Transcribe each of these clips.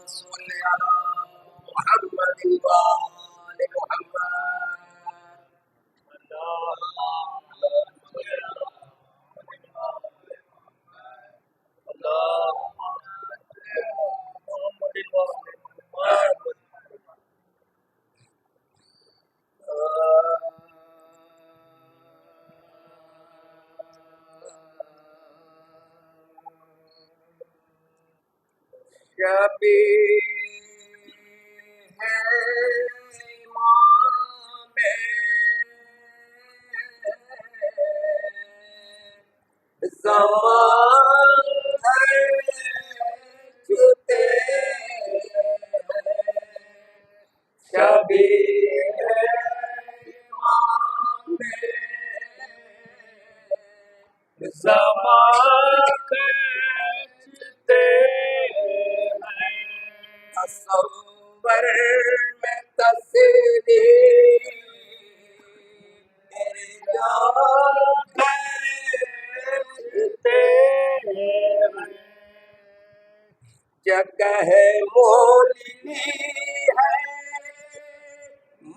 صل على محمد وآل محمد شبی ہے امام زمان ہے چھوٹے شبی ہے امام زمان تصور میں تصویر جگہ مولی ہے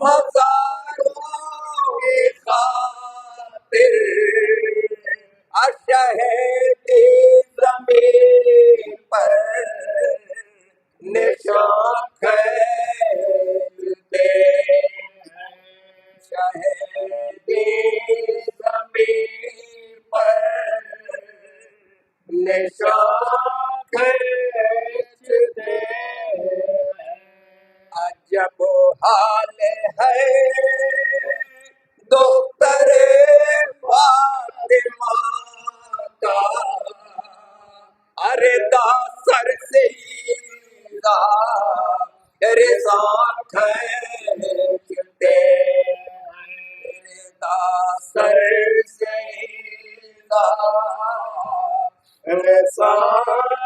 مزاروں کی خاطر شہد زمین پر نشان کھینچتے شہد زمین پر نشان کھینچتے عجب حال ہے دختر فاطمہ کا ارے داسر سیدہ رضا کھینچتے داسر سیدہ رضا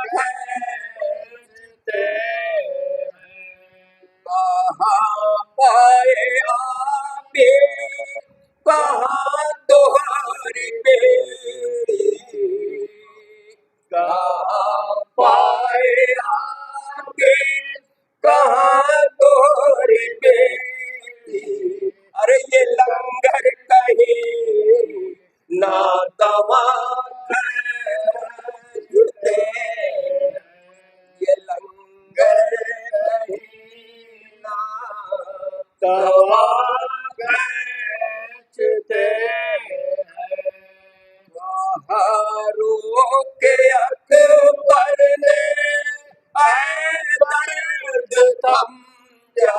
کھینچتے کہاں پائے آبی کہاں دوہری بیڑی کہاں پائے آبی کہاں دوہری بیڑی ارے یہ لنگر کہیں نہ دوا کھینچتے یہ لنگر دوا کھینچتے بہاروں کے اکبر نے اے درد سمجھا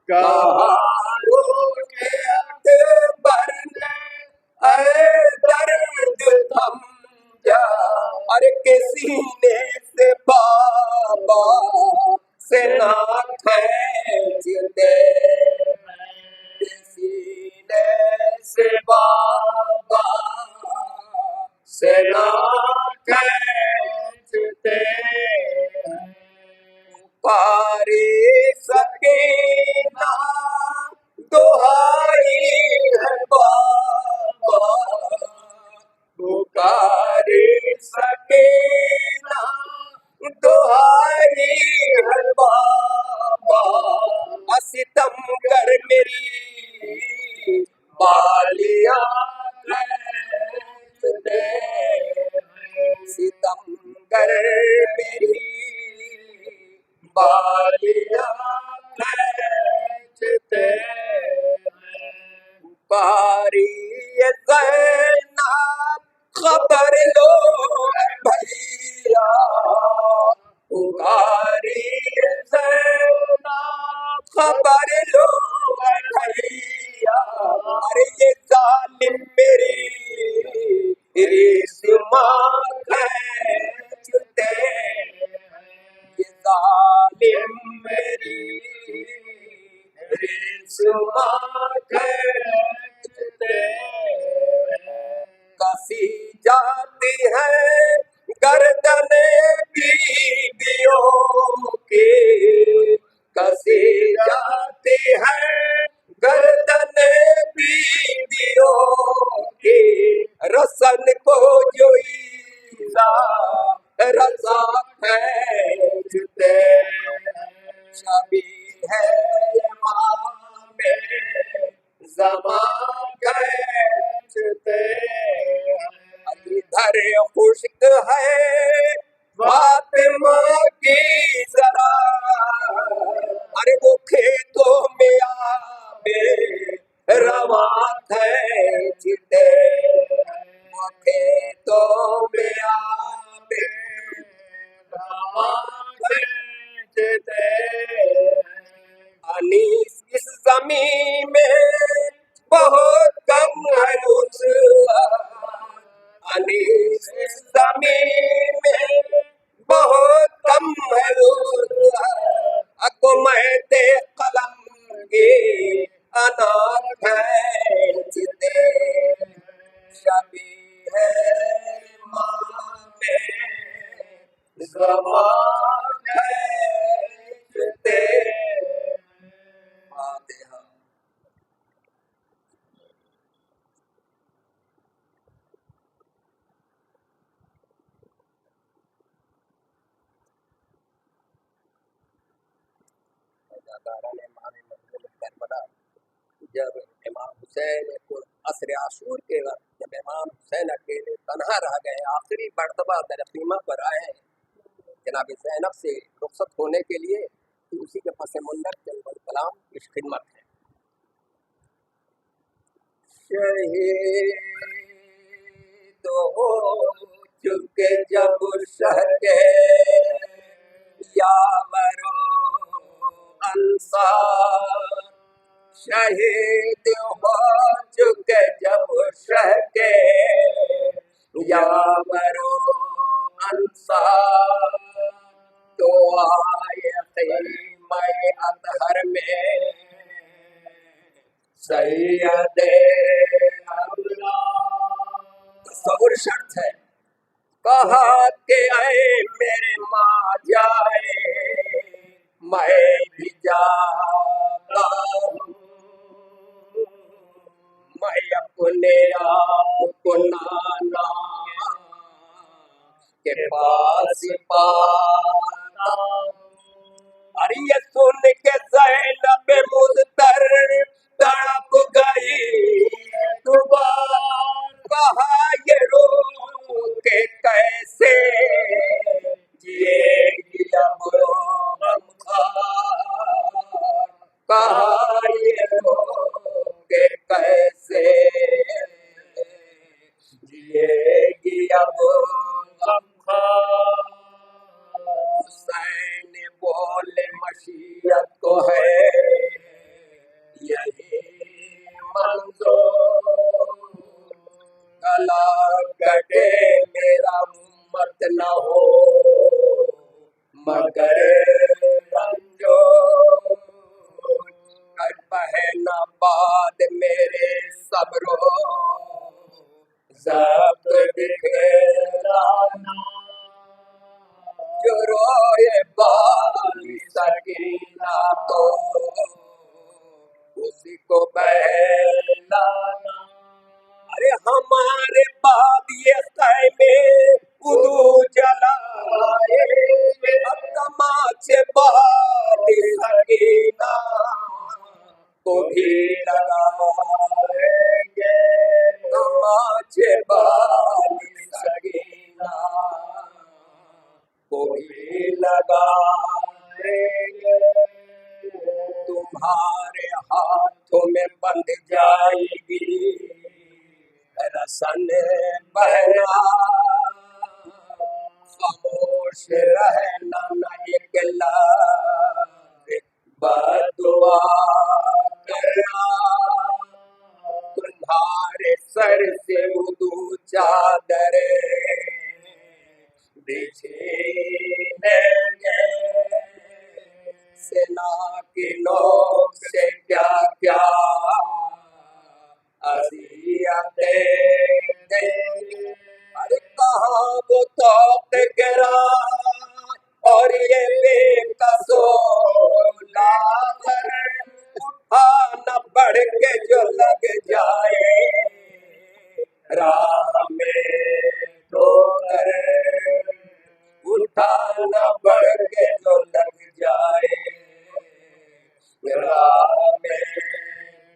بہاروں کے اکبر نے اے درد سمجھا ارے کسی نے سے بابا سے نہ کھینچتے سینے سے بابا سے نہ کھینچتے پاری سکینہ دہائی ہے بابا پکاری سکینہ دہائی ہے بابا ستم کر میری بالیاں کھینچتے ستم کر میری بالیاں کھینچتے باری زینب خبر لو اے بھیا باری زینب خبر لو اے بھیا ارے یہ ظالم میری رسماں کھینچتے یہ ظالم میری رسماں کھینچتے کسی جاتی ہے گردن بیویوں کی کسی جاتی ہے گردن بیویوں کی رسل کو جو رضا کھینچتے ماں کی ذرا ارے وہ کھیتوں میں آبے رواں کھینچتے وہ کھیتوں میں آبے رواں کھینچتے انیس اس زمین میں بہت کم ہے اس انیس اس زمین میں بہت کم ہے اس حکومت قلم کی انار کھینچتے شبیہ ماں میں زبان کھینچتے فاتحہ اداکارہ نے امام منزل کربلا جب امام حسین کو عصر عاشور کے وقت جب امام حسین اکیلے تنہا رہ گئے آخری مرتبہ در خیمہ پر آئے ہیں جناب زینب سے رخصت ہونے کے لیے تو اسی کے پس منظر جلوہ الکلام کی خدمت ہے شہید ہو چکے جب شہ کے یاور و انصار شہید ہو چکے جب شہ کے یاور و انصار تو آئے خیمہ اطہر میں سید تصور شرط ہے کہا کہ اے میرے ماں جائے میں بھی جاتا ہوں میں اپنے آپ کو نانا کے پاس پاتا ارے یہ سن کے زینب مضطر تڑپ گئی دوبار کہا یہ رو کے کیسے جیے گی اب غمخوار کہا یہ رو کے کیسے جیے گی اب غمخوار حسین بولے مشیت کو ہے یہی منظور گلا کٹے میرا مت نہ ہو مگر رنجو کٹ بہنا بعد میرے صبرو ضبط بکھیرانا جو روئے بالی سکینہ تو اسی کو بہلانا ارے ہمارے بعد یہ خیمے ادو جلائے اب تماچے بالی سکینہ کو بھی لگائیں گے تماچے بالی سکینہ کو بھی لگائیں گے تمہارے ہاتھوں میں بندھ جائے گی رسن بہنا خاموش رہنا نہ ایک لفظ بددعا کرنا تمہارے سر سے اردو چادر بچھینیں گے سنا کی نوک سے کیا کیا اذیتیں دیں گے ارے کہاں وہ توق گرا اور یہ بے قصور لاغر اٹھا نہ بڑھ کے جو لگ جائے راہ میں ٹھوکر اٹھا نہ بڑھ کے جو لگ جائے راہ میں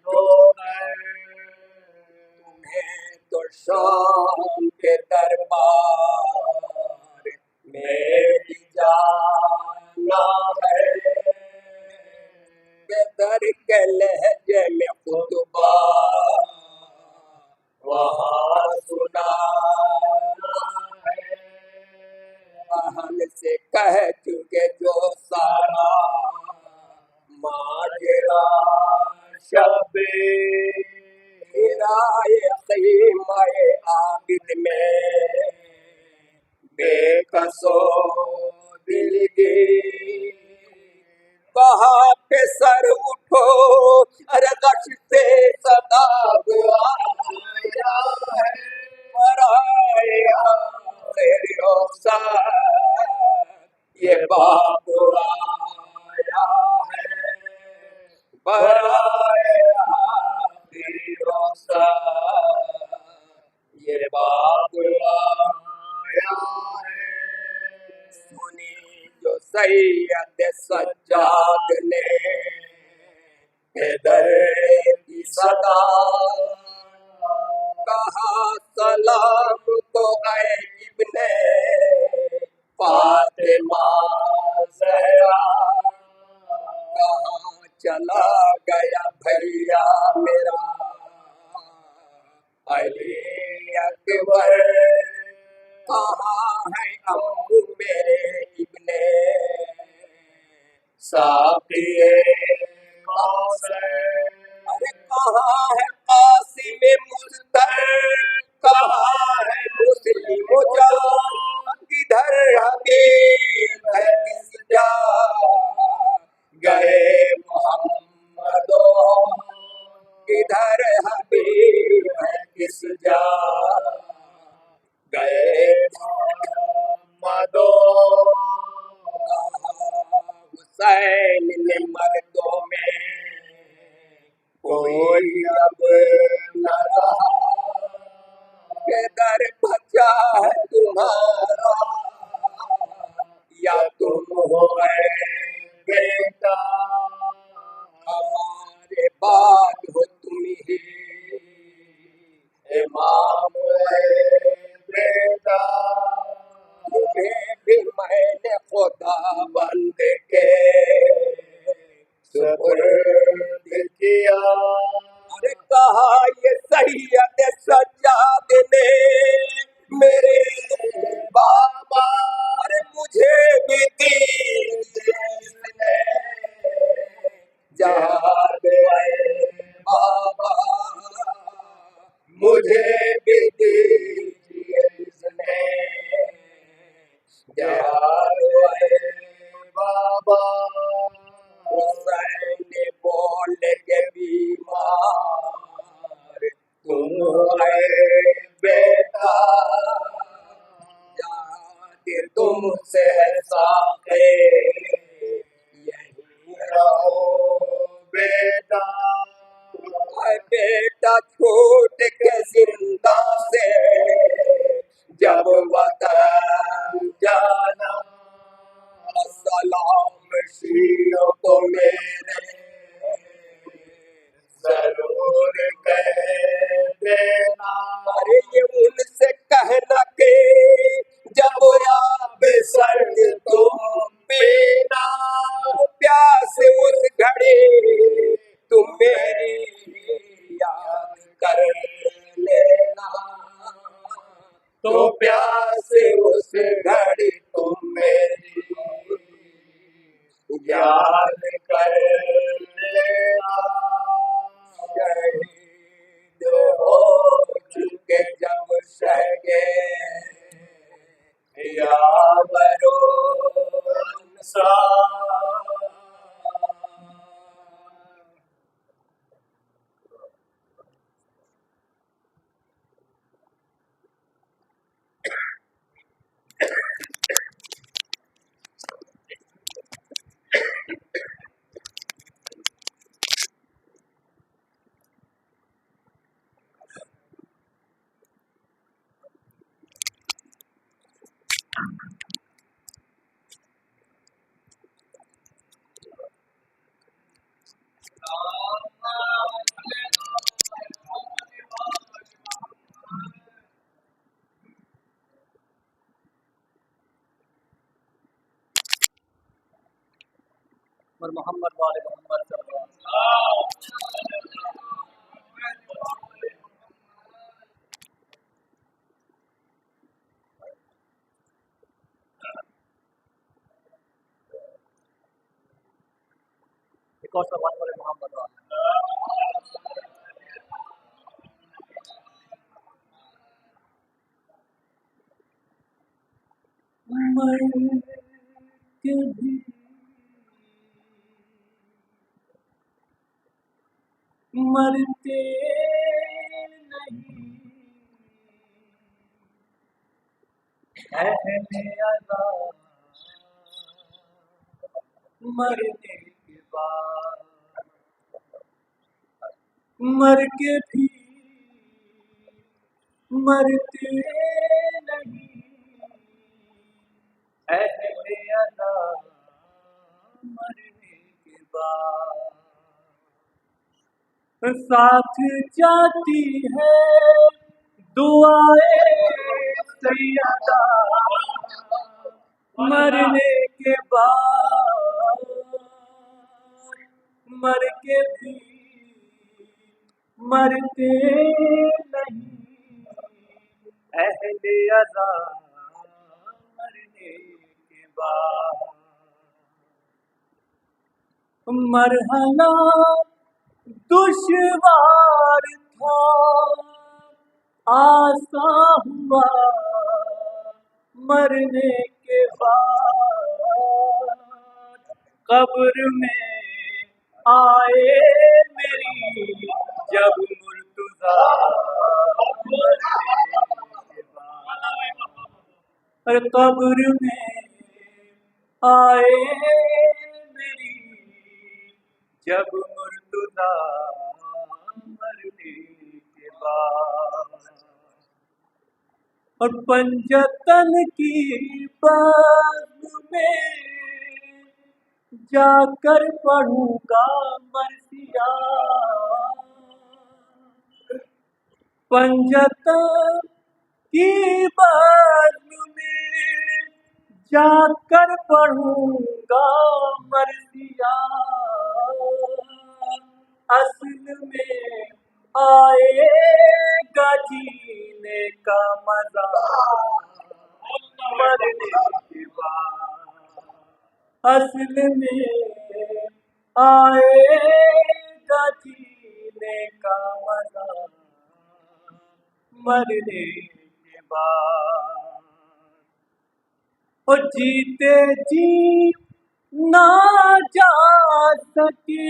ٹھوکر تمہیں تو شام کے دربار میں بھی جا چکے جو سارا ماجرا شب رائے خیمہ عابد میں بے کسو دل کی کہاں پہ سر اٹھو ارغش سے صدا آیا ہے برایا تیری رخصت یہ باب آیا ہے برایا تیری رخصت یہ باب آیا ہے سنی جو سید سجاد نے حیدر کی صدا کہا سلام تو اے ابن فاطمہ زہرا کہاں چلا گیا بھیا میرا علی اکبر کہاں ہے ابو میرے ابن ساقی کوثر ارے کہاں ہے قاسم مظفر کہاں ہے مسلم جان کدھر حبیب ہے کس جا گئے محمد کدھر حبیب ہے کس جا گئے محمد حسین نے مردوں میں کوئی اب نہ رہا کہ در بچا ہے تمہارا یا تم ہو اے بیٹا ہمارے بعد ہو تم ہی امام اے بیٹا تمہیں بھی میں نے خدا بند کے سپرد کیا ارے کہا یہ سید سجاد نے میرے بابا ارے مجھے بھی دیجیے جہاد اے بابا مجھے بھی دیجیے اس نے جہاد اے بابا حسین بول کے بیمار تم اے بیٹا یاد تم سے ہے ساقے یہیں رہو بیٹا اے بیٹا چھوٹ کے زندہ سے جب وطن جانا السلام شیعوں کو میرے ضرور کہہ دینا ارے یہ ان سے کہنا کہ جب آب سرد تم پینا پیاس اس گھڑی تم میری یاد کر لینا تو پیاس اس گھڑی تم میری یاد کر لینا شہید ہو چکے جب شہگے یا برو انصار اور محمد والے محمد صلی اللہ علیہ ایک اور سوال والے محمد مر کے بھی مرتے نہیں اہل عذاب مرنے کے بعد مر کے بھی مرتے نہیں اہل عذاب مرنے کے بعد ساتھ جاتی ہے دعائیں سیدہ مرنے کے بعد مر کے بھی مرتے نہیں اہل عذاب مرنے کے بعد مرحلہ دشوار تھا آسان ہوا مرنے کے بعد قبر میں آئے میری جب مرتضیٰ اور قبر میں آئے میری جب مرتضیٰ مرنے کے بعد اور پنجتن کی بات میں جا کر پڑھوں گا مرثیہ پنجتن کی بات میں جا کر پڑھوں گا مرثیہ اصل میں آئے گا جینے کا مزہ مرنے کے بعد اصل میں آئے گا جینے کا مزہ مرنے کے بعد اور جیتے جی نہ جا سکے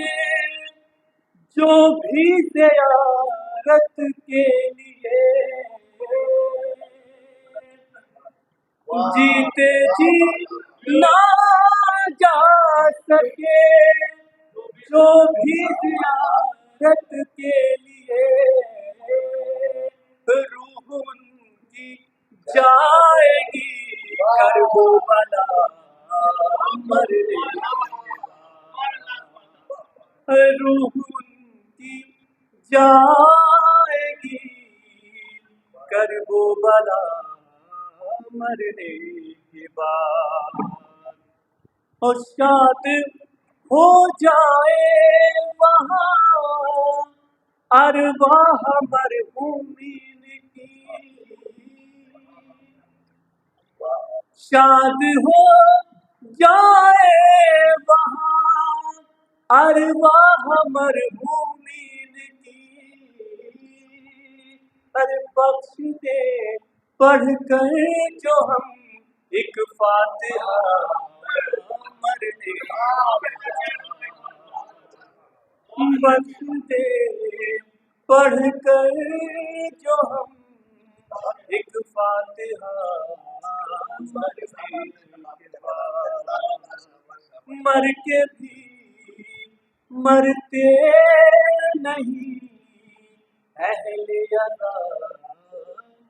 جو بھی زیارت کے لیے جیتے جی نہ جا سکے جو بھی زیارت کے لیے روح ان کی جائے گی کربلا مرنے روح ان کی جائے گی کربلا مرنے کے بعد اور شاد ہو جائے وہاں ارواح مرحومین کی شاد ہو جائے وہاں ارواح مرحومین کی ہر بخش دے پڑھ کر جو ہم ایک فاتحہ مرنے بخش دے پڑھ کر جو ہم ایک فاتحہ مرنے کے بعد مر کے بھی مرتے نہیں اہل عذاب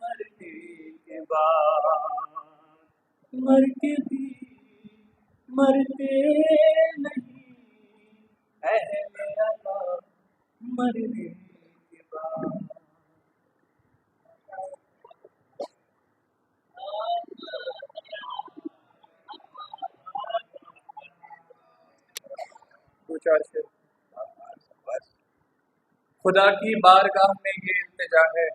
مرنے کے بعد مر کے بھی مرتے نہیں اہل عذاب مرنے کے بعد دو چار سے خدا کی بارگاہ میں یہ التجا ہے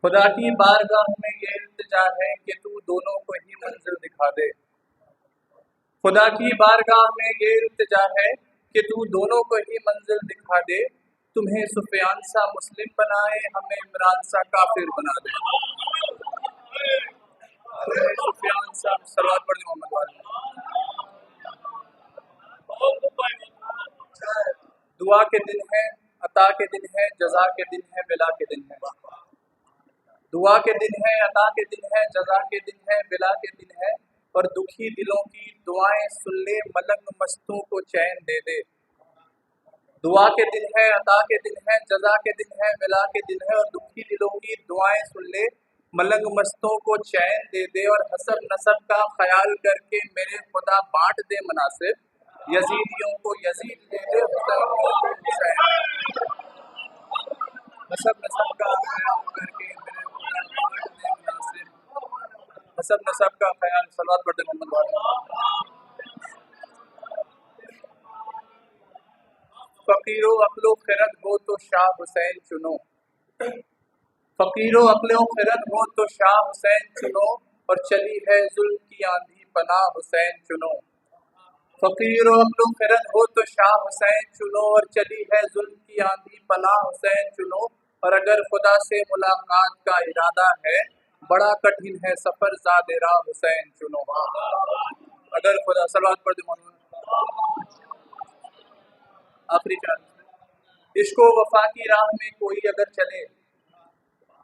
خدا کی بارگاہ میں یہ التجا ہے کہ تو دونوں کو ہی منزل دکھا دے خدا کی بارگاہ میں یہ التجا ہے کہ تو دونوں کو ہی منزل دکھا دے، تمہیں سفیان سا مسلم بنائے، ہمیں عمران سا کافر بنا دے۔ تمہیں سفیان سا صلوات پڑھ دیں محمد والے۔ دعا کے دن ہے، عطا کے دن ہے، جزا کے دن ہے، بلا کے دن ہے۔ دعا کے دن ہے، عطا کے دن ہے، جزا کے دن ہے، بلا کے دن ہے، اور دکھی دلوں کی دعائیں سن لے، ملنگ مستوں کو چین دے دے۔ دعا کے دن ہے، عطا کے دن ہے، جزا کے دن ہے، بلا کے دن ہے، اور دکھی دلوں کی دعائیں سن لے، ملنگ مستوں کو چین دے دے، اور حسب نسب کا خیال کر کے میرے خدا بانٹ دے مناسب، یزیدیوں کو یزید دے دے، حسینیوں کو حسین۔ حسب نسب کا خیال کر کے میرے خدا بانٹ دے مناسب، حسب نسب کا خیال۔ صلوات پڑھ دے محمد والے۔ فقیر و عقل و خرد ہو تو شاہ حسین چنو، فقیر و عقل و خرد ہو تو شاہ حسین چنو، اور چلی ہے ظلم کی آندھی پناہ حسین چنو۔ فقیر و عقل و خرد ہو تو شاہ حسین چنو، اور چلی ہے ظلم کی آندھی پناہ حسین چنو، اور اگر خدا سے ملاقات کا ارادہ ہے، بڑا کٹھن ہے سفر زاد راہ حسین چنو۔ اگر خدا، صلوات پڑھ دے محمد۔ آخری چار، عشق و وفا کی راہ میں کوئی اگر چلے،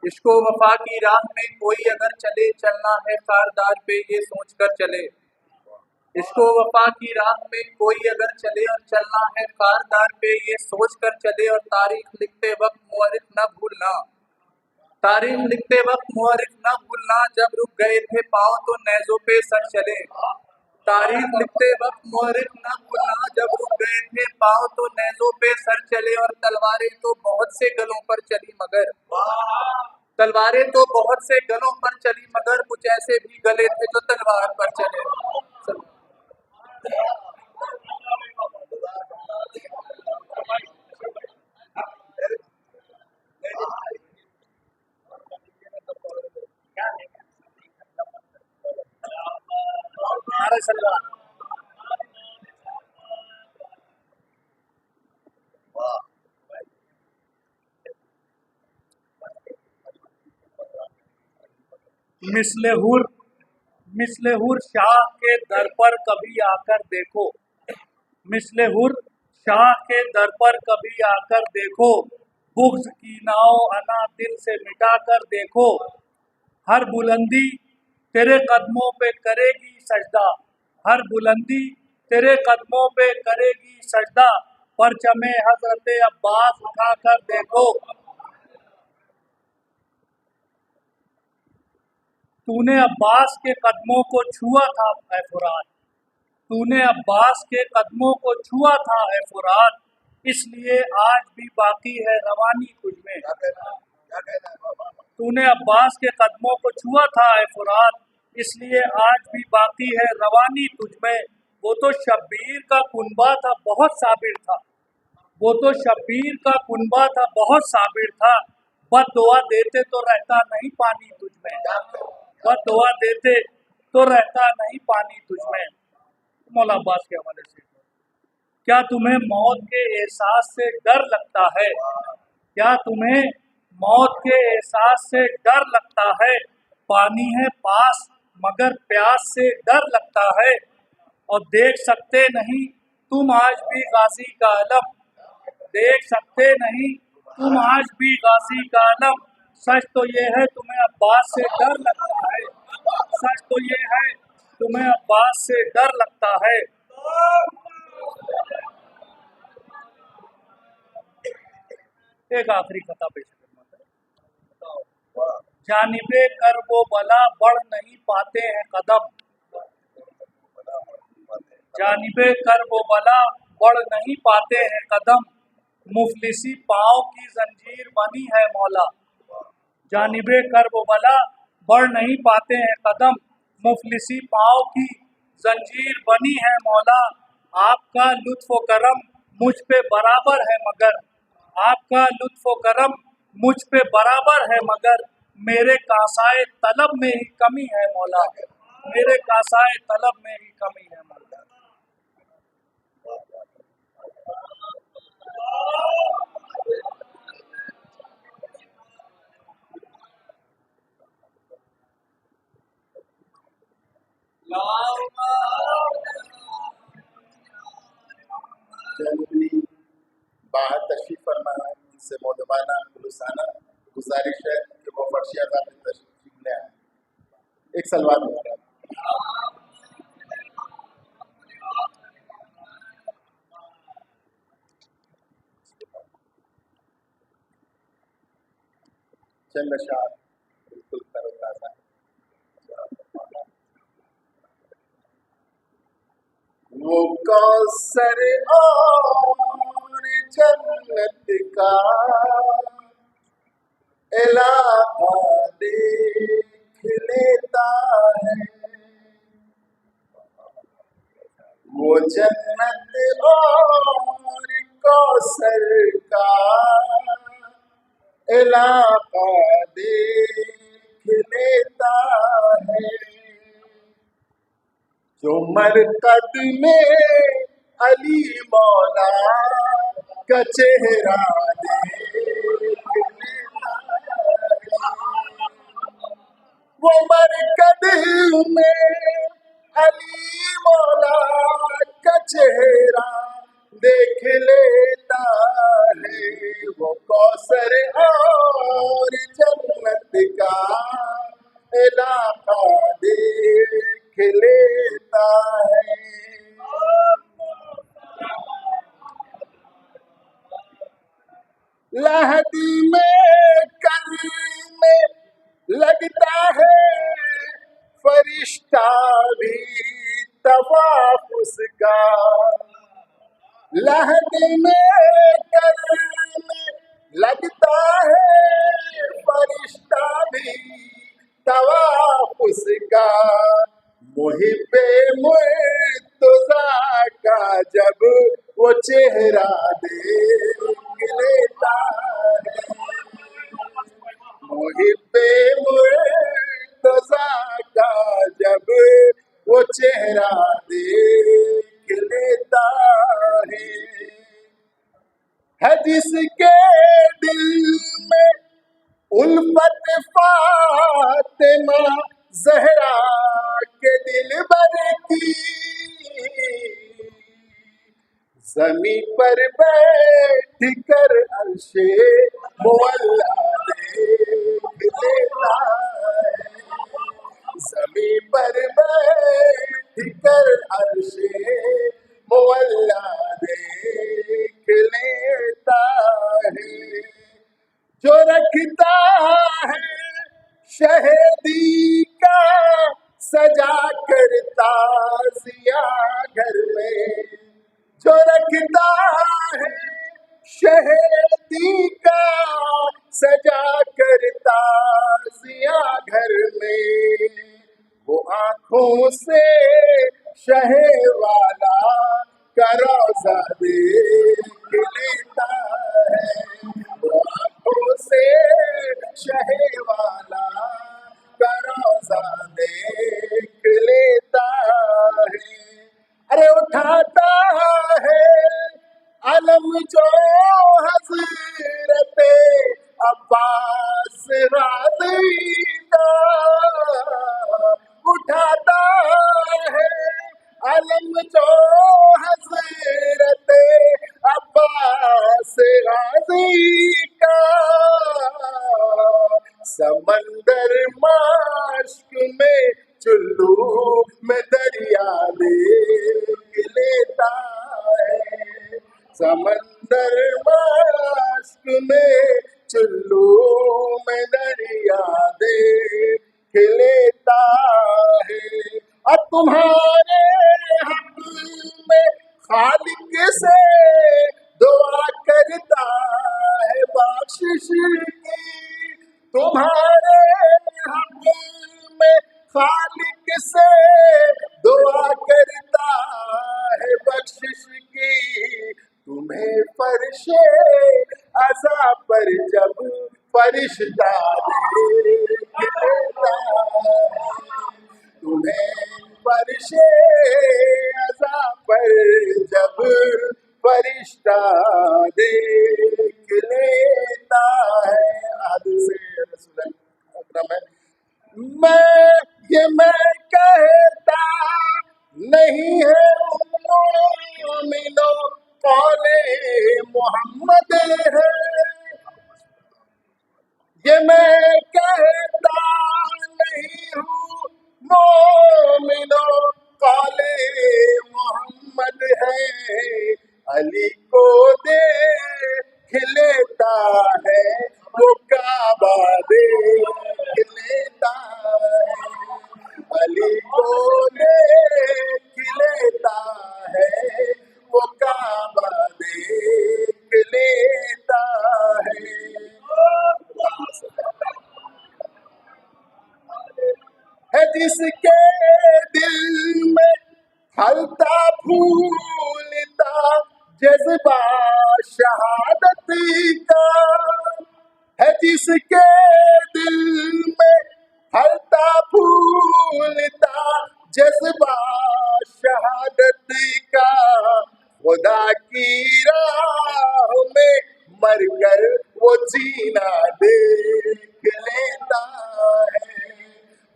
عشق و وفا کی راہ میں کوئی اگر چلے، چلنا ہے خاردار پہ یہ سوچ کر چلے۔ عشق و وفا کی راہ میں کوئی اگر چلے، اور چلنا ہے خاردار پہ یہ سوچ کر چلے، اور تاریخ لکھتے وقت مورخ نہ بھولنا، تاریخ لکھتے وقت مورخ نہ بھولنا، جب رک گئے تھے پاؤں تو نیزوں پہ سر چلے۔ تاریخ لکھتے وقت مورخ نہ بھولنا، جب رک گئے تھے پاؤں تو نیزوں پہ سر چلے، اور تلواریں تو بہت سے گلوں پر چلی مگر، تلواریں تو بہت سے گلوں پر چلی مگر، کچھ ایسے بھی گلے تھے جو تلوار پر چلے۔ نعرہ سلوات۔ مثل حور شاہ کے در پر کبھی آ کر دیکھو، مثل حور شاہ کے در پر کبھی آ کر دیکھو، بغض کینہ و انا دل سے مٹا کر دیکھو، ہر بلندی تیرے قدموں پہ کرے گی سجدہ، ہر بلندی تیرے قدموں پہ کرے گی سجدہ، پرچم حضرت عباس اٹھا کر دیکھو۔ تو نے عباس کے قدموں کو چھوا تھا اے فرات، تو نے عباس کے قدموں کو چھوا تھا اے فرات، اس لیے آج بھی باقی ہے روانی تجھ میں۔ تو نے عباس کے قدموں کو چھوا تھا اے فرات، اس لیے آج بھی باقی ہے روانی تجھ میں۔ وہ تو شبیر کا کنبہ تھا بہت صابر تھا، وہ تو شبیر کا کنبہ تھا بہت صابر تھا، بد دعا دیتے تو رہتا نہیں پانی تجھ میں، بد دعا دیتے تو رہتا نہیں پانی تجھ میں۔ مولا عباس کے حوالے سے، کیا تمہیں موت کے احساس سے ڈر لگتا ہے، کیا تمہیں موت کے احساس سے ڈر لگتا ہے، پانی ہے پاس مگر پیاس سے ڈر لگتا ہے، اور دیکھ سکتے نہیں تم آج بھی غازی کا علم، دیکھ سکتے نہیں تم آج بھی غازی کا علم، سچ تو یہ ہے تمہیں عباس سے ڈر لگتا ہے، سچ تو یہ ہے تمہیں عباس سے ڈر لگتا ہے۔ ایک آخری خطا پیش کرنا، جانب کرب و بلا بڑھ نہیں پاتے ہیں قدم، جانب کرب و بلا بڑھ نہیں پاتے ہیں قدم، مفلسی پاؤں کی زنجیر بنی ہے مولا، جانب کرب و بلا بڑھ نہیں پاتے ہیں قدم، مفلسی پاؤں کی زنجیر بنی ہے مولا، آپ کا لطف و کرم مجھ پہ برابر ہے مگر، آپ کا لطف و کرم مجھ پہ برابر ہے مگر، میرے کاسائے طلب میں ہی کمی ہے مولا، میرے کاسائے طلب میں ہی کمی ہے مولا۔ जनवरी बाहर तशरीफ फरमा है, उनसे मौदबाना खुलूसाना गुजारिश है कि वो फर्शी आज़ाद में तशरीफ ले आए। एक सलवार हमारा चंद अशार बिल्कुल तरोताज़ा। वो कौसर और जन्नत का इलाका देख लेता है, वो जन्नत और कौसर का इलाका देख लेता है, जो मरकद में अली मौला का चेहरा देख लेता है, वो मरकद में अली मौला का चेहरा देख लेता है, वो कौसर और जन्नत का इलाका देख लेता है। लहदी में करने लगता है फरिश्ता भी तवाफ उसका, लहदी में करने लगता है फरिश्ता भी तवाफ उसका, मुहिब्बे मुर्तज़ा का जब वो चेहरा देख लेता है, मुहिब्बे मुर्तज़ा का जब वो चेहरा देख लेता है जिसके दिल में उल्फत फातिमा ज़हरा के दिल भर की, ज़मीं पर बैठ कर अर्शे मुअल्ला देख लेता है, ज़मीं पर बैठ कर अर्शे मुअल्ला देख लेता है, जो रखता है शहदी का सजा करता जिया घर में, जो रखता है शहदी का सजा करता जिया घर में, वो आँखों से शहे वाला का रोज़ा देख लेता है, वो आँखों से शहे वाला का रोज़ा देख लेता है। अरे उठाता है अलम जो हज़रत अब्बास राज़ी का, उठाता है अलम जो हज़रत अब्बास राज़ी का, समंदर माश्क में चुल्लू में दरिया देख लेता है, समंदर माश्क में चुल्लू में दरिया देख लेता है, और तुम्हारे हक में खालिक से दुआ करता है बख्शिश की, तुम्हारे हक में खालिक से दुआ करता है बख्शिश की, तुम्हें फर्शे अज़ा पर जब फरिश्ता देख लेता है, तुम्हें फर्शे अज़ा पर जब फरिश्ता देख लेता है। आदि से रसूल अकरम है, मैं कहता नहीं है मोमिनो कौल ہیں یہ میں کہتا نہیں ہوں مومنو قول محمد ہے علی کو دیکھ لیتا ہے وہ کعبہ دیکھ لیتا ہے علی کو دیکھ لیتا ہے وہ کعبہ دیکھ لیتا ہے جس کے دل میں ہلتا پھولتا جذبہ شہادت کا ہے جس کے دل میں ہلتا پھولتا جذبہ شہادت کا خدا کی راہ میں مر کر وہ جینا دیکھ لیتا ہے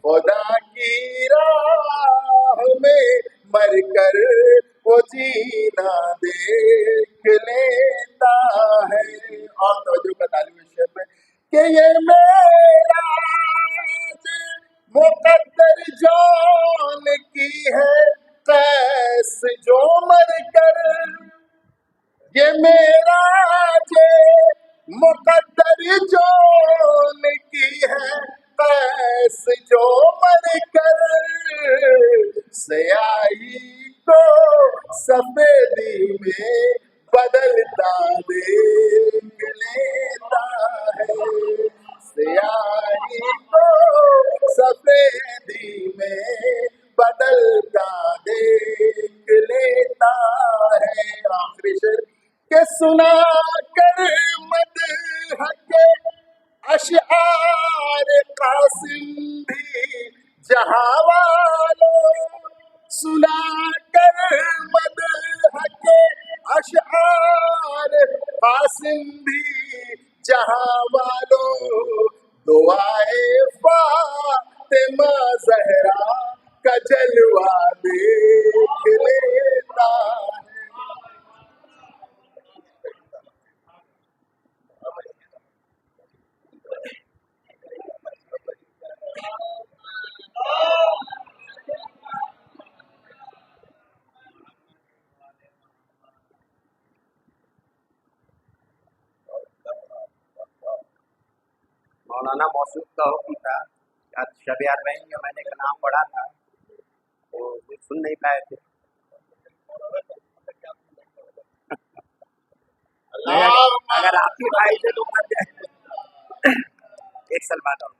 خدا کی راہ میں مر کر وہ جینا دیکھ لیتا ہے اور توجہ کا تعلیم شعر میں کہ یہ میرا مقدر جان کی ہے قیس جو مر کر یہ میرا مقدر جون کی ہے قیس جو مر کر سیاہی کو سفیدی میں بدلتا دیکھ لیتا ہے سیاہی کو سفیدی میں بدلتا دیکھ لیتا ہے آخری شعر کہ سنا کر مدح کے اشعار قاسم بھی جہاں والوں سنا کر مدح کے اشعار قاسم بھی جہاں والوں دعائے فاطمہ زہرا کا جلوہ دیکھ لیتا ہے مولانا موصوف کا حکم تھا آج شب اربعین میں نے ایک نام پڑھا تھا وہ سن نہیں پائے تھے اگر آپ ہی بھائی سے تو کر جائے ایک سلمان اور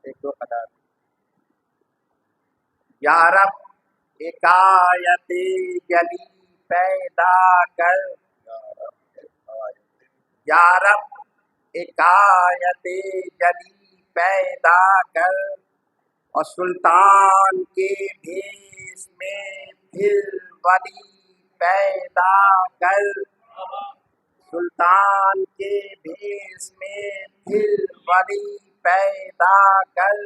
ایک دو قطار یا رب حکایت جلی پیدا کر یا رب حکایت جلی پیدا کر اور سلطان کے بھیس میں پھر ولی پیدا کر سلطان کے بھیس میں پھر ولی پیدا کر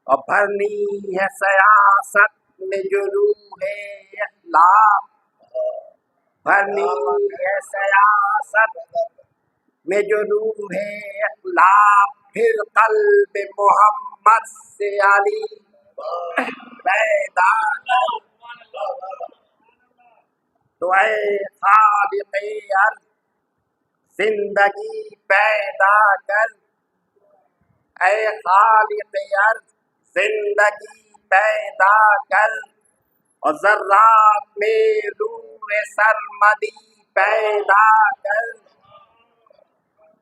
اور بھرنی ہے سیاست میں جو روح اخلاق بھرنی ہے سیاست میں جو روح اخلاق پھر قلب محمد سے علی پیدا کر تو اے خالق ارض زندگی پیدا کر اے خالق ارض زندگی پیدا کر اور ذرات میں روح سرمدی پیدا کر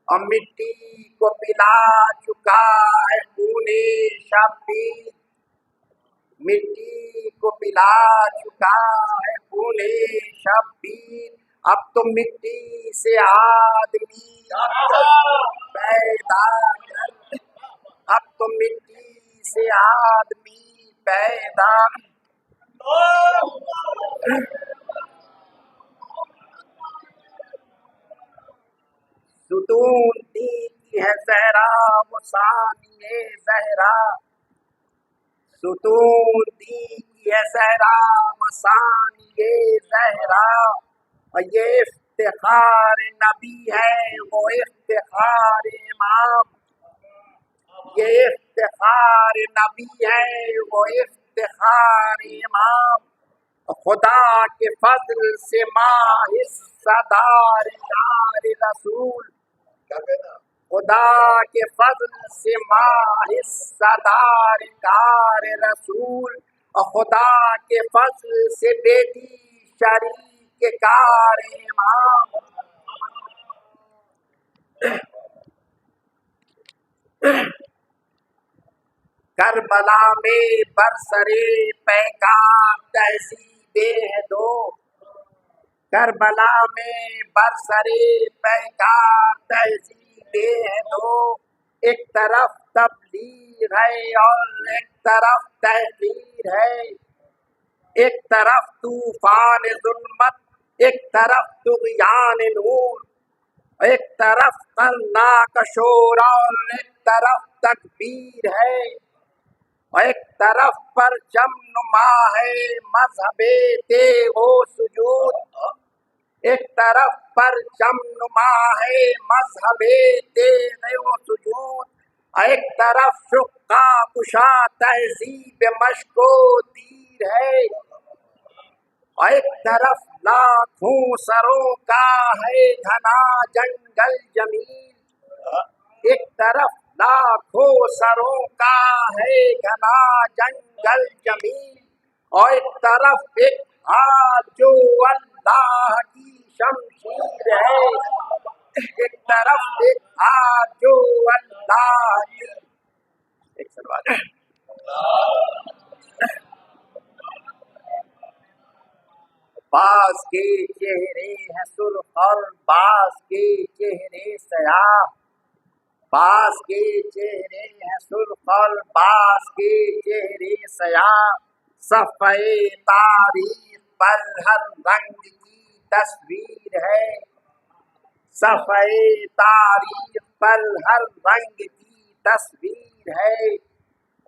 اور مٹی کو پلا چکا ہے خون شبیر مٹی کو پلا چکا ہے خون شبیر اب تو مٹی سے آدمی پیدا کر اب تو مٹی سے آدمی پیدا ستون دی کی ہے زہرا وہ ثانی زہرا ستون دی کی ہے زہرا مسانی زہرا، اور یہ افتخار نبی ہے وہ افتخار امام، یہ افتخار نبی ہے وہ افتخار امام، خدا کے فضل سے ماہ صدار دار رسول، خدا کے فضل سے ماہ صدار دار رسول، اور خدا کے فضل سے بیٹی شریک کار امام۔ کربلا میں برسرے پیکار تہذیبیں دو، کربلا میں برسرے پیکار تہذیبیں دو، ایک طرف تبلیغ ہے اور ایک طرف تحریر ہے، ایک طرف طوفان ظلمت ایک طرف طغیان نور، ایک طرف خلناک شور اور ایک طرف تکبیر ہے، ایک طرف پرچم نما ہے مذہب تیغ و سجود، ایک طرف پرچم نما ہے مذہب تیغ و سجود، ایک طرف شقہ کشا تہذیب مشق و تیر ہے، ایک طرف لاکھوں سروں کا ہے گھنا جنگل جمیل، ایک طرف لاکھوں سروں کا ہے گھنا جنگل جمیل، اور ایک طرف ایک ہاتھ جو اللہ کی شمشیر ہے، ایک طرف ایک ہاتھ جو اللہ کی ایک سلوات بعض کے چہرے ہیں سرخ اور بعض کے چہرے سیاہ، بعض کے چہرے ہیں سرخ اور بعض کے چہرے سیاہ، صفحہ تاریخ پر ہر رنگ کی تصویر ہے، صفحہ تاریخ پر ہر رنگ کی تصویر ہے،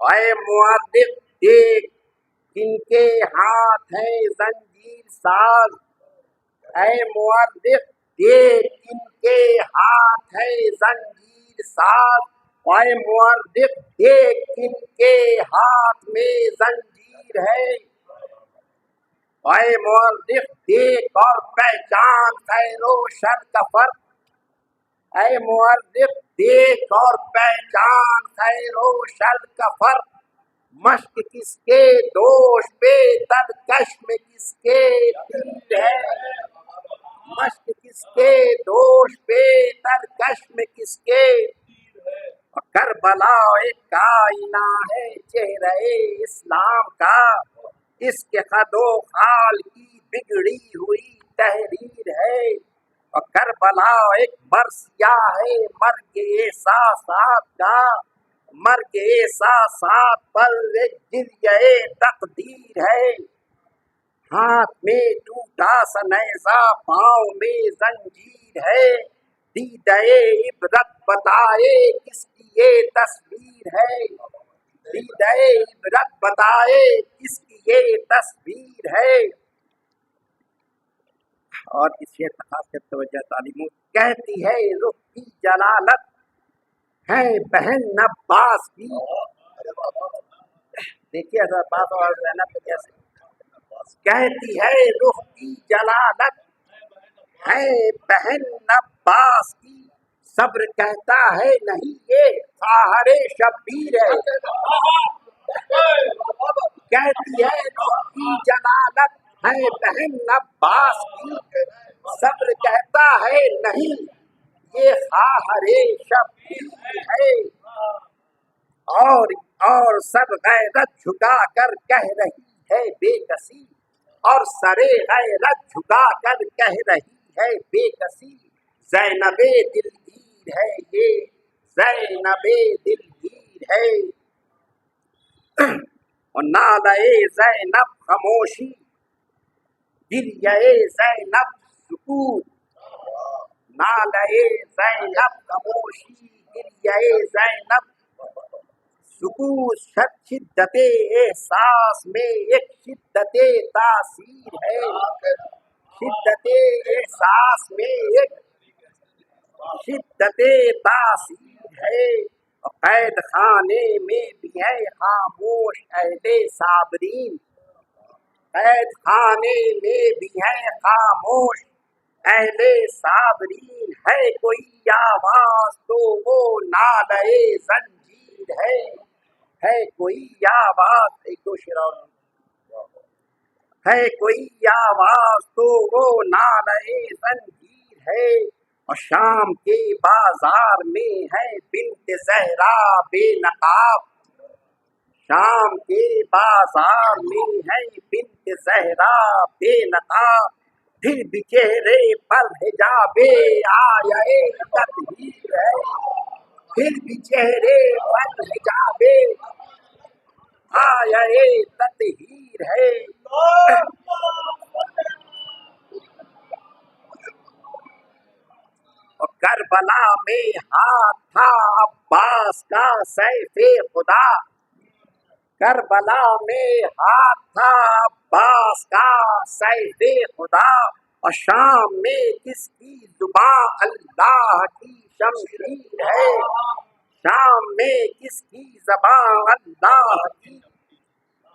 اے مورخ دیکھ کن کے ہاتھ ہے زنجیر ساز، اے مورخ دیکھ کن کے ہاتھ ہے زنجیر ساز، اے مورخ دیکھ کن کے ہاتھ میں زنجیر ہے، اے مورخ دیکھ اور پہچان خیر و شر کا فرق، اے مورخ دیکھ اور پہچان خیر و شر کا فرق، مشق کس کے دوش پہ ترکش میں کس کے تیر ہے، مشق کس کے دوش پہ ترکش میں کس کے، کربلا ایک آئینہ ہے چہرہ اسلام کا، اس کے خد و خال کی بگڑی ہوئی تحریر ہے، اور کربلا ایک مرثیہ ہے مرگ احساسات کا، مرگ احساسات پر ایک گریہ تقدیر ہے، ہاتھ میں ٹوٹا سا نیزہ پاؤں میں زنجیر ہے، دیدہ عبرت بتائے کس کی یہ تصویر ہے، دیدہ عبرت بتائے کس کی یہ تصویر ہے، اور اس شعر کا خاص کر توجہ تعلیم کہتی ہے رخ کی جلالت ہے بہن عباس کی، دیکھیے حضرت عباس اور زینب کو کیسے کہتی ہے رخ کی جلالت ہے بہن عباس کی، صبر کہتا ہے نہیں یہ خواہر شبیر ہے، کہتی ہے رخ کی جلالت ہے بہن عباس کی، صبر کہتا ہے نہیں یہ خواہر شبیر ہے، اور سب غیرت جھکا کر کہہ رہی ہے بے کسی، اور سرے غیرت جھکا کر کہہ رہی ہے بے کسی، زینب دلگیر ہے یہ زینب دلگیر ہے، اور نالے زینب خاموشی گریہ زینب سکوت، نالے زینب خاموشی گریہ زینب سکوت شدت احساس میں ایک شدت تاثیر ہے، شدت احساس میں ایک شدت تاثیر ہے، قید خانے میں بھی ہے خاموش اہل صابرین، قید خانے میں بھی ہے خاموش اہل صابرین، ہے کوئی آواز تو وہ نالے زنجیر ہے کوئی آواز، ایک دو شعر اور ہے کوئی آواز تو وہ نالے زنجیر ہے، اور شام کے بازار میں ہے بنت زہرا بے نقاب، شام کے بازار میں ہے بنت زہرا بے نقاب، پھر بھی چہرے پر حجاب آیا تطہیر ہے، پھر بھی چہرے پر حجاب آیا تطہیر ہے، اور کربلا میں ہاتھ تھا عباس کا سیف خدا، کربلا میں ہاتھ تھا عباس کا سیف خدا، اور شام میں کس کی زبان اللہ کی شمشیر ہے، شام میں کس کی زبان اللہ کی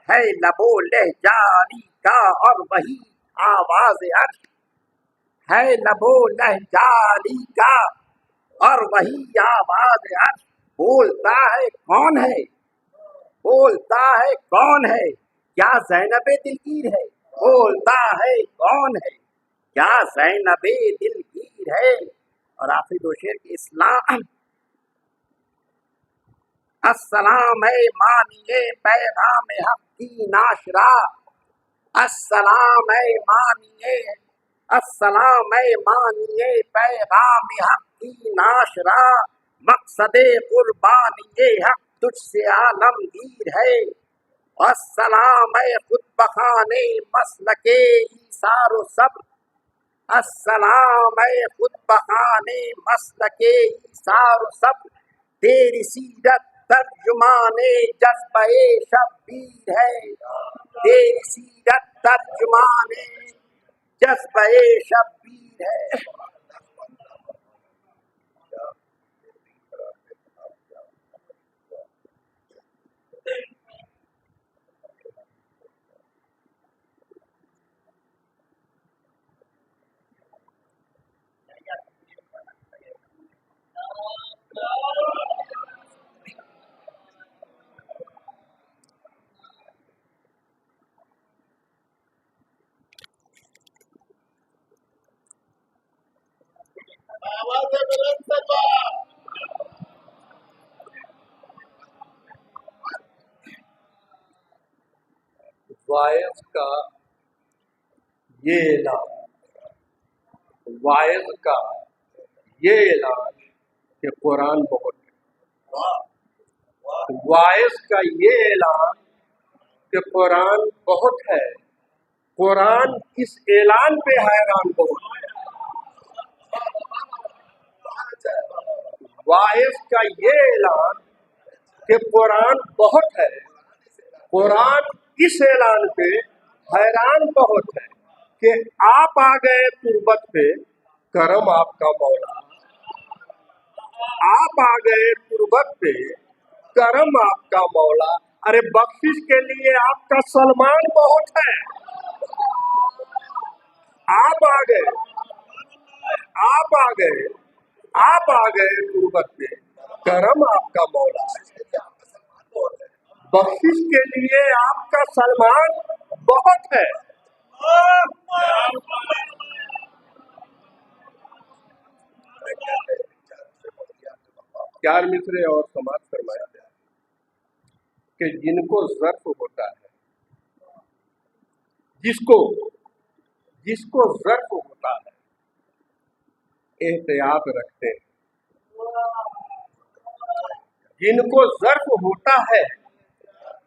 ہے، لب و لہجاری کا اور وہی آواز عرش ہے، لب و لہجاری کا اور وہی آواز عرش، بولتا ہے کون ہے، بولتا ہے کون ہے، کیا زینب دلگیر ہے، بولتا ہے کون ہے، کیا زینب دلگیر ہے، اور آخری دو شعر کے اسلام السلام ہے مانیے پیغام حق کی ناشرہ، السلام ہے مانیے، السلام ہے مانیے پیغام حق کی ناشرہ، مقصد قربانی حق تجھ سے عالمگیر ہے، السلام ہے خود بخانے مسلک ایثار و صبر، السلام ہے خود بخانے مسلک ایثار و صبر، تیری سیرت ترجمان جذبہ شبیر ہے، تیری سیرت ترجمان جذبہ شبیر ہے۔ آواز بلند سے بات۔ واعظ کا یہ اعلان، واعظ کا یہ اعلان کہ قرآن بہت ہے، واعظ کا یہ اعلان کہ قرآن بہت ہے، قرآن اس اعلان پہ حیران بہت ہے، واعظ کا یہ اعلان کہ قرآن بہت ہے، قرآن اس اعلان پہ حیران بہت ہے کہ آپ آ گئے تربت پہ، کرم آپ کا مولا، آپ آ گئے تربت پہ، کرم آپ کا مولا، ارے بخشش کے لیے آپ کا سلمان بہت ہے، آپ آ گئے، آپ آ گئے، آپ آ گئے تربت پہ، کرم آپ کا مولا، بخشش کے لیے آپ کا سلمان بہت ہے۔ چار مصرے اور سماعت فرمایا کہ جن کو ظرف ہوتا ہے، جس کو ظرف ہوتا ہے احتیاط رکھتے ہیں، جن کو ظرف ہوتا ہے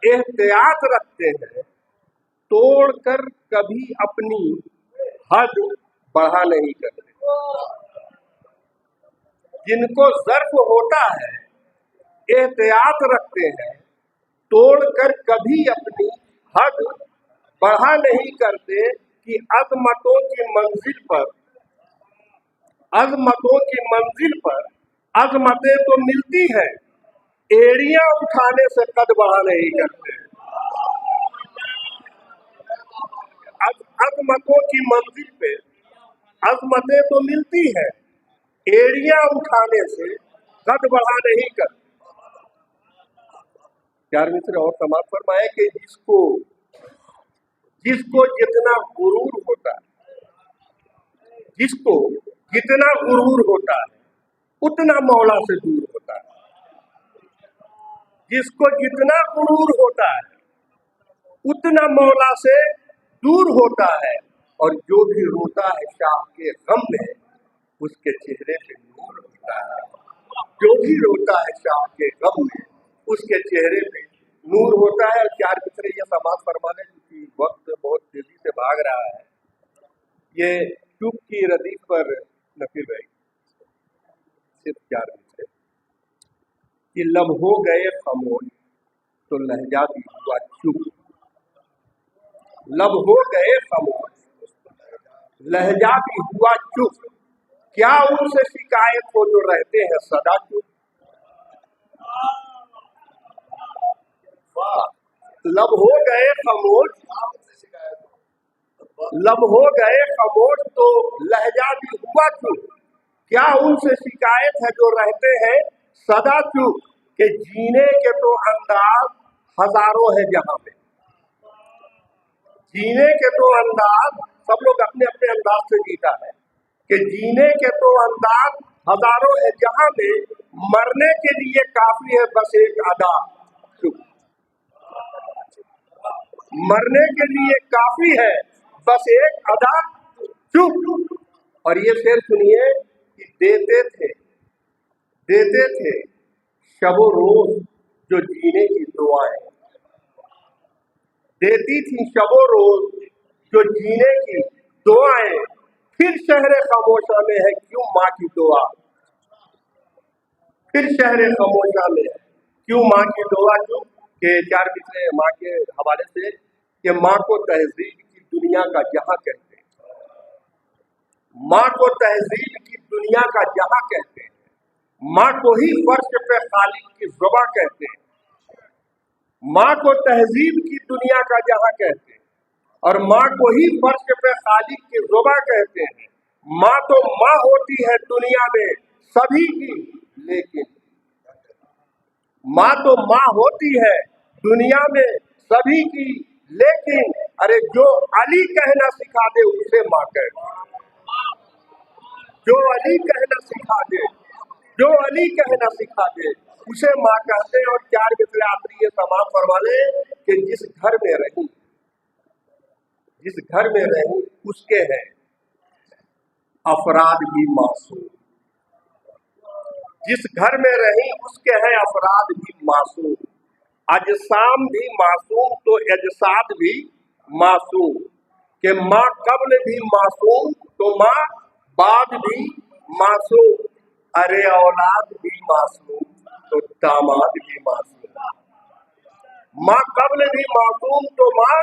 احتیاط رکھتے ہیں، توڑ کر کبھی اپنی حد بڑھا نہیں کرتے، جن کو ظرف ہوتا ہے احتیاط رکھتے ہیں، तोड़कर कभी अपनी हद बढ़ा नहीं करते कि अजमतों की मंजिल पर अजमतें तो मिलती हैं, एड़ियां उठाने से कद बढ़ा नहीं करते। अजमतों की मंजिल पे अजमतें तो मिलती हैं, एड़ियां उठाने से कद बढ़ा नहीं करते। प्यार मित्र और समाज फरमाए कि जिसको जितना गुरूर होता है, जिसको जितना गुरूर होता है उतना मौला से दूर होता है। जिसको जितना गुरूर होता है उतना मौला से दूर होता है, और जो भी रोता है शाह के गम में उसके चेहरे पे नूर होता है। जो भी रोता है शाह के गम में उसके चेहरे पे नूर होता है। चार मित्र ये समाज फरमाने क्योंकि वक्त बहुत तेजी से भाग रहा है, ये चुप की रदीफ पर नफी भाई सिर्फ चार मित्र कि लब हो गए खामोश तो लहजा भी हुआ चुप। लब हो गए खामोश लहजा भी हुआ चुप, क्या उनसे शिकायत हो जो रहते हैं सदा चुप। लब हो गए खामोश तो लहजा भी हुआ चुप, क्या उनसे शिकायत है जो रहते हैं सदा चुप। कि जीने के तो अंदाज हजारों है जहां पे, जीने के तो अंदाज सब लोग अपने अपने अंदाज से जीता है कि जीने के तो अंदाज हजारों है जहां में, मरने के लिए काफी है बस एक अदा चुप। मरने के लिए काफी है बस एक अदा चुप। और ये शेर सुनिए कि देते थे शबो रोज जो जीने की दुआएं, देती थी शबो रोज जो जीने की दुआएं। फिर शहरे खामोशा में है क्यों माँ की दुआ, फिर शहरे खामोशा में है क्यों माँ की दुआ। क्यों के चार मित्र माँ के हवाले से कि माँ को तहजीब की दुनिया का जहां कहते हैं, माँ को तहजीब की दुनिया का जहां कहते हैं, माँ को ही फर्श पे खालिक की ज़ुबा कहते हैं। माँ को तहजीब की दुनिया का जहां कहते हैं और माँ को ही फर्श पे खालिक की ज़ुबा कहते हैं। माँ तो माँ होती है दुनिया में सभी की, लेकिन माँ तो माँ होती है दुनिया में सभी की, लेकिन अरे जो अली कहना सिखा दे उसे माँ कहते हैं। जो अली कहना सिखा दे, जो अली कहना सिखा दे उसे माँ कहते हैं। और चार मित्र आखिरी ये तमाम फरमाने कि जिस घर में रही उसके हैं अफराद भी मासूम, जिस घर में रही उसके हैं अफराद भी मासूम। अजसाम भी मासूम तो अजसाद भी मासूम, कि माँ कब्ल भी मासूम तो माँ बाद भी मासूम। अरे औलाद भी मासूम तो दामाद भी मासूम। माँ कब्ल भी मासूम तो माँ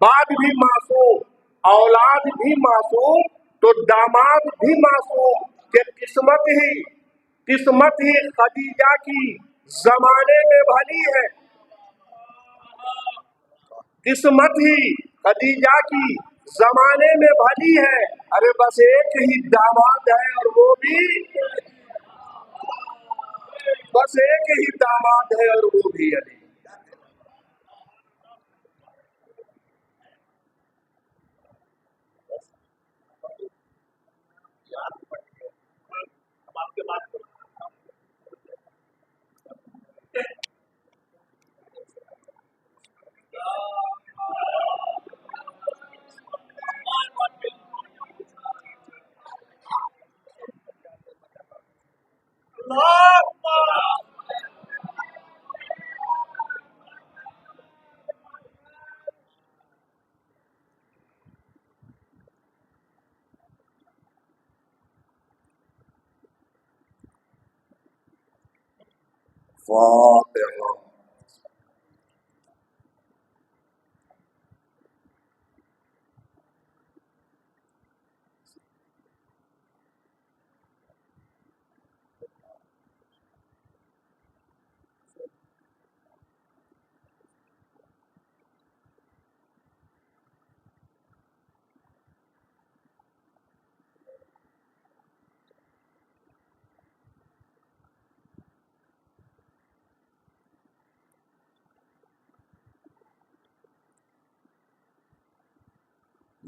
बाद भी मासूम, औलाद भी मासूम तो दामाद भी मासूम। कि किस्मत ही खदीजा की जमाने में भली है, किस्मत ही खदीजा की जमाने में भली है। अरे बस एक ही दामाद है और वो भी, बस एक ही दामाद है और वो भी अली।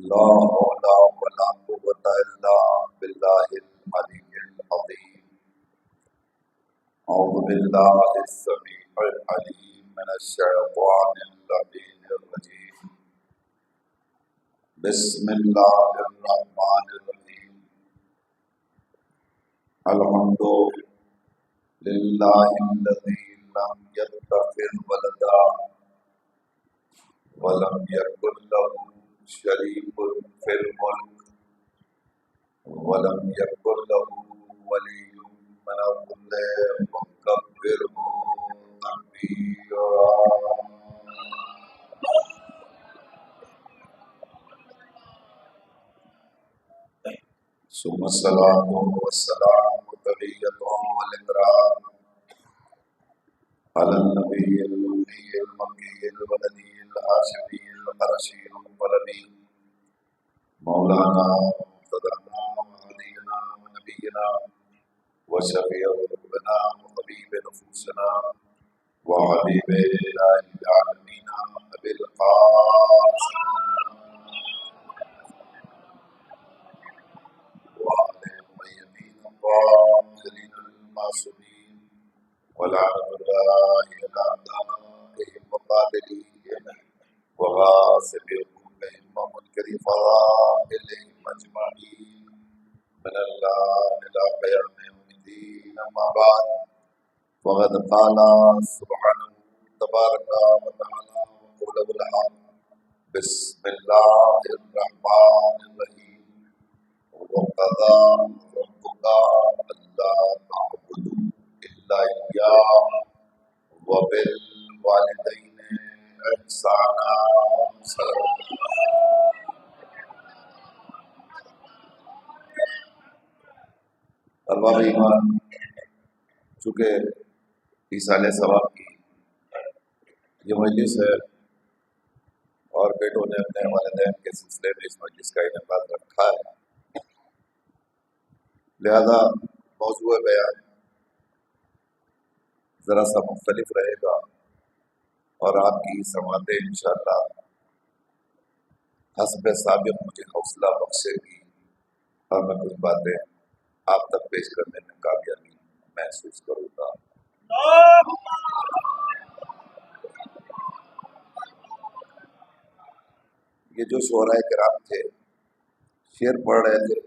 لا حول ولا قوة إلا بالله العلي العظيم. أعوذ بالله السميع العليم من الشيطان اللعين الرجيم. بسم الله الرحمن الرحيم. الحمد لله الذي لم يتخذ ولدا ولم يكن له شريك في الملك ولم يكن له ولي من الذل وكبره تكبيرا. ثم الصلاة والسلام تحية والإكرام على النبي الأمي المكي الولدي الهاشمي القرشي القلبي مولانا مقتدانا وهدينا ونبينا وشفيع ذنوبنا وطبيب نفوسنا وحبيب إله العالمين أبي القاسم وعلى الطيبين الطاهرين المعصومين ولعنة الله على أعدائهم وقاتليهم وغاصبهم ومنكر فضائلهم أجمعين من الله إلى قيام يوم الدين. أما بعد فقد قال سبحانه تبارك وتعالى وقوله الحق. بسم الله الرحمن الرحيم. وقضى ربك ألا تعبدوا إلا إياه وبالوالدين إحسانا. ارباب ایمان، چونکہ ایصال ثواب کی یہ مجلس ہے اور بیٹوں نے اپنے والدین کے سلسلے میں اس مجلس کا انعقاد رکھا ہے، لہذا موضوع بیان ذرا سا مختلف رہے گا اور آپ کی سماعتیں انشاءاللہ حسب سابق مجھے حوصلہ بخشے گی اور میں کچھ باتیں آپ تک پیش کرنے میں کامیابی محسوس کروں گا۔ یہ جو شعراء کرام تھے شعر پڑھ رہے تھے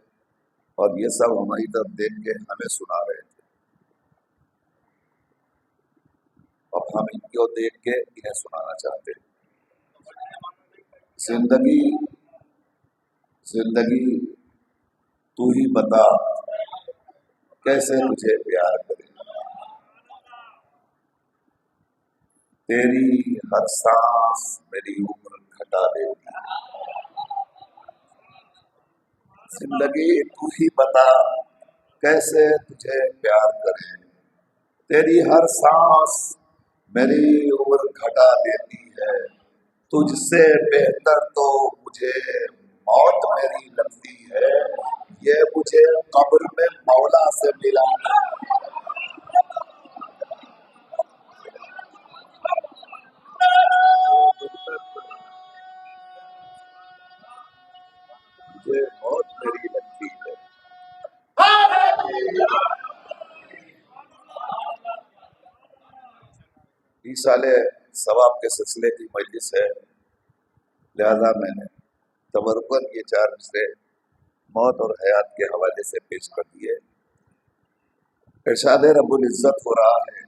اور یہ سب ہماری طرف دیکھ کے ہمیں سنا رہے تھے، اب ہم ان کو دیکھ کے انہیں سنانا چاہتے ہیں۔ زندگی تو ہی بتا کیسے تجھے پیار کرے، تیری ہر سانس میری عمر گھٹا دیتی۔ زندگی تو ہی بتا کیسے تجھے پیار کرے، تیری ہر سانس میری عمر گھٹا دیتی ہے۔ تجھ سے بہتر تو مجھے موت میری لگتی ہے، یہ مجھے قبر میں مولا سے ملا ہے۔ مجھے موت میری لگتی ہے۔ ایصال ثواب کے سلسلے کی مجلس ہے، لہذا میں نے تبرکن یہ 4 مصرے موت اور حیات کے حوالے سے پیش کر دیے۔ ارشاد رب العزت ہو رہا ہے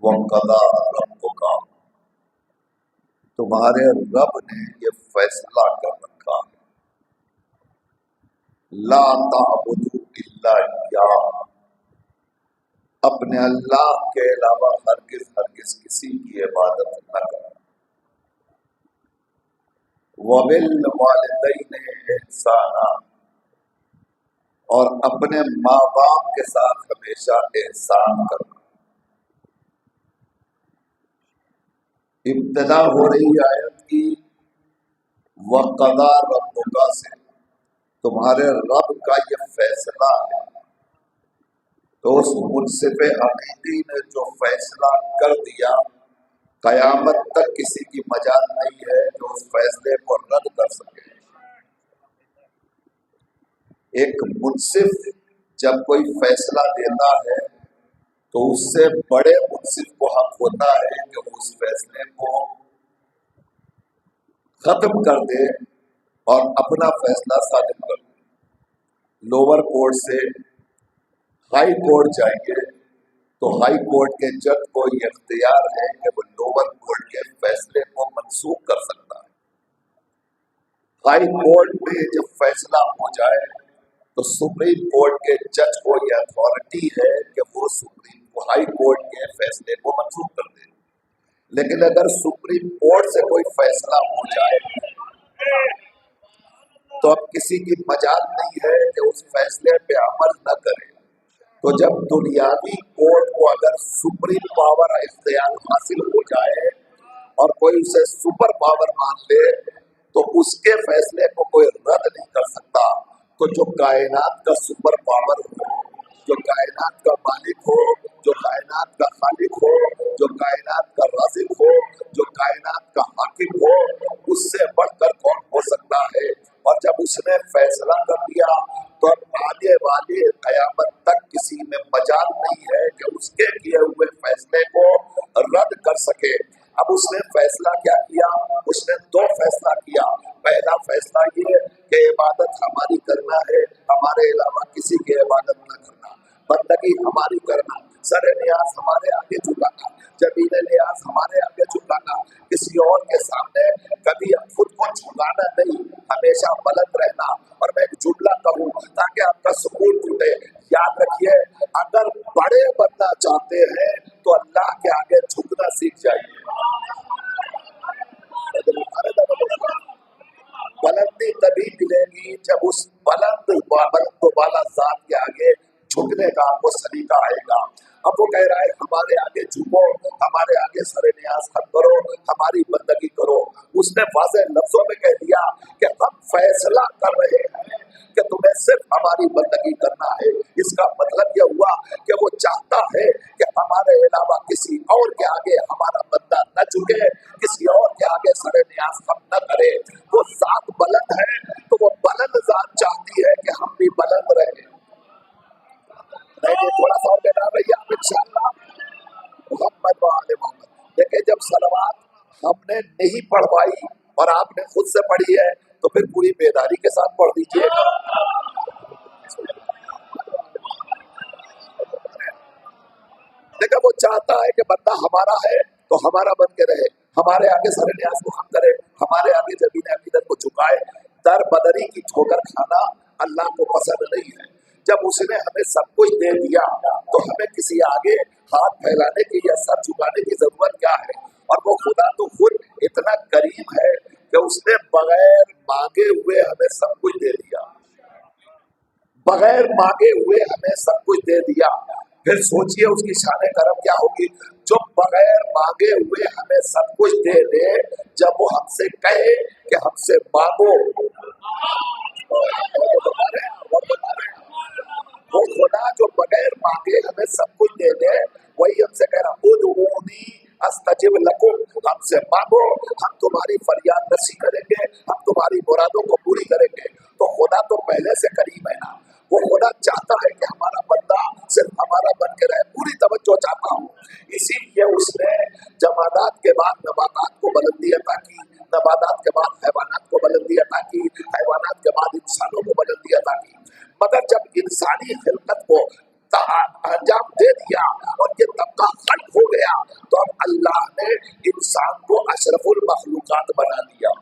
وَقَضَى رَبُّكَ، تمہارے رب نے یہ فیصلہ کر رکھا ہے، لا تعبدوا الا اياه، اپنے اللہ کے علاوہ ہرگز کسی کی عبادت نہ کرنا، وَبِالْوَالِدَيْنِ إِحْسَانًا، اور اپنے ماں باپ کے ساتھ ہمیشہ احسان کرنا۔ ابتدا ہو رہی آیت کی وَقَضَى رَبُّكَ سے، تمہارے رب کا یہ فیصلہ ہے، تو اس منصف حقیقی نے جو فیصلہ کر دیا قیامت تک کسی کی مجال نہیں ہے جو اس فیصلے کو رد کر سکے۔ एक मुंसिफ जब कोई फैसला देता है तो उससे बड़े मुंसिफ को हक होता है कि वो उस फैसले को खत्म कर दे और अपना फैसला साबित कर दे। लोअर कोर्ट से हाई कोर्ट जाएंगे तो हाई कोर्ट के जज को ये इख्तियार है कि वो लोअर कोर्ट के फैसले को मनसूख कर सकता है। हाई कोर्ट में जब फैसला हो जाए तो सुप्रीम कोर्ट के जज को यह अथॉरिटी है कि वो हाई कोर्ट के फैसले को मनसूख कर दे। लेकिन अगर सुप्रीम कोर्ट से कोई फैसला हो जाए तो अब किसी की मजाल नहीं है कि उस फैसले पे अमल न करे। तो जब दुनियावी कोर्ट को अगर सुप्रीम पावर इख्तियार हासिल हो जाए और कोई उसे सुपर पावर मान ले तो उसके फैसले को कोई रद्द नहीं कर सकता। तो जो कायनात का सुपर पावर हो, जो कायनात का मालिक हो, जो कायनात का खालिक हो, जो कायनात का राज़िक हो, जो कायनात का हाकिम हो, उससे बढ़कर कौन हो सकता है। और जब उसने फैसला कर दिया तो अब आने वाली कयामत तक किसी में मजाल नहीं है कि उसके किए हुए फैसले को रद्द कर सके। अब उसने फैसला क्या किया? उसने दो फैसला किया। पहला फैसला ये कि इबादत हमारी करना है, हमारे अलावा किसी की इबादत न करना, बंदगी हमारी करना, सर नियाज हमारे आगे झुकाना, जमीन नियाज हमारे आगे झुकाना, किसी और के सामने कभी खुद को झुकाना नहीं, हमेशा बुलंद रहना। और मैं एक जुमला कहूँ ताकि आपका सुकून टूटे, याद रखिए, अगर बड़े बनना चाहते हैं तो अल्लाह के आगे झुकना सीख जाइए। बुलंदी तभी मिलेगी जब उस बुलंद वाला जात के आगे झुकने का आपको सलीका आएगा। अब वो कह रहा है हमारे आगे झुको, हमारे आगे सरे नियाज खत करो, हमारी बंदगी करो। उसने वाज़ेह लफ्जों में कह दिया कि हम फैसला कर रहे हैं कि तुम्हें सिर्फ हमारी बंदगी करना है। इसका मतलब यह हुआ कि वो चाहता है कि हमारे अलावा किसी और के आगे हमारा बंदा न झुके, किसी और के आगे सरे नियाज हम न करे। वो जात बुलंद है तो वो बुलंद जात चाहती है कि हम भी बुलंद रहे। थोड़ा सा और कहना भैया इंशाअल्लाह मोहम्मद वाले मोहम्मद। देखिए, जब सलवात हमने नहीं पढ़वाई और आपने खुद से पढ़ी है तो फिर पूरी बेदारी के साथ पढ़ दीजिएगा। देखिए, वो चाहता है कि बंदा हमारा है तो हमारा बन के रहे, हमारे आगे सरे न्यास को हम करे, हमारे आगे जमीन अकीदत को झुकाए। दर बदरी की ठोकर खाना अल्लाह को पसंद नहीं है। जब उसने हमें सब कुछ दे दिया तो हमें किसी आगे हाथ फैलाने की या सर झुकाने की जरूरत क्या है। और वो खुदा तो खुद इतना करीम है कि उसने बगैर मांगे हुए हमें सब कुछ दे दिया, बगैर मांगे हुए हमें सब कुछ दे दिया। फिर सोचिए उसकी शान करम क्या होगी जो बगैर मांगे हुए हमें सब कुछ दे दे, जब वो हमसे कहे कि हमसे मांगो। वो खुदा जो बगैर मांगे हमें सब कुछ दे दे, वही हमसे कह रहा उदऊनी अस्तजिब लकुम, हमसे मांगो, हम तुम्हारी फरियाद रसी करेंगे, हम तुम्हारी मुरादों को पूरी करेंगे। तो खुदा तो पहले से करीब है ना। वो खुदा चाहता है कि हमारा बंदा सिर्फ हमारा बन के रहे, पूरी तवज्जो चाहता हूँ। इसीलिए उसने जमादात के बाद नबातात को बुलंदी अता की, नबातात के बाद हैवानात को बुलंदी अता की, हैवानात के बाद इंसानों को बुलंदी अता की। मगर जब इंसानी खिलकत को अंजाम दे दिया और ये तबका खल्क हो गया तो अब अल्लाह ने इंसान को अशरफुल मखलूकात बना दिया,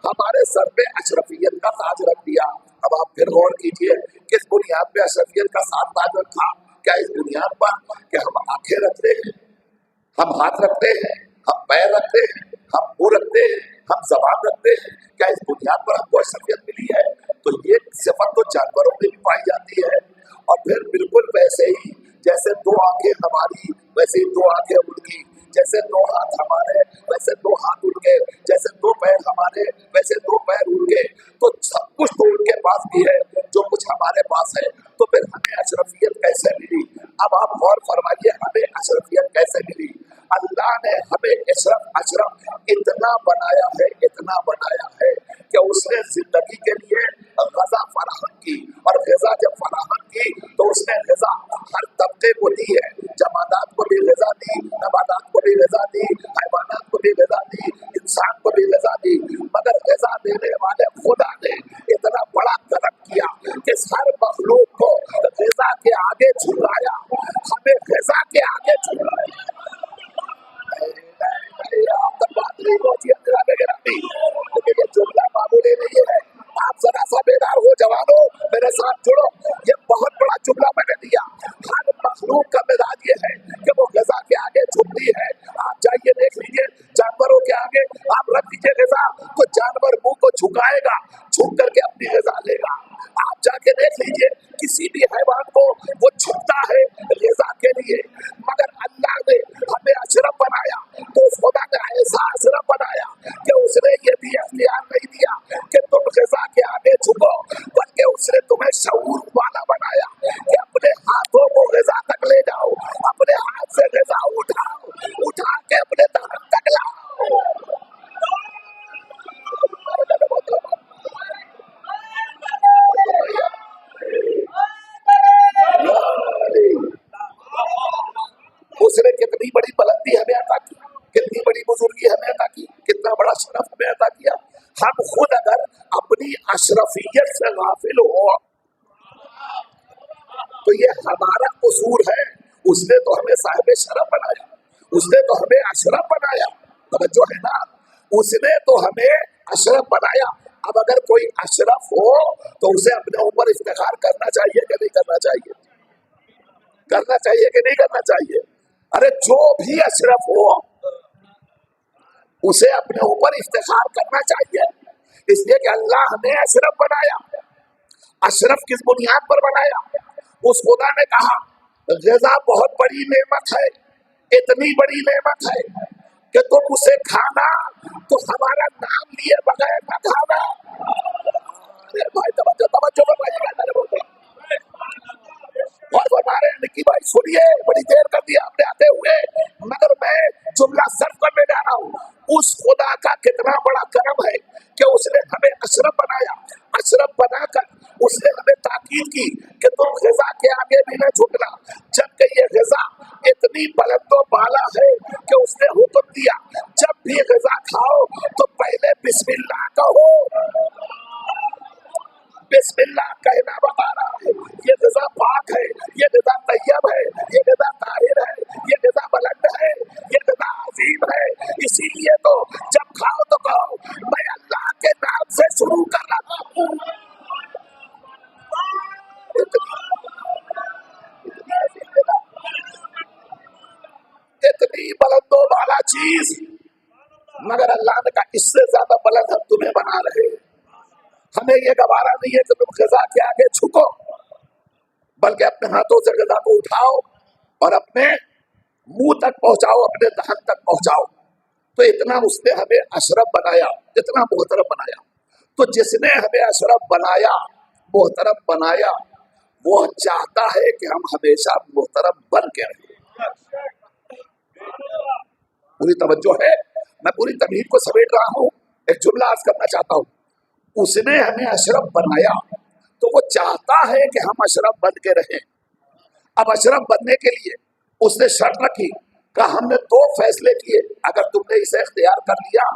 हमारे सर पे अशरफियत का ताज रख दिया। अब आप फिर गौर कीजिए, किस बुनियाद पे अशरफियत का साथ ताज रखा? क्या इस बुनियाद पर कि हम आंखें रखते हैं, हम हाथ रखते हैं, हम पैर रखते हैं, हम मुंह रखते हैं, हम जबान रखते हैं, क्या इस बुनियाद पर हमको अशरफियत मिली है? तो ये सिफत तो जानवरों में भी पाई जाती है। और फिर बिल्कुल वैसे ही जैसे दो आंखें हमारी वैसे ही दो आंखें उनकी, जैसे दो हाथ हमारे वैसे दो हाथ उनके, जैसे दो पैर हमारे वैसे दो पैर उनके। तो सब कुछ तो उनके पास भी है जो कुछ हमारे पास है। तो फिर हमें अशरफियत कैसे मिली? अब आप गौर फरमाइए, हमें अशरफियत कैसे मिली? अल्लाह ने हमें अशरफ इतना बनाया है, इतना बनाया है कि उसने जिंदगी के लिए غذا فراہم کی، اور غذا جب فراہم کی تو اس نے غذا ہر طبقے کو دی ہے، جمادات کو بھی غذا دی، نباتات کو بھی غذا دی، حیوانات کو بھی غذا دی، انسان کو بھی غذا دی، مگر غذا دینے والے خدا نے اتنا بڑا کرم کیا کہ ہر مخلوق کو غذا کے آگے جھکایا، ہمیں غذا کے آگے جھکایا۔ آپ تک بات نہیں پہنچی لیکن یہ جملہ معمولی نہیں ہے، آپ ذرا سا بیدار ہو جوانوں، میرے ساتھ جڑو، یہ بہت بڑا جملہ میں نے دیا۔ ہر مخلوق کا مزاج یہ ہے کہ وہ غذا کے آگے جھکتی ہے۔ آپ جائیے دیکھ لیجیے جانوروں کے آگے آپ رکھ دیجیے غذا تو جانور منہ کو جھکائے گا، جھک کر کے اپنی غذا لے گا۔ آپ جا کے دیکھ لیجیے کسی بھی حیوان کو وہ جھکتا ہے غذا کے لیے، مگر اللہ نے ہمیں اشرف بنایا تو اس خدا نے ایسا اشرف بنایا کہ اس نے یہ بھی اختیار نہیں دیا کہ تم غذا کے آگے جھکو، بلکہ اس نے تمہیں شعور والا بنایا کہ اپنے ہاتھوں کو غذا تک لے جاؤ، اپنے ہاتھ سے غذا اٹھاؤ، اٹھا کے اپنے دہن تک لاؤ۔ اس نے کتنی بڑی بلندی ہمیں عطا کی، کتنی بڑی بزرگی ہمیں عطا کی، کتنا بڑا شرف ہمیں عطا کیا۔ ہم خود اگر اپنی اشرفیت سے غافل ہو تو یہ ہمارا قصور ہے۔ اس نے تو ہمیں صاحب شرف بنایا، اس نے تو ہمیں اشرف بنایا، توجہ ہے نا، اس نے تو ہمیں اشرف بنایا۔ اب اگر کوئی اشرف ہو تو اسے اپنے اوپر افتخار کرنا چاہیے کہ نہیں کرنا چاہیے؟ کرنا چاہیے کہ نہیں کرنا چاہیے؟ ارے جو بھی اشرف ہو اسے اپنے اوپر افتخار کرنا چاہیے، اس لیے کہ اللہ نے اشرف بنایا۔ اشرف کس بنیاد پر بنایا؟ اس خدا نے کہا غذا بہت بڑی نعمت ہے، اتنی بڑی نعمت ہے کہ تم اسے کھانا تو ہمارا نام لیے بغیر نہ کھانا۔ ارے بھائی توجہ توجہ اور فرما رہے ہیں نکی بھائی سنیے، بڑی دیر کر دیا آپ نے آتے ہوئے، مگر میں جملہ صرف کرنے جا رہا ہوں۔ اس خدا کا کتنا بڑا کرم ہے کہ اس نے ہمیں اشرف بنایا، اشرف بنا کر اس نے ہمیں تاکید کی کہ تم غذا کے آگے بھی نہ جھکنا، جبکہ یہ غذا اتنی بلند و بالا ہے کہ اس نے حکم دیا جب بھی غذا کھاؤ تو پہلے بسم اللہ کہو۔ بسم اللہ کہنا بتا رہا ہے یہ غذا پاک ہے، یہ غذا طیب ہے، یہ غذا طاہر ہے، یہ غذا بلند ہے، یہ غذا عظیم ہے۔ اسی لیے تو جب کھاؤ تو کہو میں اللہ کے نام سے شروع کر رہا ہوں۔ اتنی بلند و بالا چیز، مگر اللہ نے کہا اس سے زیادہ بلند ہم تمہیں بنا رہے ہیں۔ ہمیں یہ گوارا نہیں ہے کہ تم غذا کے آگے جھکو، بلکہ اپنے ہاتھوں سے غذا کو اٹھاؤ اور اپنے منہ تک پہنچاؤ، اپنے دہن تک پہنچاؤ۔ تو اتنا اس نے ہمیں اشرف بنایا، اتنا محترم بنایا۔ تو جس نے ہمیں اشرف بنایا، محترم بنایا، وہ چاہتا ہے کہ ہم ہمیشہ محترم بن کے رہیں۔ پوری توجہ ہے، میں پوری تمہید کو سمیٹ رہا ہوں، ایک جملہ عرض کرنا چاہتا ہوں۔ اس نے ہمیں اشرف بنایا تو وہ چاہتا ہے کہ ہم اشرف بن کے رہیں۔ اب اشرف بننے کے لیے اس نے شرط رکھی کہ ہم نے 2 فیصلے کیے، اگر تم نے اسے اختیار کر لیا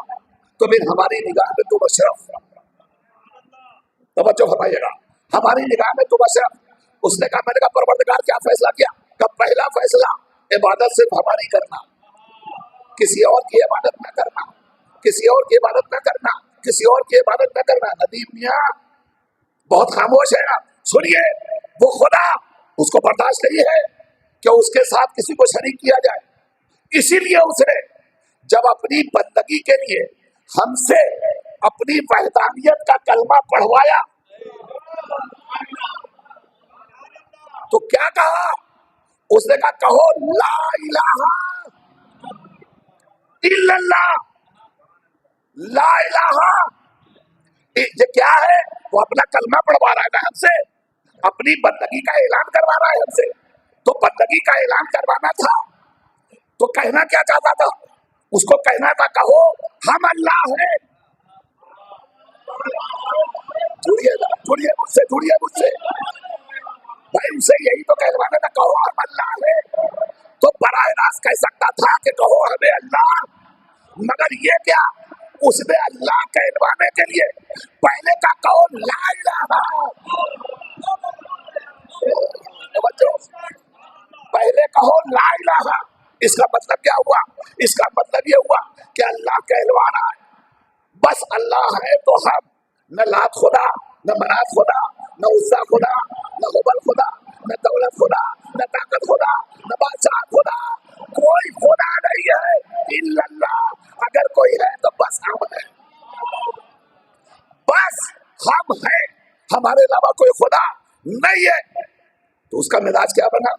تو پھر ہماری نگاہ میں تم اشرف۔ توجہ فرمائیے گا، ہماری نگاہ میں تم اشرف۔ اس نے کہا، میں نے کہا پروردگار کیا فیصلہ کیا؟ کہ پہلا فیصلہ عبادت صرف ہماری کرنا، کسی اور کی عبادت نہ کرنا، کسی اور کی عبادت نہ کرنا، کسی اور کی عبادت نہ کرنا۔ ندیم میاں بہت خاموش ہے، آپ سنیے، وہ خدا اس کو برداشت نہیں ہے کہ اس کے ساتھ کسی کو شریک کیا جائے، اسی لیے اس نے جب اپنی بندگی کے لیے ہم سے اپنی وحدانیت کا کلمہ پڑھوایا تو کیا کہا؟ اس نے کہا کہو لا الہ الا اللہ، لا الہ۔ یہ کیا ہے؟ وہ اپنا کلمہ پڑھوا رہا ہے ہم سے، اپنی بندگی کا اعلان کروا رہا ہے ہم سے۔ تو بندگی کا اعلان کروانا تھا تو کہنا کیا چاہتا تھا؟ اس کو کہنا تھا کہو ہم اللہ ہیں۔ جڑیے گا जुड़िए मुझसे भाई, उसे यही तो कहलवाना था, कहो हम अल्लाह है। तो बराह रास्त कह सकता था कि कहो हमें अल्लाह, मगर ये क्या, उसने अल्लाह कहलवाने के लिए पहले का कहो ला इलाहा, पहले कहो ला इलाहा। इसका मतलब क्या हुआ? इसका मतलब ये हुआ कि अल्लाह कहलवाना है, बस अल्लाह है तो हम, न लात खुदा, न मनात खुदा, न उस्सा खुदा, न हुबल खुदा, न दौलत खुदा, न ताकत खुदा, न बादशाह खुदा, कोई खुदा नहीं है इल्लल्लाह। अगर कोई है तो बस हम हैं, बस हम हैं, हमारे अलावा कोई खुदा नहीं है। तो उसका मिजाज क्या बना?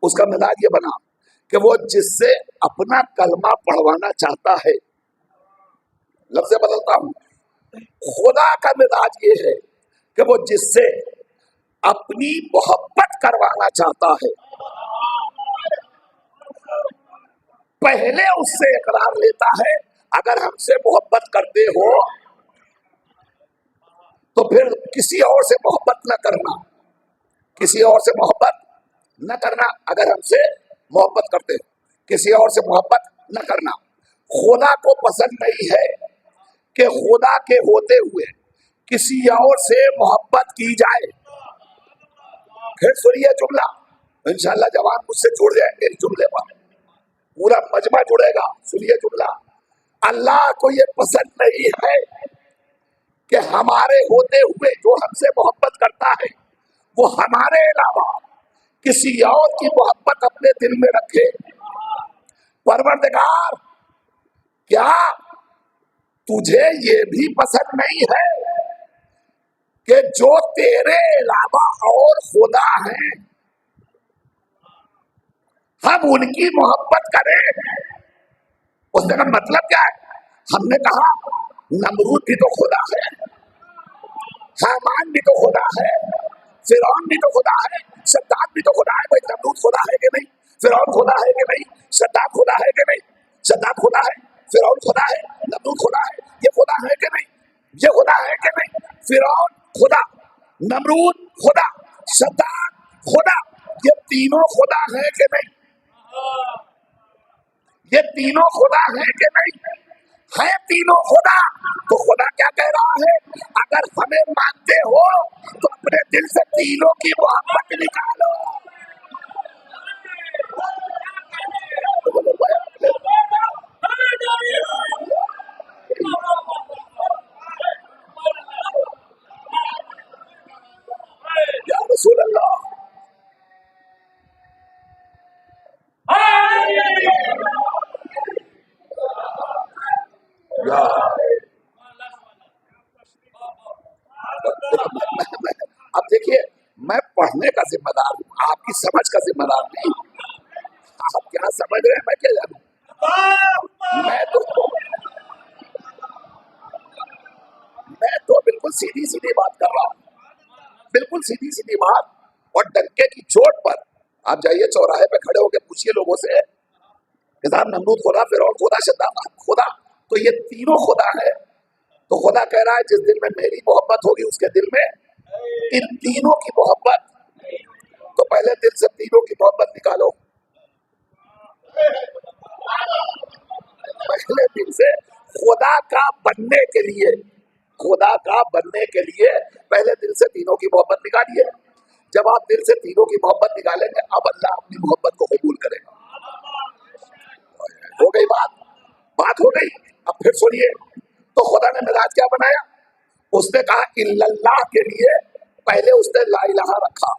उसका मिजाज ये बना कि वो जिससे अपना कलमा पढ़वाना चाहता है, लफ्ज़ बदलता हूं, खुदा का मिजाज ये है कि वो जिससे अपनी मोहब्बत करवाना चाहता है, पहले उससे इकरार लेता है, अगर हमसे मोहब्बत करते हो तो फिर किसी और से मोहब्बत न करना, किसी और से मोहब्बत न करना। अगर हमसे मोहब्बत करते हो, किसी और से मोहब्बत न करना। खुदा को पसंद नहीं है कि खुदा के होते हुए किसी और से मोहब्बत की जाए। फिर सुनिए जुमला, इंशाअल्लाह जवान मुझसे जुड़ जाएंगे इस जुमले पर, पूरा मजमा जुड़ेगा। सुनिए जुमला, अल्लाह को ये पसंद नहीं है कि हमारे होते हुए जो हमसे मोहब्बत करता है वो हमारे अलावा किसी और की मोहब्बत अपने दिल में रखे। परवरदिगार, क्या तुझे ये भी पसंद नहीं है कि जो तेरे अलावा और खुदा हैं हम उनकी मोहब्बत करें? उसने का मतलब क्या है? हमने कहा नमरूद भी तो खुदा है, हामान भी तो खुदा है, फिरौन भी तो खुदा है, सद्दाद भी तो खुदा है। भाई नमरूद खुदा है कि नहीं? फिरौन खुदा है कि नहीं? सद्दाद खुदा है कि नहीं? सद्दाद खुदा है, फिरौन खुदा है, नमरूद खुदा है, ये खुदा है कि नहीं? ये खुदा है कि नहीं? फिरौन खुदा, नमरूद खुदा, सद्दाद खुदा, ये तीनों खुदा है कि नहीं? ये तीनों खुदा है कि नहीं? है तीनों खुदा। तो खुदा क्या कह रहा है? अगर हमें मानते हो तो अपने दिल से तीनों की मोहब्बत निकालो। या रसूल अल्लाह, या अब देखिए, मैं पढ़ने का जिम्मेदार हूँ, आपकी समझ का जिम्मेदार नहीं। आप क्या समझ रहे हैं मैं क्या जानूं? मैं तो बिल्कुल सीधी सीधी बात कर रहा हूँ, बिल्कुल सीधी सीधी बात। और डंके की चोट पर आप जाइए, चौराहे पे खड़े होकर पूछिए लोगों से कि साहब नमरूद खुदा, फिरौन खुदा, सद्दाद खुदा, तो ये तीनों खुदा है। तो खुदा कह रहा है जिस दिल में मेरी मोहब्बत होगी उसके दिल में इन तीनों की मोहब्बत। तो पहले दिल से तीनों की मोहब्बत निकालो, पहले दिल से खुदा का बनने के लिए, खुदा का बनने के लिए पहले दिल से तीनों की मोहब्बत निकालिए। जब आप दिल से तीनों की मोहब्बत निकालेंगे, अब अल्लाह अपनी मोहब्बत को कबूल करेगा। हो गई बात, बात हो गई। अब फिर सुनिए, तो खुदा ने मिजाज क्या बनाया? उसने कहा इल्लल्लाह के लिए पहले उसने ला इलाहा रखा,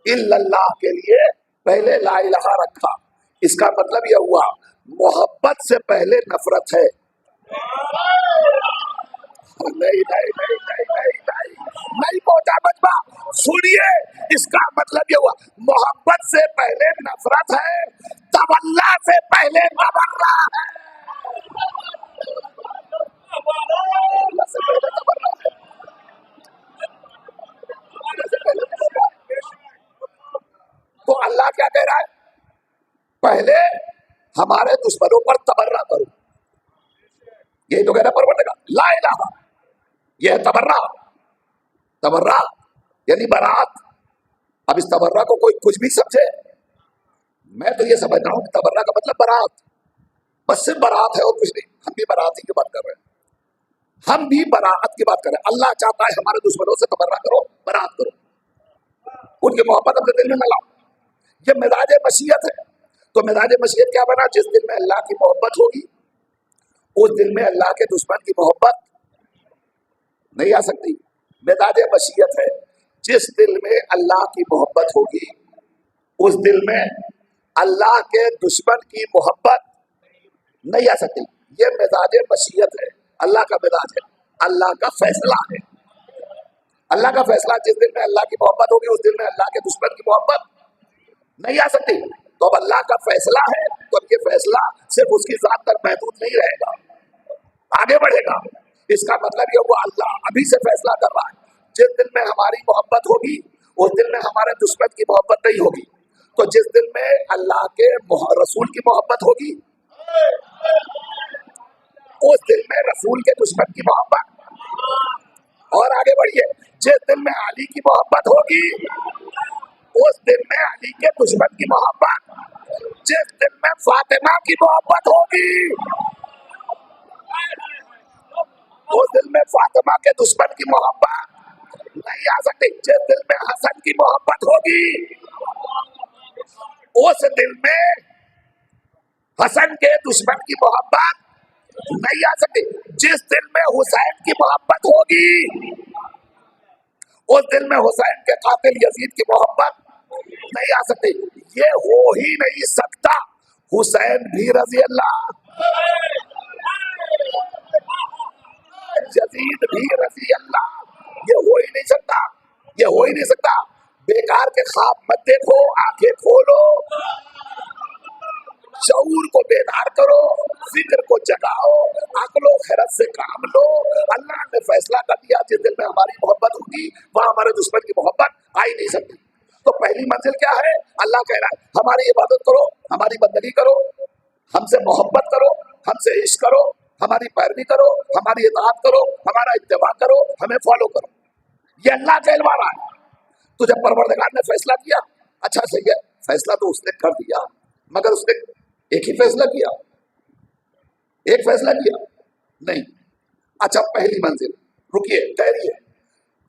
इल्लल्लाह के लिए पहले ला इलाहा रखा। इसका मतलब यह हुआ मोहब्बत से पहले नफरत है। नहीं नहीं नहीं नहीं नहीं नहीं नहीं पहुंचा मजमा, सुनिए, इसका मतलब ये हुआ मोहब्बत से पहले नफरत है, तवल्ला से पहले तबर्रा है। तो अल्लाह क्या कह रहा है? पहले हमारे दुश्मनों पर तबर्रा करो। यही तो कह रहा परवरदिगार, ला इलाहा, यह है तबर्रा। तबर्रा यानी बारात। अब इस तबर्रा को कोई कुछ भी समझे, मैं तो ये समझ रहा हूँ कि तबर्रा का मतलब बारात, बस सिर्फ बारात है और कुछ नहीं। हम भी बारात ही की बात कर रहे हैं, हम भी बारात की बात कर रहे हैं। अल्लाह चाहता है हमारे दुश्मनों से तबर्रा करो, बारात करो, उनकी मोहब्बत अपने दिल में न लाओ। ये मिजाज मशीयत है। तो मिजाज मशीयत क्या बना? जिस दिल में अल्लाह की मोहब्बत होगी उस दिल में अल्लाह के दुश्मन की मोहब्बत नहीं आ सकती। मिजाज मशीयत है, जिस दिल में अल्लाह की मोहब्बत होगी उस दिल में अल्लाह के दुश्मन की मोहब्बत नहीं आ सकती। ये मिजाज मशीयत है, अल्लाह का मिजाज है, अल्लाह का फैसला है। अल्लाह का फैसला, जिस दिल में अल्लाह की मोहब्बत होगी उस दिल में अल्लाह के दुश्मन की मोहब्बत नहीं आ सकती। तो अब अल्लाह का फैसला है, तो अब ये फैसला सिर्फ उसकी जात तक महदूद नहीं रहेगा, आगे बढ़ेगा। इसका मतलब ये हुआ अल्लाह अभी से फैसला कर रहा है, जिस दिल में हमारी मोहब्बत होगी उस दिल में हमारे दुश्मन की मोहब्बत नहीं होगी। तो जिस दिल में अल्लाह के रसूल की मोहब्बत होगी उस दिल में रसूल के दुश्मन की मोहब्बत। और आगे बढ़िए, जिस दिल में अली की मोहब्बत होगी उस दिल में अली के दुश्मन की मोहब्बत। जिस दिल में फातिमा की मोहब्बत होगी उस दिल में फातिमा के दुश्मन की मोहब्बत नहीं आ सकती। जिस दिल में हसन की मोहब्बत होगी उस दिल में हसन के दुश्मन की मोहब्बत नहीं आ सकती। जिस दिल में हुसैन की मोहब्बत होगी उस दिल में हुसैन के कातिल यजीद की मोहब्बत नहीं आ सकती। ये हो ही नहीं सकता। हुसैन भी रजी अल्लाह, यजीद भी रजी अल्लाह, ये हो ही नहीं सकता, ये हो ही नहीं सकता। बेकार के ख्वाब मत देखो, आंखें खोलो, शऊर को बेदार करो, फिक्र को जगाओ, अक्लो खैरत से काम लो। अल्लाह ने फैसला कर दिया, जिस दिल में हमारी मोहब्बत होगी वहां हमारे दुश्मन की मोहब्बत आ ही नहीं सकती। तो पहली मंजिल क्या है? अल्लाह कह रहा है हमारी इबादत करो, हमारी बंदगी करो, हमसे मोहब्बत करो, हमसे इश्क करो, हमारी पैरवी करो, हमारी इताअत करो, हमारा इत्तेबा करो, हमें फॉलो करो। ये अल्लाह कहलवा रहा है। तो जब परवरदिगार ने फैसला किया, अच्छा सही है, फैसला तो उसने कर दिया, मगर उसने एक ही फैसला किया, एक फैसला किया नहीं। अच्छा पहली मंजिल, रुकिए ठहरिए,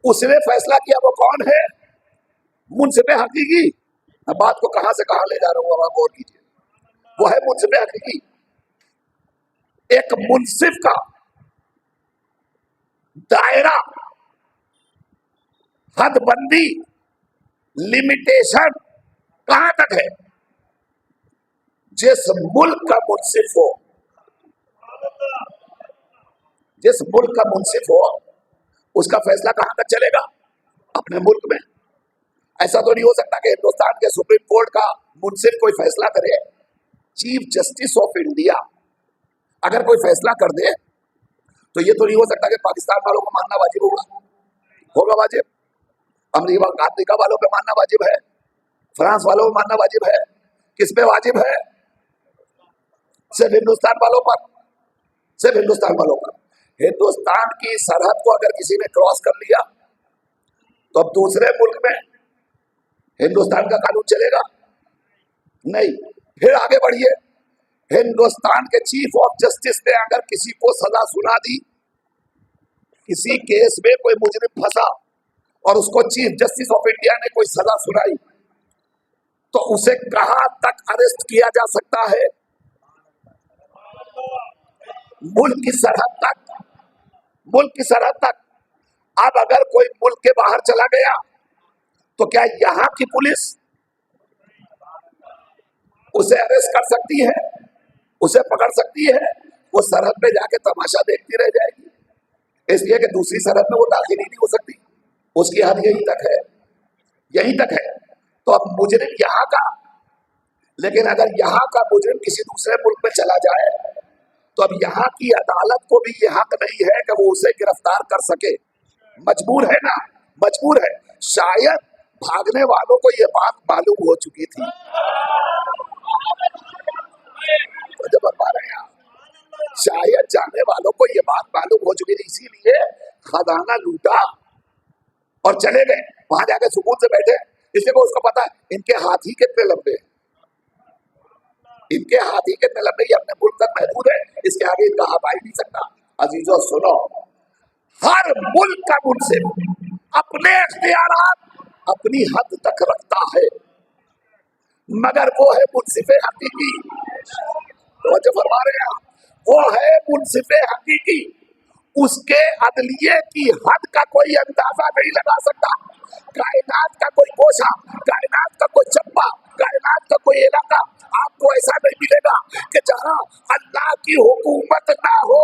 उसने फैसला किया, वो कौन है? मुनसिफ हकीकी। मैं बात को कहां से कहां ले जा रहा हूं, आप गौर कीजिए। वो है मुनसिफ हकीकी। एक मुनसिफ का दायरा, हदबंदी, लिमिटेशन कहां तक है? जिस मुल्क का मुनसिफ हो, जिस मुल्क का मुनसिफ हो उसका फैसला कहां तक चलेगा? अपने मुल्क में। ऐसा तो नहीं हो सकता कि हिंदुस्तान के सुप्रीम कोर्ट का मुनसिफ कोई फैसला करे, चीफ जस्टिस ऑफ इंडिया अगर कोई फैसला कर दे तो ये तो नहीं हो सकता कि पाकिस्तान वालों को मानना वाजिब होगा, होगा वाजिब। अमेरिका वालों पे मानना वाजिब है, फ्रांस वालों पे मानना वाजिब है, किस पे वाजिब है? सिर्फ हिंदुस्तान वालों पर, सिर्फ हिंदुस्तान वालों पर। हिंदुस्तान की सरहद को अगर किसी ने क्रॉस कर लिया तो अब दूसरे मुल्क में हिंदुस्तान का कानून चलेगा नहीं। फिर आगे बढ़िए, हिंदुस्तान के चीफ ऑफ जस्टिस ने अगर किसी को सजा सुना दी, किसी केस में कोई मुजरिम फंसा और उसको चीफ जस्टिस ऑफ इंडिया ने कोई सजा सुनाई, तो उसे कहां तक अरेस्ट किया जा सकता है? मुल्क की सरहद तक, मुल्क की सरहद तक। अब अगर कोई मुल्क के बाहर चला गया तो क्या यहां की पुलिस उसे अरेस्ट कर सकती है, उसे पकड़ सकती है? वो सरहद पे जाके तमाशा देखती रह जाएगी, इसलिए कि दूसरी सरहद में वो दाखिल ही नहीं हो सकती, उसकी हद यहीं तक है, यहीं तक है। तो अब मुजरिम यहाँ का, लेकिन अगर यहाँ का मुजरिम किसी दूसरे मुल्क में चला जाए तो अब यहाँ की अदालत को भी ये हक नहीं है कि वो उसे गिरफ्तार कर सके। मजबूर है ना, मजबूर है। शायद भागने वालों को ये बात मालूम हो चुकी थी, तो जब बता रहे हैं शायद जाने वालों को ये बात मालूम हो चुकी थी, इसीलिए खजाना लूटा और चले गए, वहां जाके सुकून से बैठे, इसलिए को उसको पता है इनके हाथ ही कितने लंबे हैं, इनके हाथ ही कितने लंबे, ये अपने मुल्क तक महदूद है, इसके आगे इनका हाथ आ ही नहीं सकता। अजीजों सुनो, हर मुल्क का मुनसिफ अपने इख्तियारात अपनी हद तक रखता है, मगर वो है मुनसिफे हकीकी, वो जो फरमा रहे हैं वो है मुनसिफे हकीकी, उसके अदलिये की हद का कोई अंदाजा नहीं लगा सकता। कायनात का कोई गोशा, कायनात का कोई चप्पा, कायनात का कोई इलाका आपको ऐसा नहीं मिलेगा कि जहां अल्लाह की हुकूमत ना हो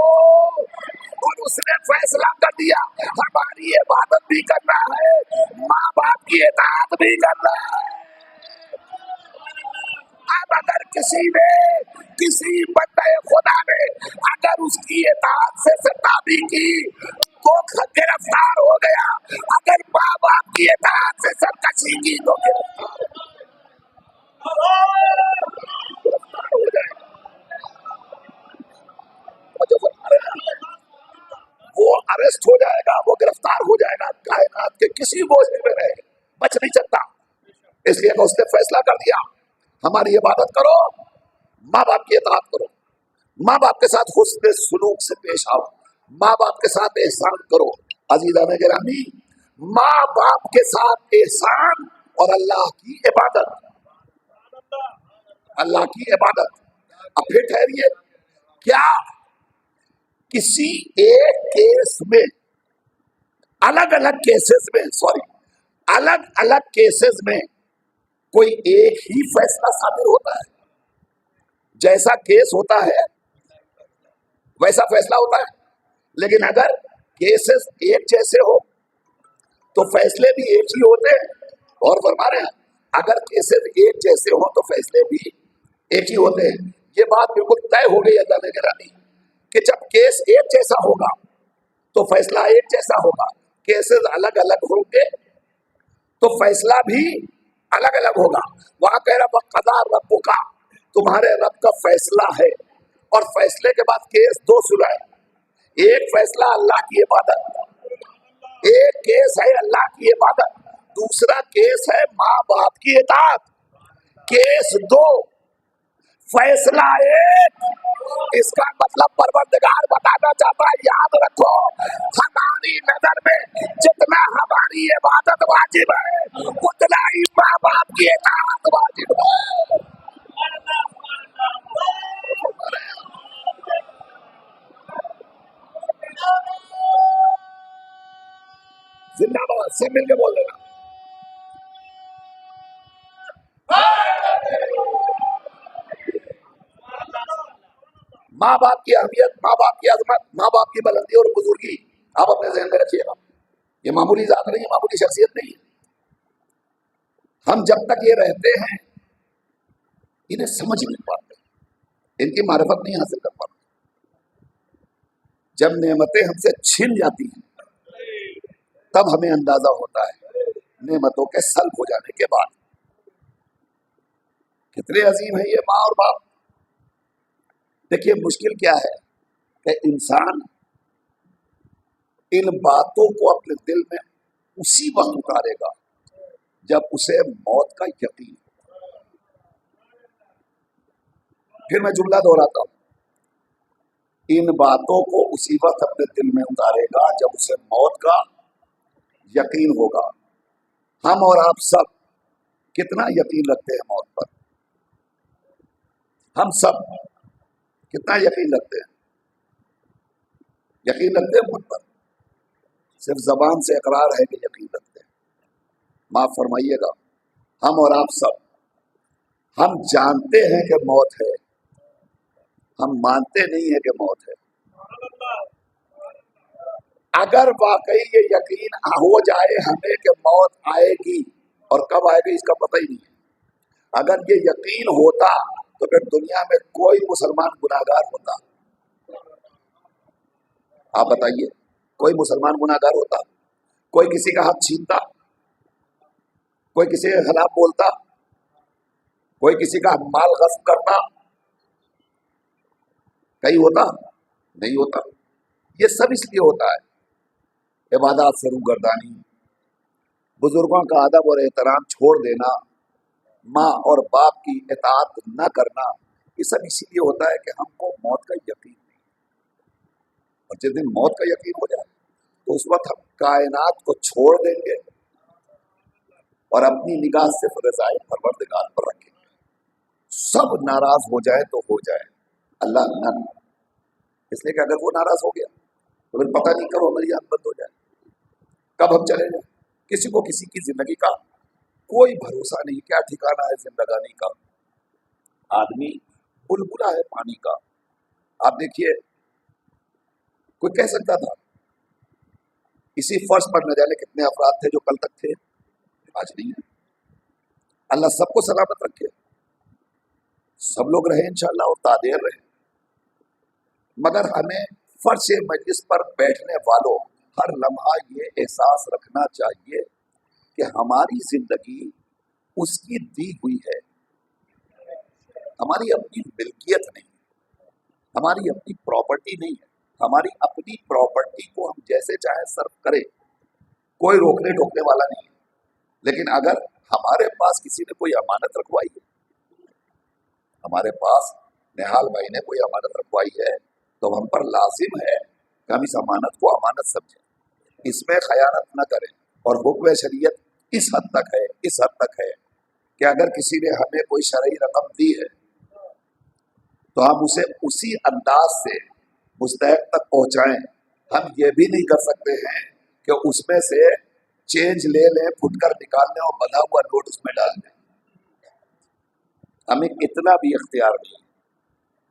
और उसने फैसला कर दिया हमारी इबादत भी करना है, माँ बाप की इताअत भी करना है। अब अगर किसी बंदे खुदा ने अगर उसकी इताअत से सताबी की तो गिरफ्तार हो गया, अगर माँ बाप की इताअत से सरकशी की तो गिरफ्तार हो जाएगा। वो अरेस्ट हो जाएगा, वो गिरफ्तार हो जाएगा, कायनात के किसी बोझे में रहे बच नहीं सकता। इसलिए उसने फैसला कर दिया हमारी इबादत करो, माँ बाप की इताअत करो, माँ बाप के साथ हुस्न सुलूक से पेश आओ, माँ बाप के साथ एहसान करो। अजीज़ान गिरामी, माँ बाप के साथ एहसान और अल्लाह की इबादत, अल्लाह की इबादत। अब फिर ठहरिए, क्या किसी एक केस में अलग अलग केसेस में कोई एक ही फैसला साबित होता है? जैसा केस होता है वैसा फैसला होता है, लेकिन अगर केसेस एक जैसे हो तो फैसले भी एक ही होते हैं। और फरमा रहे हैं अगर केसेस एक जैसे हो तो फैसले भी एक ही होते हैं। ये बात बिल्कुल तय हो गई अल्लाह ने गिरानी कि जब केस एक जैसा होगा तो फैसला एक जैसा होगा, केसेस अलग अलग होंगे तो फैसला भी अलग अलग होगा। वहां कह रहा कदा रब्बु का, तुम्हारे रब का फैसला है, और फैसले के बाद केस दो सुनाए, एक फैसला अल्लाह की इबादत, एक केस है अल्लाह की इबादत, दूसरा केस है माँ बाप की इताअत। केस दो, फैसला एक। इसका मतलब परवरदिगार बताना चाहता है याद रखो हमारी नजर में जितना हमारी इबादत वाजिब है उतना ही माँ बाप की इताअत वाजिब है। जिंदाबाद से मिलकर बोल देना। माँ बाप की अहमियत, माँ बाप की अजमत, माँ बाप की बुलंदी और बुजुर्गी आप अपने ज़हन में रखिएगा। ये मामूली जात नहीं है, मामूली शख्सियत नहीं है। हम जब तक ये रहते हैं इन्हें समझ नहीं पाते, इनकी मारिफत नहीं हासिल कर पाते। जब नेमतें हमसे छिन जाती हैं तब हमें अंदाजा होता है नेमतों के सल्ब हो जाने के बाद। कितने अजीम है ये माँ और बाप। देखिए मुश्किल क्या है कि इंसान इन बातों को अपने दिल में उसी वक्त उतारेगा जब उसे मौत का यकीन। फिर मैं जुमला दोहराता हूं, इन बातों को उसी वक्त अपने दिल में उतारेगा जब उसे मौत का यकीन होगा। हम और आप सब कितना यकीन रखते हैं मौत पर? हम सब कितना यकीन रखते हैं? यकीन रखते हैं मौत पर? सिर्फ जबान से इकरार है कि यकीन रखते हैं। माफ फरमाइएगा, हम और आप सब हम जानते हैं कि मौत है, हम मानते नहीं है कि मौत है। अगर वाकई ये यकीन हो जाए हमें कि मौत आएगी और कब आएगी इसका पता ही नहीं है, अगर ये यकीन होता तो फिर दुनिया में कोई मुसलमान गुनाहगार होता? आप बताइए, कोई मुसलमान गुनाहगार होता? कोई किसी का हक छीनता? कोई किसी के खिलाफ बोलता? कोई किसी का माल गस्ब करता? कहीं होता? नहीं होता। ये सब इसलिए होता है इबादत से रूगर्दानी, बुजुर्गों का अदब और एहतराम छोड़ देना, माँ और बाप की इताअत न करना, ये सब इसीलिए होता है कि हमको मौत का यकीन नहीं। और जिस दिन मौत का यकीन हो जाए तो उस वक्त हम कायनात को छोड़ देंगे और अपनी निगाह सिर्फ रज़ाए परवरदिगार पर रखेंगे। सब नाराज हो जाए तो हो जाए, अल्लाह न, इसलिए कि अगर वो नाराज हो गया तो फिर पता नहीं कब हमारी आँख बंद हो जाए, कब हम चले जाए। किसी को किसी की जिंदगी का कोई भरोसा नहीं, क्या ठिकाना है जिंदगानी का। आदमी बुलबुला है पानी का। आप देखिए, कोई कह सकता था इसी फर्श पर न जाने कितने अफराद थे जो कल तक थे, आज नहीं है। अल्लाह सबको सलामत रखे, सब लोग रहे इंशाअल्लाह और तादेर रहे। मगर हमें फर्श मजलिस पर बैठने वालों हर लम्हा ये एहसास रखना चाहिए कि हमारी जिंदगी उसकी दी हुई है, हमारी अपनी मिल्कियत नहीं, हमारी अपनी प्रॉपर्टी नहीं है। हमारी अपनी प्रॉपर्टी को हम जैसे चाहे सर्व करें, कोई रोकने टोकने वाला नहीं है। लेकिन अगर हमारे पास किसी ने कोई अमानत रखवाई है, हमारे पास निहाल भाई ने कोई अमानत रखवाई है, तो हम पर लाजिम है कि हम इस अमानत को अमानत समझें, इसमें खयानत न करें। और हुक्म शरीयत इस हद तक है, इस हद तक है कि अगर किसी ने हमें कोई शरई रकम दी है तो हम उसे उसी अंदाज से मुस्तहक तक पहुंचाएं। हम ये भी नहीं कर सकते हैं कि उसमें से चेंज ले लें, फुटकर निकाल लें और बंधा हुआ नोट उसमें डाल दें। हमें इतना भी इख्तियार नहीं।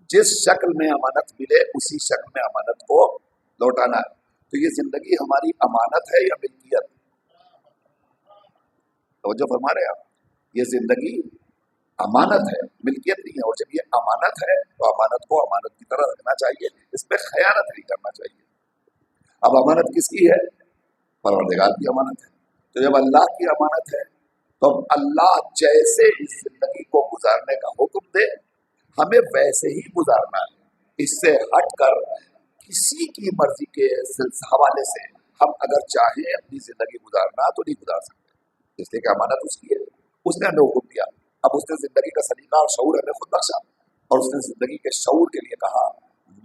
जिस शक्ल में अमानत मिले उसी शक्ल में अमानत को लौटाना है। तो ये जिंदगी हमारी अमानत है या मिल्कियत? तवज्जो फरमा रहे आप, ये जिंदगी अमानत है, मिल्कियत नहीं है। और जब ये अमानत है तो अमानत को अमानत की तरह रखना चाहिए, इसमें खयानत नहीं करना चाहिए। अब अमानत किसकी है? परवरदिगार की अमानत है। तो जब अल्लाह की अमानत है तो अल्लाह जैसे इस जिंदगी को गुजारने का हुक्म दे हमें वैसे ही गुजारना है। इससे हटकर किसी की मर्जी के हवाले से हम अगर चाहें अपनी जिंदगी गुजारना तो नहीं गुजार सकते, इसलिए कि अमानत उसकी है, उसने हमें हुक्म दिया। अब उसने जिंदगी का सलीका और शऊर हमें खुद बख्शा और उसने जिंदगी के शऊर के लिए कहा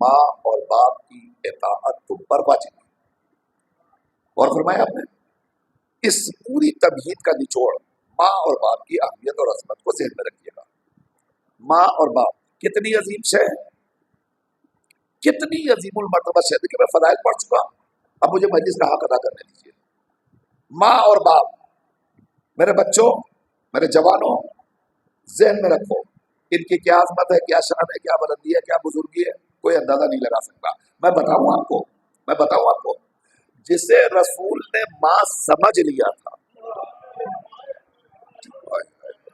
माँ और बाप की इताअत तुम पर वाजिब है। और फरमाया आपने इस पूरी तमहीद का निचोड़ माँ और बाप की अहमियत और अजमत को ज़हन में रखिएगा। माँ और बाप कितनी अजीम शय है, कितनी अजीमुल मर्तबा शय। देखिए मैं फदाइल पढ़ चुका, अब मुझे मजलिस का हक अदा करने दीजिए। माँ और बाप, मेरे बच्चों, मेरे जवानों, ज़हन में रखो इनकी क्या अजमत है, क्या शान है, क्या बुलंदी है, क्या बुजुर्गी है, कोई अंदाजा नहीं लगा सकता। मैं बताऊं आपको, जिसे रसूल ने माँ समझ लिया था,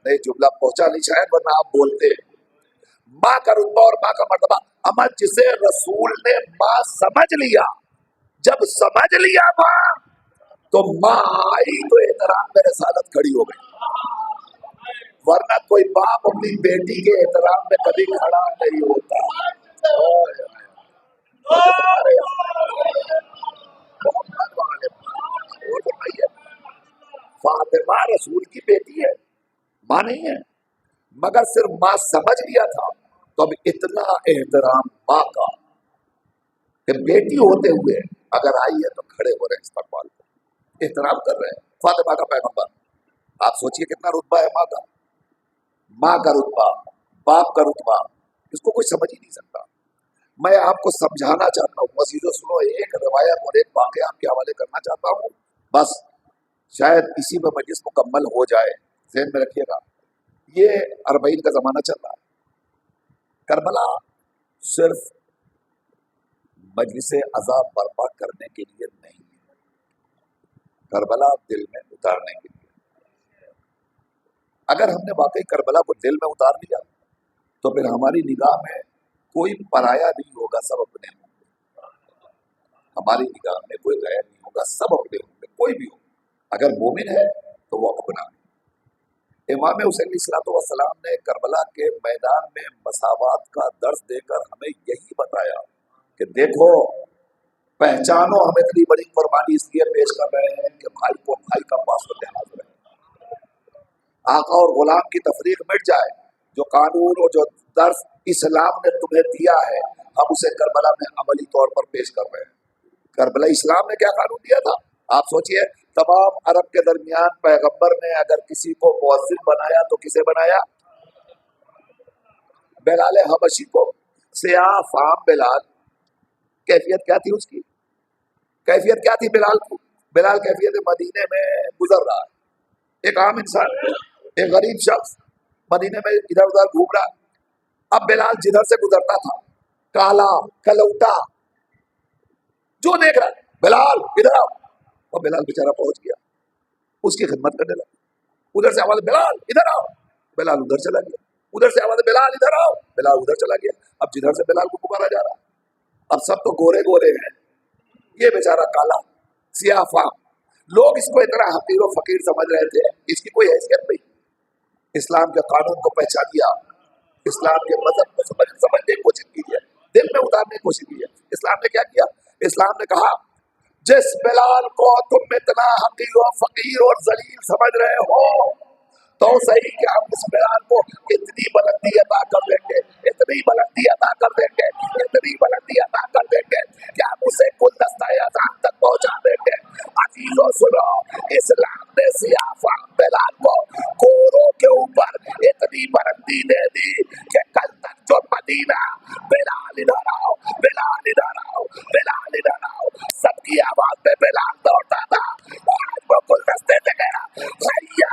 नहीं जुमला पहुंचा नहीं शायद, वरना आप बोलते। माँ का रुतबा और माँ का मर्तबा, अमर जिसे रसूल ने माँ समझ लिया, जब समझ लिया माँ तो माँ आई तो एहतराम में रसालत खड़ी हो गई। वरना कोई बाप अपनी बेटी के एहतराम में कभी खड़ा नहीं होता। फातिमा रसूल की बेटी है, माँ नहीं है, मगर सिर्फ माँ समझ लिया था तो अब इतना एहतराम माँ का कि बेटी होते हुए अगर आई है तो खड़े हो रहे हैं, इस्तकबाल को एहतराम कर रहे हैं। फातिमा का पैगंबर, आप सोचिए कितना रुतबा है माँ का। माँ का रुतबा, बाप का रुतबा, इसको कोई समझ ही नहीं सकता। मैं आपको समझाना चाहता हूँ, अजीजों सुनो, एक रवायत और एक वाक़या आपके हवाले करना चाहता हूँ, बस शायद इसी में मजलिस मुकम्मल हो जाए। ज़हन में रखिएगा, ये 40 का ज़माना चल रहा है। करबला सिर्फ मजलिस अज़ाब बर्पा करने के लिए नहीं है, करबला दिल में उतारने के लिए। अगर हमने वाकई करबला को दिल में उतार लिया तो फिर हमारी निगाह में कोई पराया नहीं होगा, सब अपने होंगे। हमारी निगाह में कोई गैर नहीं होगा, सब अपने होंगे, कोई भी हो। अगर मोमिन है तो वो अपना है। इमाम हुसैन अलैहिस्सलाम ने करबला के मैदान में मसावात का दर्स देकर हमें यही बताया कि देखो पहचानो हम इतनी बड़ी कुर्बानी इसलिए पेश कर रहे हैं कि भाई को भाई का पास लिहाज रहे, आका और गुलाम की तफरीक मिट जाए। जो कानून और जो दर्स इस्लाम ने तुम्हें दिया है हम उसे करबला में अमली तौर पर पेश कर रहे हैं। करबला इस्लाम ने क्या कानून दिया था आप सोचिए। तमाम अरब के दरमियान पैगंबर ने अगर किसी को मुअज्जिन बनाया तो किसे बनाया? बिलाल हबशी को। सियाह फाम बिलाल, कैफियत क्या थी उसकी? कैफियत क्या थी बिलाल की? बिलाल कैफियत मदीने में गुजर रहा है, एक आम इंसान, एक गरीब शख्स मदीने में इधर उधर घूम रहा। अब बिलाल जिधर से गुजरता था, काला कलौटा, जो देख रहा है बिलाल इधर आओ, और बिलाल बेचारा पहुंच गया, उसकी खिदमत करने लगा। उधर से आवाज बिलाल इधर आओ, बिलाल उधर चला गया। उधर से आवाज बिलाल इधर आओ, बिलाल उधर चला गया। अब जिधर से बिलाल को पुकारा जा रहा, अब सब तो गोरे गोरे हैं, ये बेचारा काला सियाफा। लोग इसको इतना हकीर और फकीर समझ रहे थे, इसकी कोई हैसियत नहीं। इस्लाम के कानून को पहचानिए, इस्लाम के मजहब को समझने की कोशिश कीजिए, दिल में उतारने की कोशिश कीजिए। इस्लाम ने क्या किया? इस्लाम ने कहा जिस बिलाल को तुम इतना हकीर और फकीर और जलील समझ रहे हो तो सही कि हम इस बिलाल को इतनी बुलंदी अता कर देंगे, इतनी बुलंदी अता कर देंगे, इतनी बुलंदी अता कर देंगे कि हम उसे गुलदस्ता-ए अज़ान तक पहुंचा देंगे। अजीजों सुनो, इस्लाम ने सियाफा बिलाल को गोरों के ऊपर इतनी बुलंदी दे दी कि कल तक जो मदीना बिलाल इधर आओ, बिलाल इधर आओ, बिलाल इधर आओ, सबकी आवाज में बिलाल दौड़ता था, आज वो गुलदस्ते से गया भैया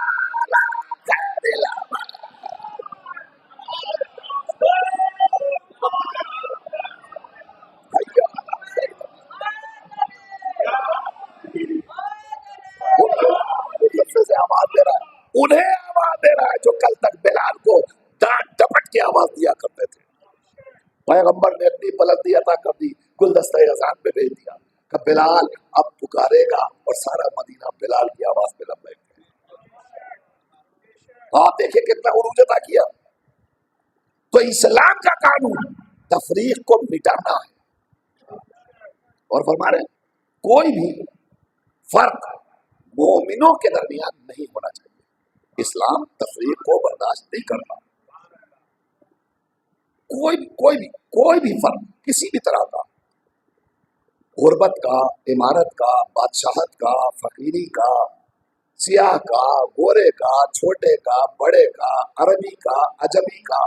से आवाज दे रहा है, उन्हें आवाज दे रहा है जो कल तक बिलाल को डांट डपट की आवाज दिया करते थे। पैगंबर ने अपनी बुलंदी अता कर दी, गुलदस्ता अज़ान पे भेज दिया कि बिलाल अब पुकारेगा, और सारा मदीना बिलाल की आवाज पे लग गया। आप देखिए कितना उरूज अता किया। तो इस्लाम का कानून तफरीक को मिटाना है, और फरमा रहे कोई भी फर्क मोमिनों के दरमियान नहीं होना चाहिए। इस्लाम तफरीक को बर्दाश्त नहीं करता। कोई भी फर्क किसी भी तरह का, गुर्बत का, इमारत का, बादशाहत का, फकीरी का, सियाह का, गोरे का, छोटे का, बड़े का, अरबी का, अजमी का,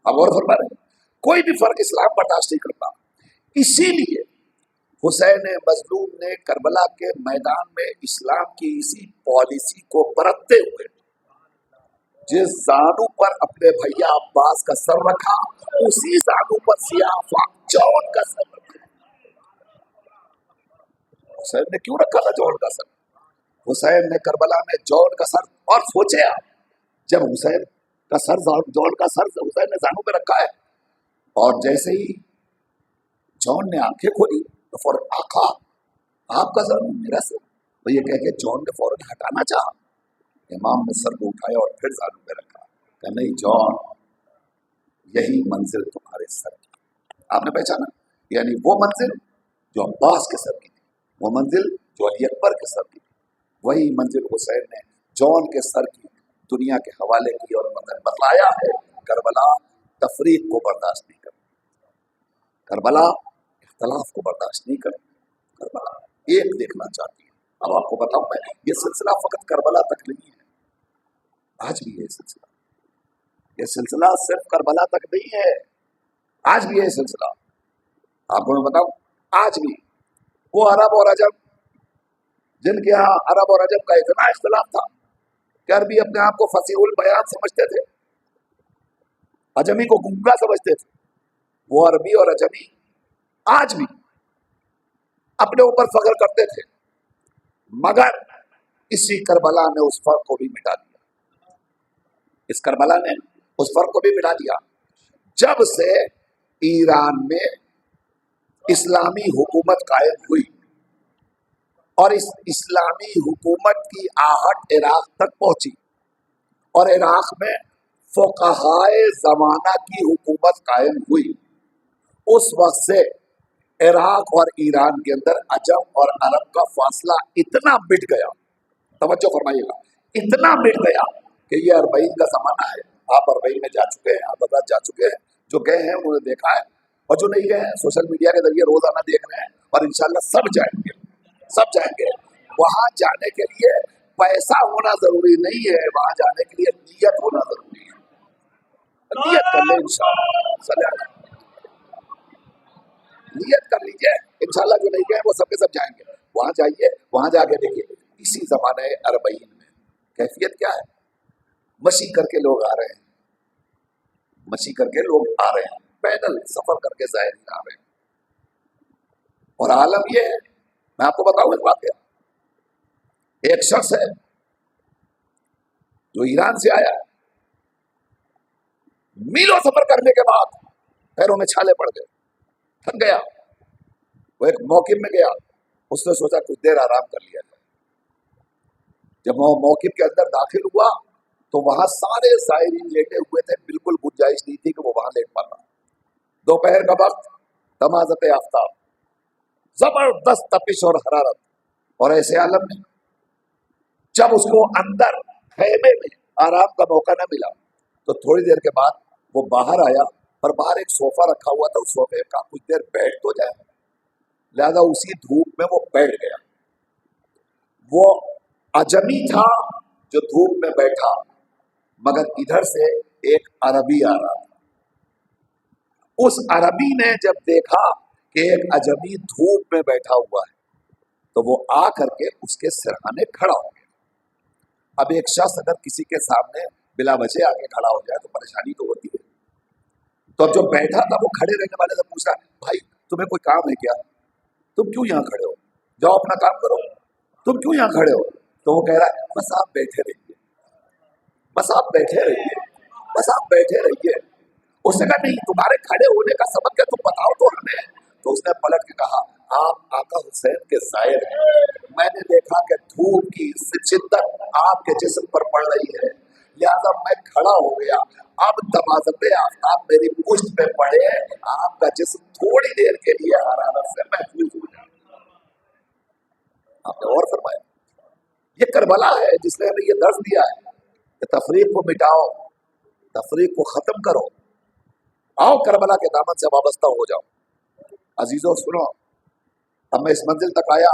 अब और फरमा रहे कोई भी फर्क इस्लाम बर्दाश्त नहीं करता। इसीलिए हुसैन मजलूम ने करबला के मैदान में इस्लाम की इसी पॉलिसी को बरतते हुए जिस जानू पर अपने भैया अब्बास का सर रखा, उसी जानू पर सियाफा जौन का सर रखा। हुसैन ने क्यों रखा था जौन का सर? हुसैन ने करबला में जौन का सर, और सोचे आप जब हुसैन का सर जौन का सर हुसैन ने जानू पे रखा है, और जैसे ही जौन ने आंखें खोली तो फौरन आका आपका जानू मेरा सर, तो ये कह के जौन ने फौरन हटाना चाहा। इमाम ने सर को उठाया और फिर जानू पे रखा, कहा नहीं जॉन, यही मंजिल तुम्हारे सर की। आपने पहचाना, यानी वो मंजिल जो अब्बास के सर की थी, वो मंजिल जो अली अकबर के सर की थी, वही मंजिल हुसैन ने जॉन के सर की दुनिया के हवाले की, और बतलाया है करबला तफरीक को बर्दाश्त नहीं करता, करबला इख्तलाफ को बर्दाश्त नहीं करती, करबला एक देखना चाहती है। अब आपको बताऊं मैं, ये सिलसिला फकत करबला तक नहीं है, आज भी है सिलसिला। ये सिलसिला सिर्फ करबला तक नहीं है, आज भी है सिलसिला। आपको मैं बताऊं, आज भी वो अरब और अजम जिनके यहाँ अरब और अजम का इतना इख्तलाफ था कि अरबी अपने आप को फसीहुल बयान समझते थे, अजमी को गूंगा समझते थे, वो अरबी और अजमी आज भी अपने ऊपर फख्र करते थे, मगर इसी करबला ने उस फर्क को भी मिटा दिया। इस करबला ने उस फर्क को भी मिटा दिया। जब से ईरान में इस्लामी हुकूमत कायम हुई और इस इस्लामी हुकूमत की आहट इराक तक पहुंची, और इराक में फुक़हाए ज़माना की हुकूमत कायम हुई, उस वक्त से इराक और ईरान के अंदर अजम और अरब का फासला इतना मिट गया, तवज्जो फरमाइएगा, इतना मिट गया कि ये अरबईन का जमाना है। आप अरबईन में जा चुके हैं, आप बगदाद जा चुके हैं, जो गए हैं उन्होंने देखा है, और जो नहीं गए हैं सोशल मीडिया के जरिए रोजाना देख रहे हैं, और इंशाल्लाह सब जाएंगे, सब जाएंगे। वहां जाने के लिए पैसा होना जरूरी नहीं है, वहां जाने के लिए नियत होना जरूरी है। नियत कर ले इंशाल्लाह, नियत कर लीजिए, इंशाल्लाह जो नहीं गए वो सबके सब जाएंगे। वहां जाइए, वहां जाके देखिए इसी जमाने अरबईन में कैफियत क्या है। मशी करके लोग आ रहे हैं, मशी करके लोग आ रहे हैं, पैदल सफर करके ज़ायरीन आ रहे हैं। और आलम ये है, मैं आपको बताऊं एक बात, एक शख्स है जो ईरान से आया, मीलों सफर करने के बाद पैरों में छाले पड़ गए, थक गया। वो एक मौकिब में गया, उसने सोचा कुछ देर आराम कर लिया जाए। जब वो मौकिब के अंदर दाखिल हुआ तो वहां सारे ज़ायरीन लेटे हुए थे, बिल्कुल गुंजाइश नहीं थी कि वो वहां लेट पाता। दोपहर का वक्त, तमाज़त आफ्ताब, जबरदस्त तपिश और हरारत, और ऐसे आलम में जब उसको अंदर खेमे में आराम का मौका न मिला तो थोड़ी देर के बाद वो बाहर आया, और बाहर एक सोफा रखा हुआ था, उस सोफे का कुछ देर बैठ तो जाए, लिहाजा उसी धूप में वो बैठ गया। वो अजमी था जो धूप में बैठा, मगर इधर से एक अरबी आ रहा था। उस अरबी ने जब देखा कि एक अजमी धूप में बैठा हुआ है तो वो आ करके उसके सिरहाने खड़ा हो गया। अब एक शख्स अगर किसी के सामने बिला वजह आके खड़ा हो जाए तो परेशानी तो होती है। तो अब जो बैठा था वो खड़े रहने वाले से पूछा, भाई तुम्हें कोई काम है क्या, तुम क्यों यहाँ खड़े हो, जाओ अपना काम करो, तुम क्यों यहाँ खड़े हो। तो वो कह रहा है बस आप बैठे रहिए, बस आप बैठे रहिए, बस आप बैठे रहिए। उसने कहा नहीं, तुम्हारे खड़े होने का सबक क्या, तुम बताओ तो हमें। तो उसने पलट के कहा, आप आका हुसैन के ज़ायर हैं, मैंने देखा कि धूप की शिद्दत आपके जिस्म पर पड़ रही है, लिहाजा मैं खड़ा हो गया। अब तमाज़त आफ्ताब मेरी पुश्त पे पड़े, आपका जिस्म थोड़ी देर के लिए हरारत से महफूज हो जाए। आपने और फरमाया, ये करबला है जिसने हमें ये दर्द दिया है कि तफरीक को मिटाओ, तफरीक को खत्म करो, आओ करबला के दामन से वाबस्ता हो जाओ। अजीजों सुनो, अब मैं इस मंजिल तक आया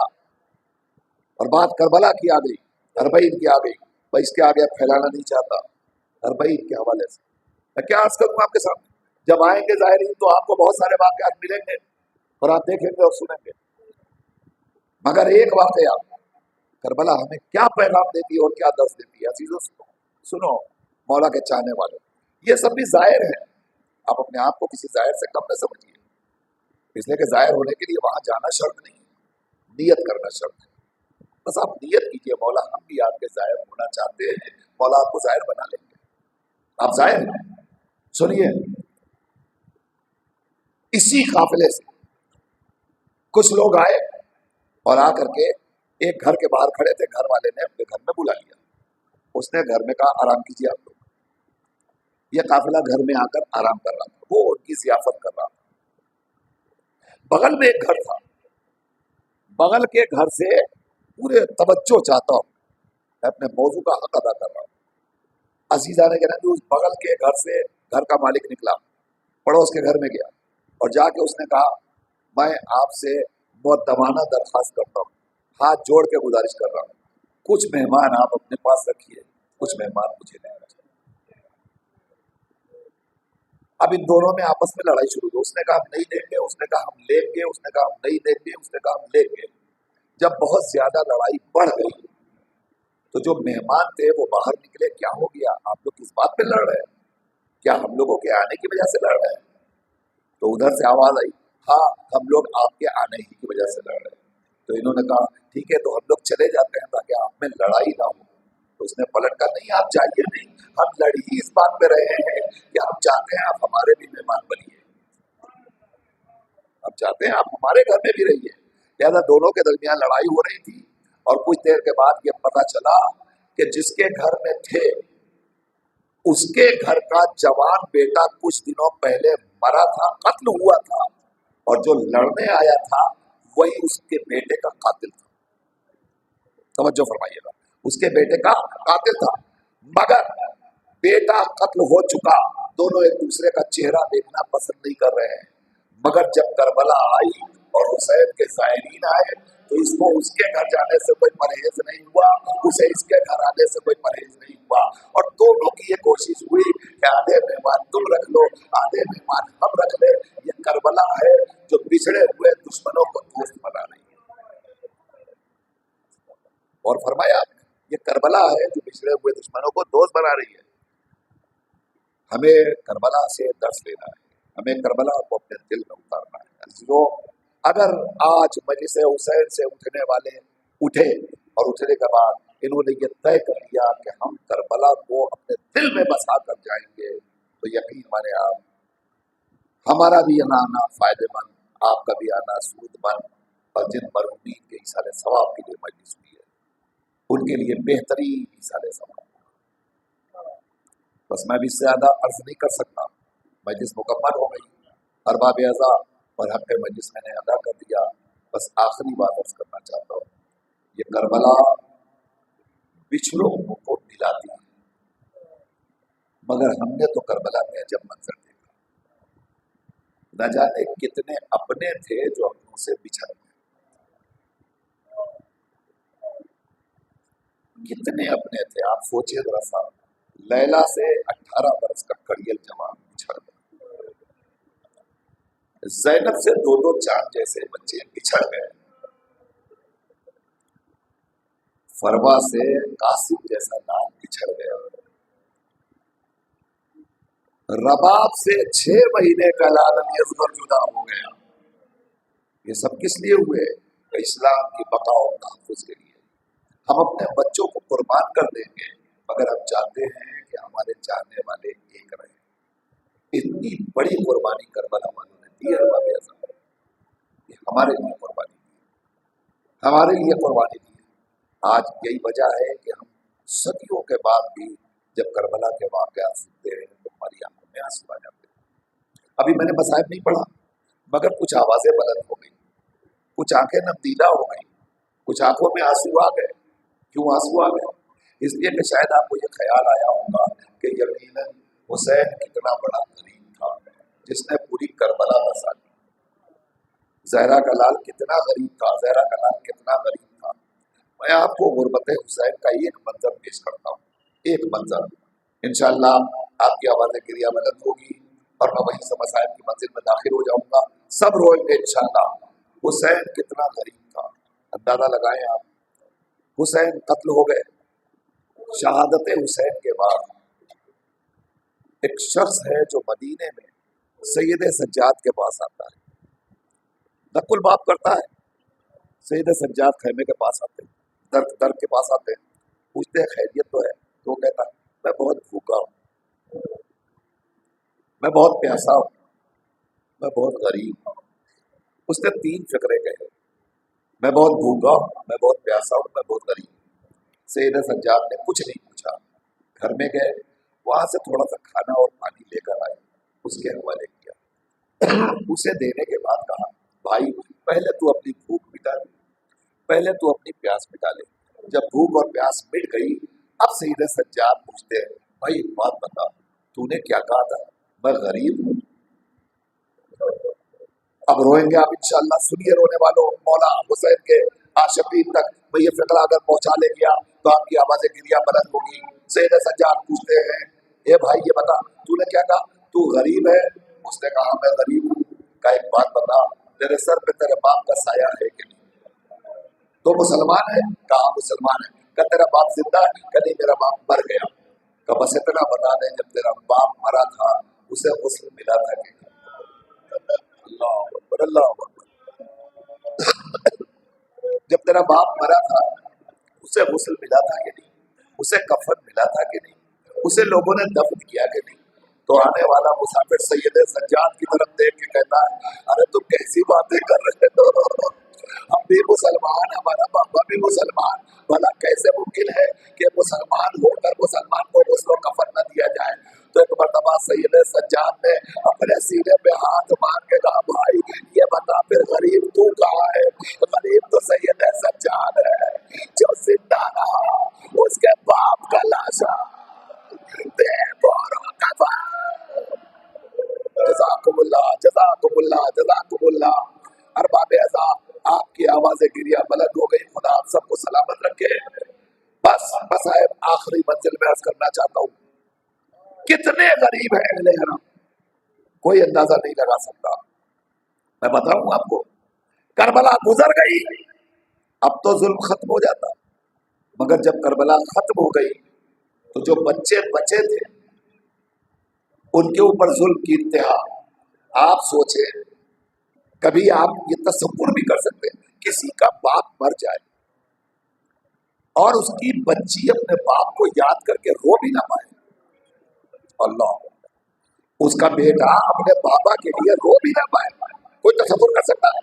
और बात करबला की आ गई, अरबईन की आ गई, मैं इसके आगे फैलाना नहीं चाहता। अरबईन के हवाले से मैं क्या अर्ज करूँ आपके सामने, जब आएंगे ज़ाहिरीन तो आपको बहुत सारे वाक़यात मिलेंगे और आप देखेंगे और सुनेंगे, मगर एक वाक़या करबला हमें क्या पैगाम देती है और क्या दर्स देती है। अजीजों सुनो, मौला के चाहने वाले, ये सब भी ज़ाहिर है, आप अपने आप को किसी ज़ाहिर से कम न समझिए, इसलिए कि ज़ाहिर होने के लिए वहां जाना शर्त नहीं है, नियत करना शर्त है। बस आप नियत कीजिए, मौला हम भी आपके ज़ाहिर होना चाहते हैं, मौला आपको ज़ाहिर बना लेंगे, आप ज़ाहिर हैं। सुनिए, इसी काफिले से कुछ लोग आए और आकर के एक घर के बाहर खड़े थे, घर वाले ने अपने घर में बुला लिया, उसने घर में कहा आराम कीजिए आप लोग। यह काफिला घर में आकर आराम कर रहा था, वो उनकी जियाफत कर रहा था। बगल में एक घर था, बगल के घर से पूरे तवज्जो चाहता हूं, मैं अपने मौजू का हक अदा कर रहा हूं। अजीजा ने कहना कि उस बगल के घर से घर का मालिक निकला, पड़ोस के घर में गया और जाके उसने कहा मैं आपसे मुअद्दबाना दरखास्त करता हूँ, हाथ जोड़ के गुजारिश कर रहा हूँ, कुछ मेहमान आप अपने पास रखिए, कुछ मेहमान मुझे लेना चाहिए। अब इन दोनों में आपस में लड़ाई शुरू हुई, उसने कहा हम नहीं देंगे, उसने कहा हम लेंगे, उसने कहा हम नहीं देंगे, उसने कहा हम लेंगे। जब बहुत ज्यादा लड़ाई बढ़ गई तो जो मेहमान थे वो बाहर निकले, क्या हो गया, आप लोग किस बात पे लड़ रहे हैं, क्या हम लोगों के आने की वजह से लड़ रहे हैं। तो उधर से आवाज आई, हाँ हम लोग आपके आने ही की वजह से लड़ रहे हैं। तो इन्होंने कहा ठीक है, तो हम लोग चले जाते हैं ताकि आप में लड़ाई ना हो। तो उसने पलट कर नहीं, आप जाइए नहीं, हम लड़ ही इस बात पे रहे हैं कि हम चाहते हैं आप हमारे भी मेहमान बनिए, हम चाहते हैं आप हमारे घर में भी रहिए। लिहाजा दोनों के दरमियान लड़ाई हो रही थी और कुछ देर के बाद ये पता चला कि जिसके घर में थे उसके घर का जवान बेटा कुछ दिनों पहले मरा था, कत्ल हुआ था, और जो लड़ने आया था वही उसके बेटे का कातिल था। तवज्जो फरमाइएगा, उसके बेटे का कातिल था, मगर बेटा कत्ल हो चुका, दोनों एक दूसरे का चेहरा देखना पसंद नहीं कर रहे हैं। मगर जब करबला आई और हुसैन के ज़ायरीन आए तो इसको उसके घर जाने से कोई परहेज नहीं हुआ, उसे इसके घर आने से कोई परहेज नहीं हुआ, और दोनों की ये कोशिश हुई कि आधे मेहमान तुम रख लो, आधे मेहमान हम रख ले। ये करबला है जो बिछड़े हुए दुश्मनों को दोस्त बना रही है। और फरमाया ये करबला है जो बिछड़े हुए दुश्मनों को दोस्त बना रही है। हमें करबला से दर्स लेना है, हमें करबला को अपने दिल में उतारना है। अज़ीज़ों, अगर आज मजलिस हुसैन से उठने वाले उठे और उठने के बाद इन्होंने ये तय कर लिया कि हम करबला को अपने दिल में बसा कर जाएंगे, तो यकीन माने आप, हमारा भी यहाँ आना फायदेमंद, आपका भी आना सूदमंद, और जिन मरहूमीन के इसाले सवाब के लिए मजलिस हुई है उनके लिए बेहतरीन इसाले सवाब। बस मैं भी इससे ज़्यादा अर्ज नहीं कर सकता। मजलिस मुकम्मल हो गई, अरबाब अज़ा और हक़ मजलिस मैंने अदा कर दिया। बस आखिरी बात अर्ज करना चाहता हूँ, ये करबला बिछड़ों को मिलाती है, मगर हमने तो करबला में अजब मंजर देखा। न जाने कितने अपने थे जो अपनों से बिछड़ गए, कितने अपने थे। आप सोचिए जरा सा, लैला से 18 बरस का कड़ियल जवान बिछड़ गए, ज़ैनब से 2-2 चांद जैसे बच्चे बिछड़ गए, फरवा से कासिम जैसा लाल बिछड़ गया, रबाब से 6 महीने का लाल असगर जुदा हो गया। ये सब किस लिए हुए? इस्लाम की बका और तहफ़्फ़ुज़ के लिए। हम अपने बच्चों को कुर्बान कर देंगे, मगर हम चाहते हैं कि हमारे चाहने वाले एक रहें। इतनी बड़ी कुर्बानी करबला वालों ने दी है, ये हमारे लिए कुर्बानी दी, हमारे लिए कुर्बानी दी। आज यही वजह है कि हम सदियों के बाद भी जब करबला के वाक़यात सुनते हैं तो हमारी आंखों में आंसू आ जाते हैं। अभी मैंने मसाइब नहीं पढ़ा, मगर कुछ आवाज़ें बुलंद हो गई, कुछ आंखें नमदीदा हो गई, कुछ आंखों में आंसू आ गए। क्यों आंसू आ गए? इसलिए कि शायद आपको ये ख्याल आया होगा कि यकीनन हुसैन कितना बड़ा गरीब था जिसने पूरी करबला बसा दी। ज़हरा का लाल कितना गरीब था, ज़हरा का लाल कितना गरीब था। मैं आपको गुरबत हुसैन का एक मंजर पेश करता हूँ, एक मंजर। इंशाअल्लाह आपकी आवाज़ गिरिया बुलंद होगी और मैं वहीं से मसाइब की मंजिल में दाखिल हो जाऊंगा। सब रोएंगे इंशाअल्लाह। हुसैन कितना गरीब था, अंदाजा लगाएं आप। हुसैन कत्ल हो गए। शहादत हुसैन के बाद एक शख्स है जो मदीने में सैयद सज्जाद के पास आता है, नकुल बाप करता है। सैयद सज्जाद खैमे के पास आते हैं, दर के पास आते हैं, पूछते हैं खैरियत तो है? तो वो कहता है मैं बहुत भूखा हूँ, मैं बहुत प्यासा हूँ, मैं बहुत गरीब हूँ। उसने 3 फिक्रे कहे, मैं बहुत भूखा हूँ, मैं बहुत प्यासा हूँ, मैं बहुत गरीब हूँ। सैयद सज्जाद ने कुछ नहीं पूछा, घर में गए, वहां से थोड़ा सा खाना और पानी लेकर आए, उसके हवाले किया। उसे देने के बाद कहा भाई पहले तू अपनी भूख मिटा ले, पहले तू अपनी प्यास मिटा ले। जब भूख और प्यास मिट गई, अब सैयद सज्जाद पूछते हैं भाई एक बात बता, तूने क्या कहा था मैं गरीब हूँ? अब रोएंगे आप इंशाअल्लाह। सुनिए रोने वालों, मौला हुसैन के आशिकीन तक मैं ये फिक्रा अगर पहुंचा ले गया तो आपकी आवाज़ें गिरिया बुलंद होगी। सैयद सज्जाद पूछते हैं ए भाई ये बता तूने क्या कहा, तू गरीब है? उसने कहा मैं गरीब हूँ। का एक बात बता, तेरे सर पे तेरे बाप का साया है कि नहीं? तो मुसलमान है? कहा मुसलमान है। क्या तेरा बाप जिंदा है? क्या नहीं, मेरा बाप मर गया। का बस इतना बता दे जब तेरा बाप मरा था उसे गुस्ल मिला था कि नहीं? अल्लाह अकबर, अल्लाह अकबर। जब तेरा बाप मरा था उसे गुस्ल मिला था कि नहीं? उसे कफन मिला था कि नहीं? उसे लोगों ने दफन किया कि नहीं? तो आने वाला मुसाफिर सैयद सज्जाद की तरफ देख के कहता है अरे तुम कैसी बातें कर रहे हो, हम भी मुसलमान, हमारा बाबा भी मुसलमान, भला कैसे मुमकिन है कि मुसलमान होकर मुसलमान को गुस्ल कफन न दिया जाए? تو ایک مرتبہ سید سجاد نے اپنے سینے پہ ہاتھ مار کے کہا بھائی یہ بتا پھر غریب تو کہاں ہے؟ غریب تو سید سجاد ہے جو زندہ رہا، اس کے باپ کا لاشا بے بورو کفن۔ جزاکم اللہ جزاکم اللہ جزاکم اللہ۔ ارباب اعضاء آپ کی آوازیں گریہ بلند ہو گئی، خدا آپ سب کو سلامت رکھے۔ بس صاحب آخری منزل میں عرض کرنا چاہتا ہوں، کتنے غریب ہیں اہل حرم کوئی اندازہ نہیں لگا سکتا۔ میں بتاؤں آپ کو، کربلا گزر گئی اب تو ظلم ختم ہو جاتا، مگر جب کربلا ختم ہو گئی تو جو بچے بچے تھے ان کے اوپر ظلم کی انتہا۔ آپ سوچیں، کبھی آپ یہ تصور بھی کر سکتے ہیں کسی کا باپ مر جائے اور اس کی بچی اپنے باپ کو یاد کر کے رو بھی نہ پائے؟ اللہ، اس کا بیٹا اپنے بابا کے لیے رو بھی نہ پائے، کوئی تصور کر سکتا ہے؟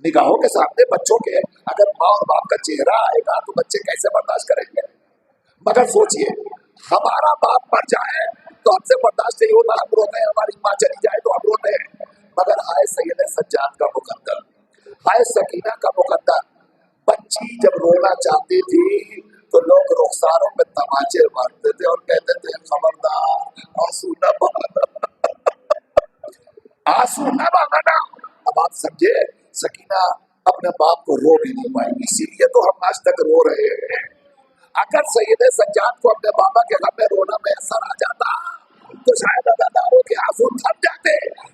نگاہوں کے سامنے بچوں کے اگر ماں اور باپ کا چہرہ آئے گا تو بچے کیسے برداشت کریں گے؟ مگر سوچئے، ہمارا باپ مر جائے تو ہم سے برداشت نہیں ہوتا، ہم روتے ہیں، ہماری ماں چلی جائے تو ہم روتے ہیں، مگر ہائے سید سجاد کا مقدر، ہائے سکینہ کا مقدر، بچی جب رونا چاہتی تھی تو لوگ رخساروں پہ تماچے مارتے تھے اور کہتے تھے خبردار آنسو نہ بہانا، آنسو نہ بہانا۔ اب آپ سمجھے، سکینہ اپنے باپ کو رو بھی نہیں پائی، اسی لیے تو ہم آج تک رو رہے ہیں۔ اگر سید سجاد کو اپنے بابا کے غم میں رونا میسر آ جاتا تو شاید اداداروں کے آنسو تھم جاتے،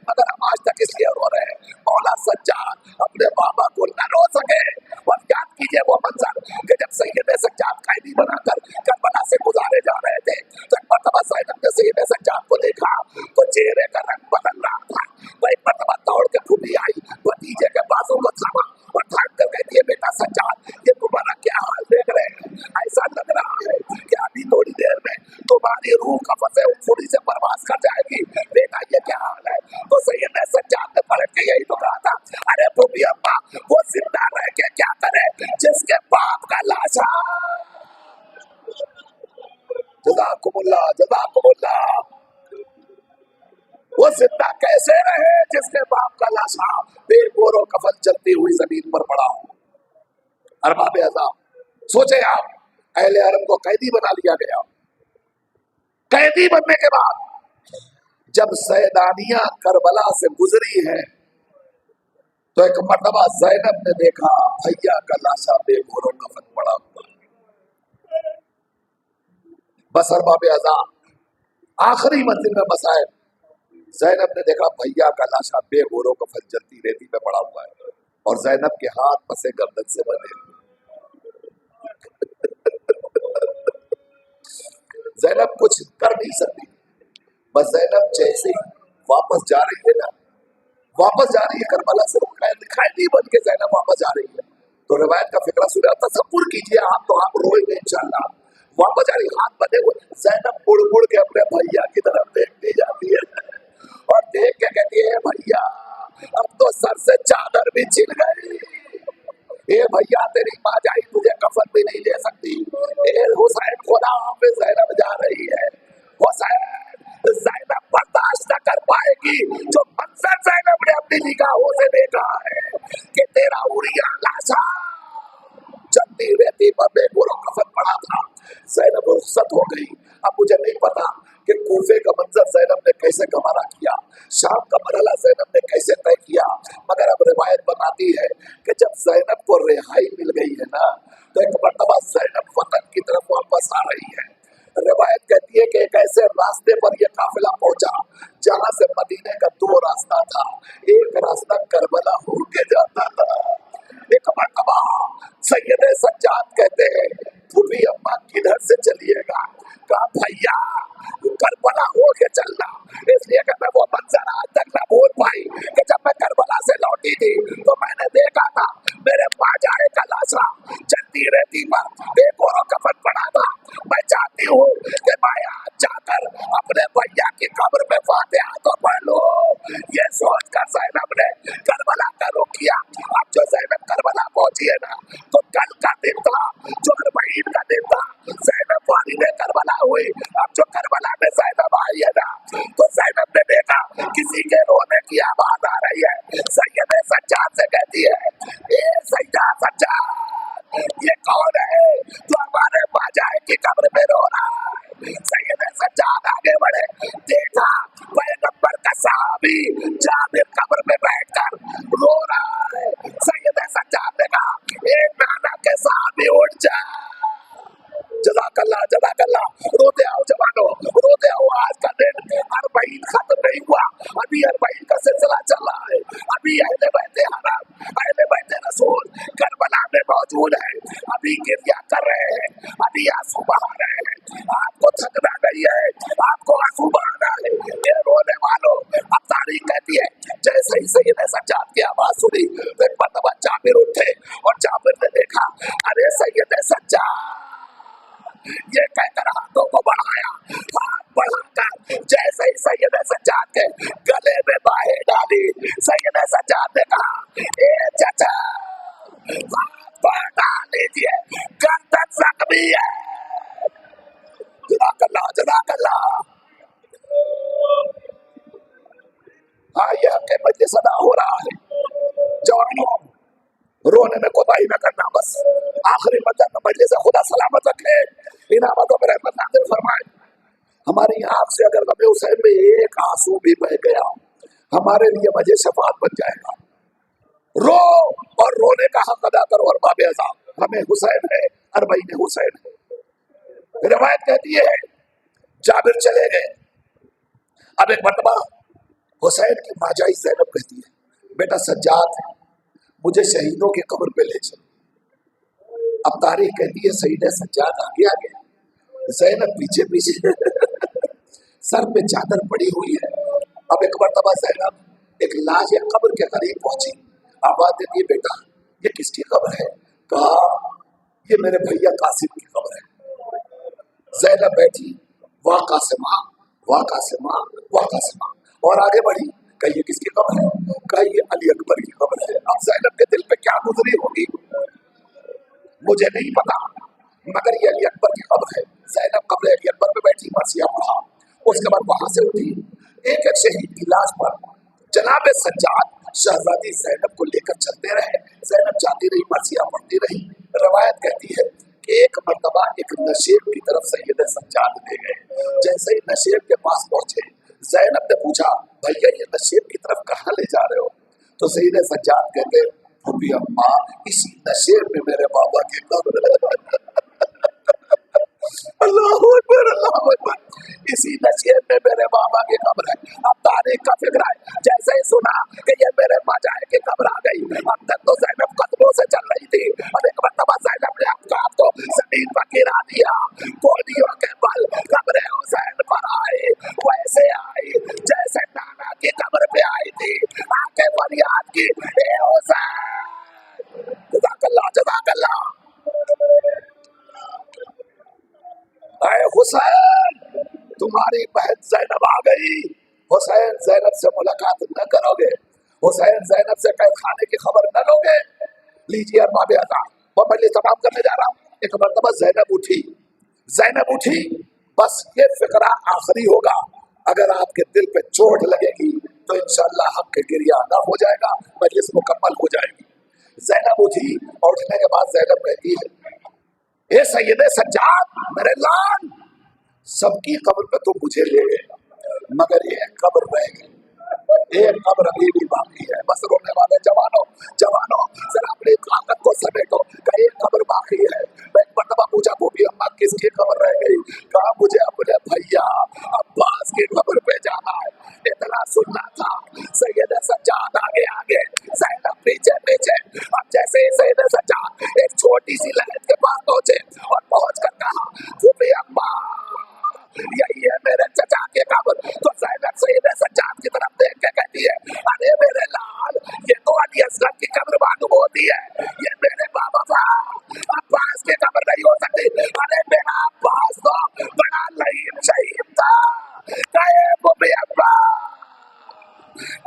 مگر ہم آج تک اس لیے رو رہے ہیں مولا سجاد اپنے بابا کو نہ رو سکے۔ اور یاد کیجئے وہ منظر کہ جب سید سجاد قیدی بنا کر کربلا سے گزارے جا رہے تھے تو ایک مرتبہ زینب نے سید سجاد کو دیکھا تو چہرے کا رنگ بدل رہا تھا، وہ ایک مرتبہ دوڑ کے پھوپھی آئی، بھتیجے کے بازو کو تھاما اور تھام کر کہتی ہے بیٹا سجاد یہ تمہارا کیا حال دیکھ رہے ہیں؟ ایسا لگ رہا ہے کہ ابھی تھوڑی دیر میں تمہاری روح قفس خودی سے پرواز کر جائے گی، بیٹا یہ کیا حال ہے؟ تو سید سجاد نے پلٹ کے یہی تو کہا تھا، ارے پھوپھی اماں وہ زندہ رہ کے کیا کرے جس کے باپ کا لاشا۔ جزاکم اللہ جزاکم اللہ۔ وہ زندہ کیسے رہے جس کے باپ کا لاشا بے گور و کفن چلتی ہوئی زمین پر پڑا ہو؟ ارباب اعضاء سوچے آپ، اہل حرم کو قیدی بنا لیا گیا، قیدی بننے کے بعد جب سیدانیاں کربلا سے گزری ہیں تو ایک مرتبہ زینب نے دیکھا بھیا کا لاشا بے گور و کفن پڑا ہوا۔ بس ارباب اعضاء آخری منزل میں مسائل، زینب نے دیکھا بھیا کا لاشا بے گور و کفن جلتی ریتی میں پڑا ہوا ہے اور زینب کے ہاتھ پسے گردن سے بندھے ہوئے۔ زینب کچھ کر نہیں سکتی، بس زینب جیسے ہی واپس جا رہی ہے نا، واپس جا رہی ہے کربلا سے، قیدی بن کے زینب واپس جا رہی ہے تو روایت کا فکرہ سنا، تصور کیجئے آپ تو آپ روئیں گے انشاءاللہ، واپس جا رہی ہاتھ بندھے ہوئے، زینب اڑ اڑ کے اپنے بھیا کی طرف دیکھتی جاتی ہے اور دیکھ کے کہتی ہے بھیا اب تو سر سے چادر بھی چھن گئی، اے بھیا تیری ماں جائی تجھے کفن بھی نہیں دے سکتی، اے حسین خدا حافظ زینب جا رہی ہے۔ حسین زینب برداشت نہ کر پائے گی جو منظر زینب نے اپنی نگاہوں سے دیکھا ہے کہ تیرا اڑیا لاشا چلتی رہتی پر بے گور و کفن پڑا تھا۔ زینب رخصت ہو گئی۔ اب مجھے نہیں پتا کہ کوفے کا منظر زینب نے کیسے گوارا کیا، شام کا مرحلہ زینب نے کیسے طے کیا، مگر اب روایت بتاتی ہے کہ جب زینب کو رہائی مل گئی ہے نا تو ایک مرتبہ زینب وطن کی طرف واپس آ رہی ہے۔ روایت کہتی ہے کہ ایک ایسے راستے پر یہ قافلہ پہنچا جہاں سے مدینے کا دو راستہ تھا، ایک راستہ کربلا ہو کے جاتا تھا۔ ایک مرتبہ سید سجاد کہتے ہیں پھوپھی اماں کدھر سے چلیے گا؟ کہا بھیا کربلا ہو کے چلنا، اس لیے کہ میں وہ منظر آج تک نہ بھول پائی کہ جب میں کربلا سے لوٹی تھی تو میں نے دیکھا تھا میرے ماجائے کا لاشا چلتی رہتی پر بے گور و کفن پڑا تھا، میں چاہتی ہوں کہ میں آج جا کر اپنے بھیا کی قبر میں فاتحہ تو پڑھ لوں۔ یہ سوچ کر زینب نے کربلا کا رخ کیا۔ اب جو زینب کربلا پہنچی ہے نا تو کل کا دن تھا جو 40 کا دن تھا، زینب والد کربلا ہوئی۔ اب جو کربلا میں زینب آئی ہے نا किसी के रोने की आवाज आ रही है। सैयद सज्जाद से कहती है, ए सैयद सज्जाद, ये कौन है जो हमारे बाजाए की कब्र में रो रहा है? सैयद सज्जाद आगे बढ़े, देखा पैगंबर का सहाबी जाबिर कब्र में बैठकर रो रहा है। सैयद सज्जाद ने कहा, ए नाना के सहाबी उठ जा। जज़ाकल्लाह जज़ाकल्लाह, रोते आओ जवानों, रोते आओ। आज का दिन अरबईन खत्म नहीं हुआ, अभी अरबईन का सिलसिला चल रहा है। अभी अहले बैते हराम, अहले बैते रसूल करबला में मौजूद है, अभी गिरिया कर रहे हैं, अभी आंसू बहा रहे हैं। आपको थकना नहीं है, आपको आंसू बहाना है। ये रोने वालों, अब तारीख कहती है, जैसे ही सैयद सज्जाद की आवाज सुनी, एक मरतबा जाबिर उठे और जाबिर ने देखा, अरे सैयद सज्जाद, ये कहकर हाथों को बढ़ाया, हाथ बढ़ाकर जैसे ही सैयद सज्जाद के गले में बाहें डाली, सैयद सज्जाद ने कहा, ए चाचा, हाथ पर डाल लीजिए, गर्दन जख्मी है। जज़ाकल्लाह जज़ाकल्लाह। हाँ, यह के मजलिस अदा हो रहा है। जवानों, रोने में कोताही न करना, बस आखिरी मजलिस से खुदा सलामत रखे, इनामतों में रहमत नाज़िल फरमाए। हमारी आंख से अगर नबी हुसैन में एक आंसू भी बह गया, हमारे लिए वजह शफाअत बन जाएगा। रो और रोने का हक अदा करो। और बाबे अज़ाम हमें हुसैन है, अरबईन हुसैन है। रिवायत कहती है, जाबिर चले गए। अब एक मरतबा हुसैन की माजाई ज़ैनब कहती है, बेटा सज्जाद, मुझे शहीदों की कब्र पे ले चलो। अब तारीख कहती है, सैयद सज्जाद आगे आगे, ज़ैनब पीछे पीछे सर पे चादर पड़ी हुई है। अब एक मरतबा ज़ैनब एक लाश या कब्र के करीब पहुंची, आवाज देती है, बेटा ये किसकी कब्र है? कहा, ये मेरे भैया कासिम की कब्र है। ज़ैनब बैठी, वाह कासिमा, वाह कासिमा, वाह कासिमा, और आगे बढ़ी, कही ये किसकी कब्र है? कही ये अली अकबर की कब्र है। अब ज़ैनब के दिल पे क्या गुजरी होगी मुझे नहीं पता, मगर ये अली अकबर की कब्र है। ज़ैनब कब्र अली अकबर पे बैठी, मरसिया पढ़ा। उसके बाद वहां से उठी, एक एक शहीद की लाश पर जनाब सज्जाद शहजादी ज़ैनब को लेकर चलते रहे। ज़ैनब जाती रही, मरसिया पढ़ती रही। रवायत कहती है कि एक मरतबा एक नशेब की तरफ सैयद सज्जाद ले गए। जैसे ही नशेब के पास पहुंचे, ज़ैनब ने पूछा, भैया ये नशेब की तरफ कहाँ ले जा रहे हो? तो सैयद सज्जाद कहते, अभी अम्मा, इसी नशेब में मेरे बाबा की कब्र है। अल्लाह अकबर, अल्लाह अकबर, इसी नशेब में मेरे बाबा की कब्र है। अब तारीख का फिक्र है, जैसे ही सुना कि ये मेरे माजाए की कब्र आ गई, अब तक तो ज़ैनब कदमों से चल रही थी, और एक मरतबा ज़ैनब ने अपना आप को जमीन पर गिरा दिया। गोलियों के बल कब्र हुसैन पर आई, वैसे आई जैसे नाना की कब्र पे आई थी, आके फरियाद की, ए हुसैन, जज़ाकल्लाह जज़ाकल्लाह, ऐ हुसैन, तुम्हारी बहन ज़ैनब आ गई। हुसैन, ज़ैनब से मुलाकात न करोगे? हुसैन, ज़ैनब से कैद खाने की खबर न लोगे? लीजिए अरबाब अज़ाम, मैं मजलिस तमाम करने जा रहा हूँ। एक मरतबा ज़ैनब उठी, ज़ैनब उठी, बस ये फिक्रा आखिरी होगा। अगर आपके दिल पे चोट लगेगी तो इंशाअल्लाह हक के गिरिया अदा हो जाएगा, मजलिस मुकम्मल हो जाएगी। ज़ैनब उठी और उठने के बाद ज़ैनब कहती है, ए सैयद सज्जाद, मेरे लाल, सबकी कब्र पे तो मुझे ले गए, मगर ये कब्र रह गई, एक कब्र अभी भी बाकी है। बस रोने वाले जवानों, जवानों, जरा अपनी ताकत को समेटो, कहीं एक कब्र बाकी है। मैं एक मरतबा पूछा, बूबी अम्मा किसकी कब्र रह गई? कहा, मुझे अपने भैया अब्बास की कब्र पे जाना है। इतना सुनना था। सैयद सज्जाद आगे आगे, ज़ैनब पीछे पीछे। अब जैसे ही सैयद सज्जाद एक छोटी सी लहर के पास पहुंचे और पहुंच कर कहा, बूबी अम्मा, यही है मेरे चचा के कब्र। तो ज़ैनब सैयद सज्जाद की तरफ देख के कहती है, अरे मेरे लाल, ये तो अली असगर की कब्र मालूम होती है, ये मेरे बाबा अब्बास की कब्र नहीं हो सकती। अरे मेरा अब्बास तो बड़ा लईम शहीद था, कहे बूबी अम्मा,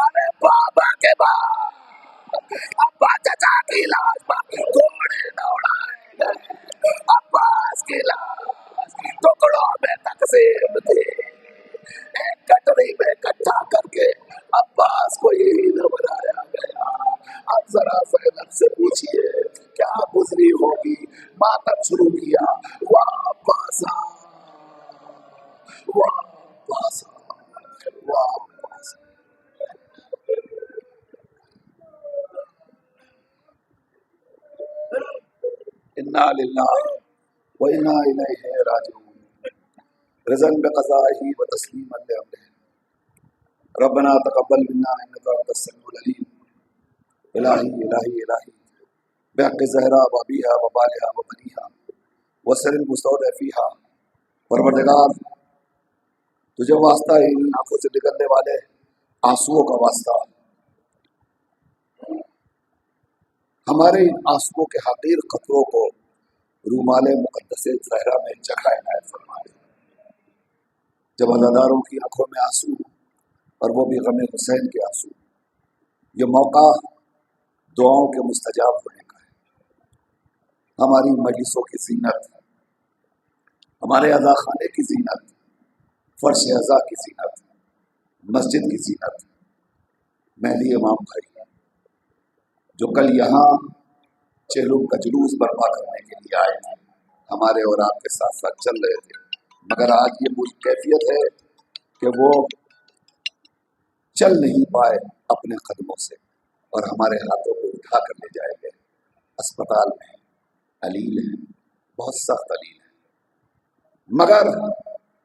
अरे बाबा के बाद अब्बा चचा की लाश पर घोड़े दौड़ाएंगे। गुजरी होगी, मातम शुरू किया, वापस आ, वापस आ, वापस आ। इन्ना लिल्लाहि व इन्ना इलैहि राजिऊन। रज़न बिक़ज़ाइही व तस्लीमन लिअम्रिही। रब्बना तक़ब्बल मिन्ना इन्नका अंतस समीउल अलीम। इलाही इलाही इलाही बिहक़्क़ि ज़हरा व अबीहा व बालिहा व बनीहा व सरिल मुस्तौदा फ़ीहा। परवरदिगार, तुझे वास्ता है इन आंखों से निकलने वाले आंसुओं का वास्ता, हमारे इन आंसुओं के हक़ीर कतरों को रूमाले मुक़द्दसे ज़हरा में जगह इनायत फरमा दे। जब अज़ादारों की आंखों में आंसू और वो भी गम हुसैन के आंसू, ये मौका दुआओं के मुस्तजाब होने का है। हमारी मजलिसों की जीनत, हमारे अज़ा खाने की जीनत, फर्श अज़ा की जीनत, मस्जिद की जीनत मेहदी इमाम भाई, जो कल यहाँ चेहरों का जुलूस बर्पा करने के लिए आए थे, हमारे और आपके साथ साथ चल रहे थे, मगर आज ये बुरी कैफियत है कि वो चल नहीं पाए अपने कदमों से और हमारे हाथों को उठा कर ले जाए गए। अस्पताल में अलील है, बहुत सख्त अलील है, मगर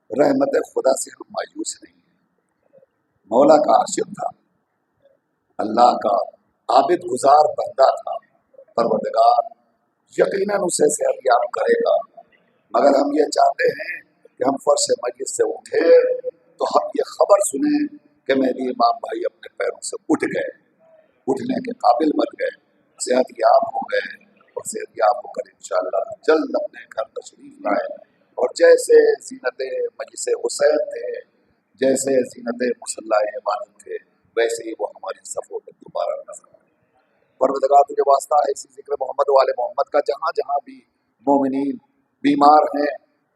रहमत खुदा से हम मायूस नहीं हैं। मौला का आशिक था, अल्लाह का आबिद गुजार बंदा था। परवरदिगार यकीनन उसे सेहतयाब करेगा, मगर हम ये चाहते हैं कि हम फर्श मजलिस से उठे तो हम ये खबर सुने कि मेहदी इमाम भाई अपने पैरों से उठ गए, उठने के काबिल बन गए, सेहतयाब हो गए और सेहतयाब होकर इंशाअल्लाह जल्द अपने घर तशरीफ लाए। और जैसे जीनत मजलिस हुसैन थे, जैसे जीनत मुसल्ला इबादत थे, वैसे ही वो हमारी सफ़ों में दोबारा नजर आए। परवरदिगार तुझे वास्ता है इसी जिक्र मोहम्मद वाले मोहम्मद का, जहाँ जहाँ भी मोमिनीन बीमार हैं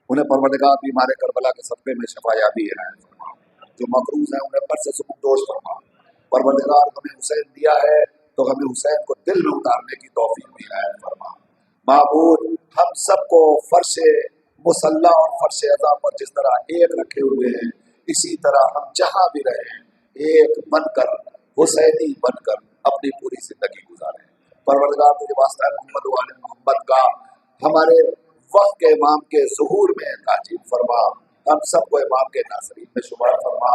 उन्हें परवरदिगार बीमार करबला के सदक़े में शफायाबी है। जो मकरूज हैं उन्हें पर से सुबुकदोश फरमा। परवरदिगार हमें हुसैन दिया है तो हमें हुसैन को दिल में उतारने की तौफीक भी है फरमा। माबूद हम सबको फर्श मुसल्ला और फर्श अज़ा पर जिस तरह एक रखे हुए हैं, इसी तरह हम जहाँ भी रहें एक बनकर हुसैनी बनकर अपनी पूरी जिंदगी गुजारें। परवरदिगार तुझे वास्ता है मोहम्मद वाले मोहम्मद का हमारे वक्त के इमाम के ज़ुहूर में ताजीब फरमा। हम सबको इमाम के नाज़रीन में शुमार फरमा।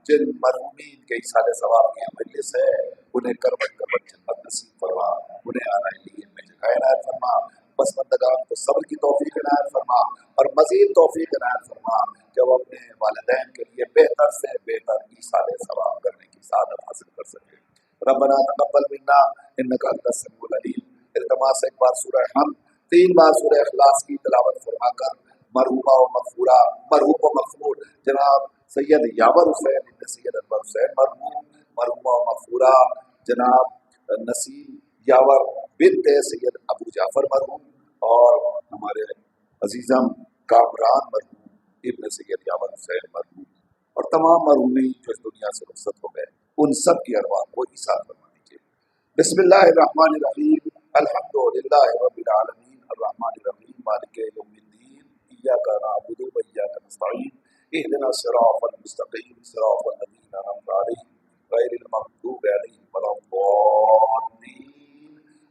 जिन मरहूमीन के इसाले सवाब की मजलिस है उन्हें करबत करबत जन्नत नसीब फरमा, उन्हें आना लिए में जगह इनायत फरमा। बस बंदगान को सब्र की तौफीक इनायत फरमा और मज़ीद तौफीक इनायत फरमा कि वो अपने वालिदैन के लिए बेहतर से बेहतर इसाले सवाब करने की सादत हासिल कर सके। रब्बना तक़ब्बल मिन्ना इन्नका अंतस समीउल अलीम। इल्तिमास एक बार सूरह हम 3 बार सूरह इखलास की तिलावत फरमाकर मरहूमा व मग़फ़ूरा, मरहूम व मग़फ़ूर जनाब सैयद यावर हुसैन इब्न सैयद अनवर हुसैन मरहूम, मरहूमा व मग़फ़ूरा जनाब नसीम यावर बिन्त सैयद अबू जाफ़र मरहूम और हमारे अजीज़म कामरान मरहूम इब्न सैयद यावर हुसैन मरहूम और तमाम मरहूमीन जो इस दुनिया से रुखसत हो गए, उन सब की अरवाह को ईसार फरमा दीजिए। बिस्मिल्लाहिर्रहमानिर्रहीम, अल्हम्दुलिल्लाहि रब्बिल आलमीन, अर्रहमानिर रहीम, मालिकि यौमिद्दीन, इय्याका नअबुदु व इय्याका नस्तईन, इहदिनास सिरातल मुस्तक़ीम, सिरातल लज़ीना अनअमता अलैहिम, गैरिल मग़दूबि अलैहिम वलद्दाल्लीन।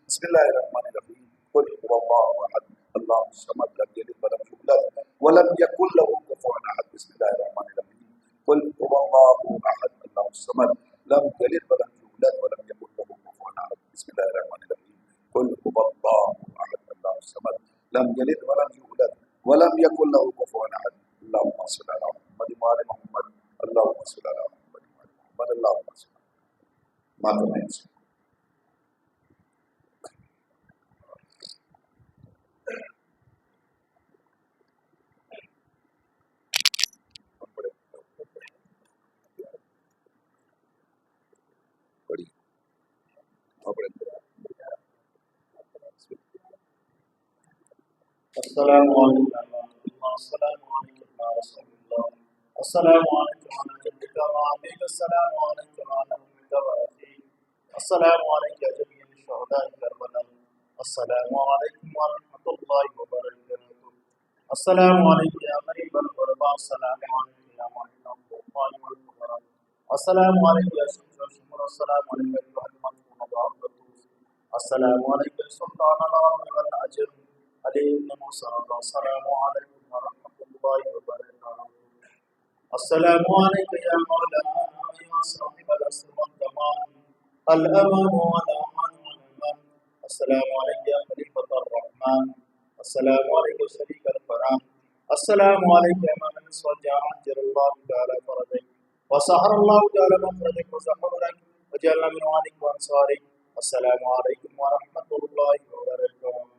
बिस्मिल्लाहिर्रहमानिर्रहीम, कुल हुवल्लाहु अहद, अल्लाहुस Samad, lam yalid wa lam yulad wa lam yakul lahu कुफुवन अहद। बिस्मिल्लाहिर्रहमानिर्रहीम, कुल हुवल्लाहु अहद, अल्लाहुस Samad, lam yalid wa lam yulad wa lam yakul lahu कुफुवन अहद। बिस्मिल्लाहिर्रहमानिर्रहीम, कुल हुवल्लाहु अहद, अल्लाहुस Samad, lam yalid wa lam yulad wa lam yakul lahu कुफुवन अहद। अल्लाहुम्मा सल्लि अला मुहम्मद व आलि मुहम्मद, अल्लाहुम्मा सल्लि अला मुहम्मद व आलि मुहम्मद, अल्लाहुम्मा सल्लि मातम है। बड़ी अस्सलामु अलैकुम अस्सलामु अलैकुम या रसूलल्लाह, अस्सलामु अलैकुम अला जद्दिका व अमीक, अस्सलामु अलैकुम अला उम्मिका व अखीक, अस्सलामु अलैका जमीअ शुहदाए करबला, السلام علیکم ورحمۃ اللہ وبرکاتہ. السلام علیکم یا غریب الغرباء. السلام علیکم یا معین الضعفاء والفقراء. السلام علیکم یا شمس الشمور. السلام علیکم یا المظلوم والمقتول. السلام علیکم سلطان العرب والعجم علی بن موسیٰ. السلام علیکم ورحمۃ اللہ وبرکاتہ. السلام علیکم یا مولانا یا صاحب العصر والزمان الامان والامان والامان. السلام علیکم یا خلیفۃ الرحمن. السلام علیکم شریک الفرام. السلام علیکم من الصجاع عجل اللہ تعالی فرجک وسحر اللہ تعالی مخرجک وسحرک وجعلنا من عانک وانصارک. السلام علیکم ورحمۃ اللہ وبرکاتہ.